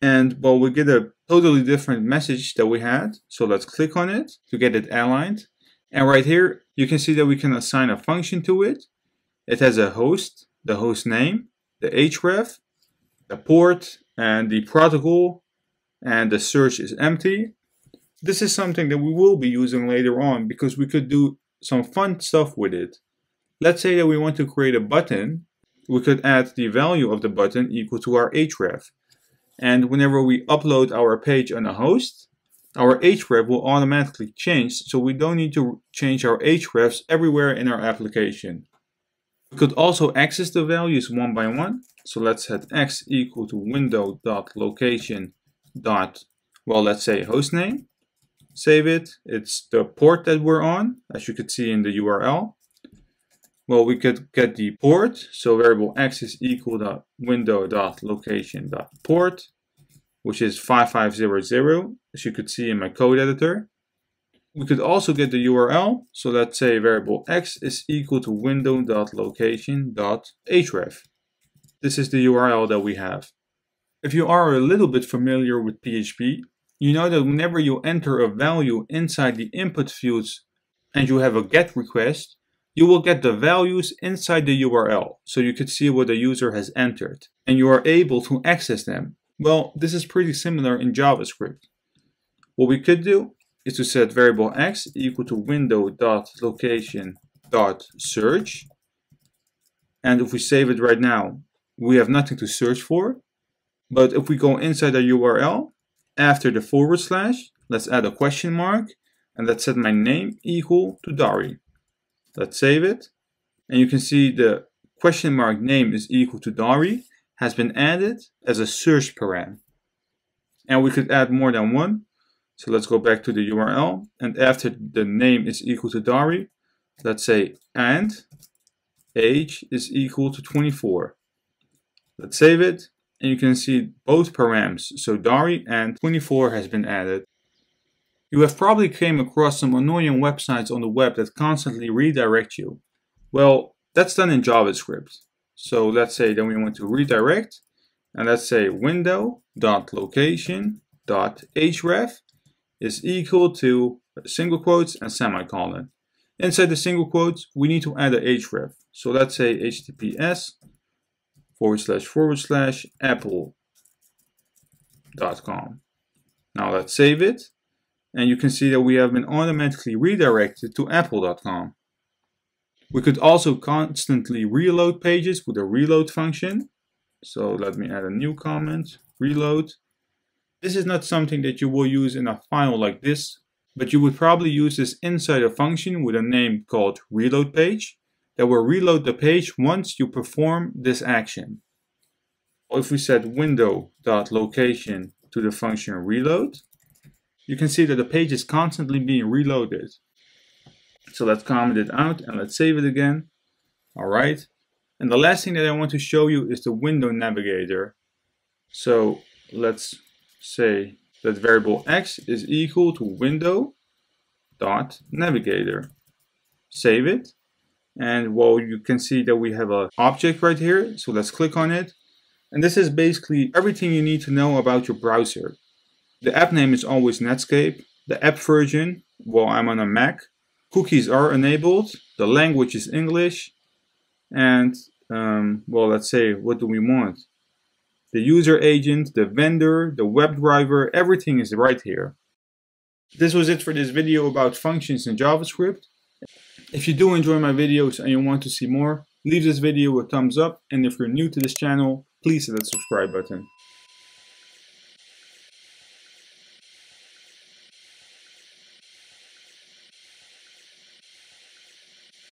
And well, we get a totally different message that we had. So let's click on it to get it aligned. And right here, you can see that we can assign a function to it. It has a host, the host name, the href, the port, and the protocol, and the search is empty. This is something that we will be using later on because we could do some fun stuff with it. Let's say that we want to create a button. We could add the value of the button equal to our href. And whenever we upload our page on a host, our href will automatically change, so we don't need to change our hrefs everywhere in our application. We could also access the values one by one. So let's set x equal to window.location dot, well, let's say hostname. Save it. It's the port that we're on, as you could see in the URL. Well, we could get the port, so variable x is equal to window.location.port, which is 5500, as you could see in my code editor. We could also get the URL, so let's say variable x is equal to window.location.href. This is the URL that we have. If you are a little bit familiar with PHP, you know that whenever you enter a value inside the input fields and you have a GET request, you will get the values inside the URL, so you could see what the user has entered, and you are able to access them. Well, this is pretty similar in JavaScript. What we could do is to set variable x equal to window.location.search. And if we save it right now, we have nothing to search for. But if we go inside a URL, after the /, let's add a question mark, and let's set my name equal to Dari. Let's save it. And you can see the question mark name is equal to Dari has been added as a search param. And we could add more than one. So let's go back to the URL, and after the name is equal to Dari, let's say and age is equal to 24. Let's save it, and you can see both params, so Dari and 24 has been added. You have probably came across some annoying websites on the web that constantly redirect you. Well, that's done in JavaScript. So let's say that we want to redirect, and let's say window.location.href is equal to single quotes and semicolon. Inside the single quotes, we need to add a href. So let's say https://apple.com. Now let's save it, and you can see that we have been automatically redirected to apple.com. We could also constantly reload pages with a reload function. So let me add a new comment, reload. This is not something that you will use in a file like this, but you would probably use this inside a function with a name called reload page that will reload the page once you perform this action. If we set window.location to the function reload, you can see that the page is constantly being reloaded. So let's comment it out and let's save it again. All right. And the last thing that I want to show you is the window navigator. So let's say that variable x is equal to window.navigator. Save it. And well, you can see that we have an object right here. So let's click on it. And this is basically everything you need to know about your browser. The app name is always Netscape. The app version, well, I'm on a Mac. Cookies are enabled. The language is English. And well, let's say, what do we want? The user agent, the vendor, the WebDriver, everything is right here. This was it for this video about functions in JavaScript. If you do enjoy my videos and you want to see more, leave this video a thumbs up, and if you're new to this channel, please hit that subscribe button.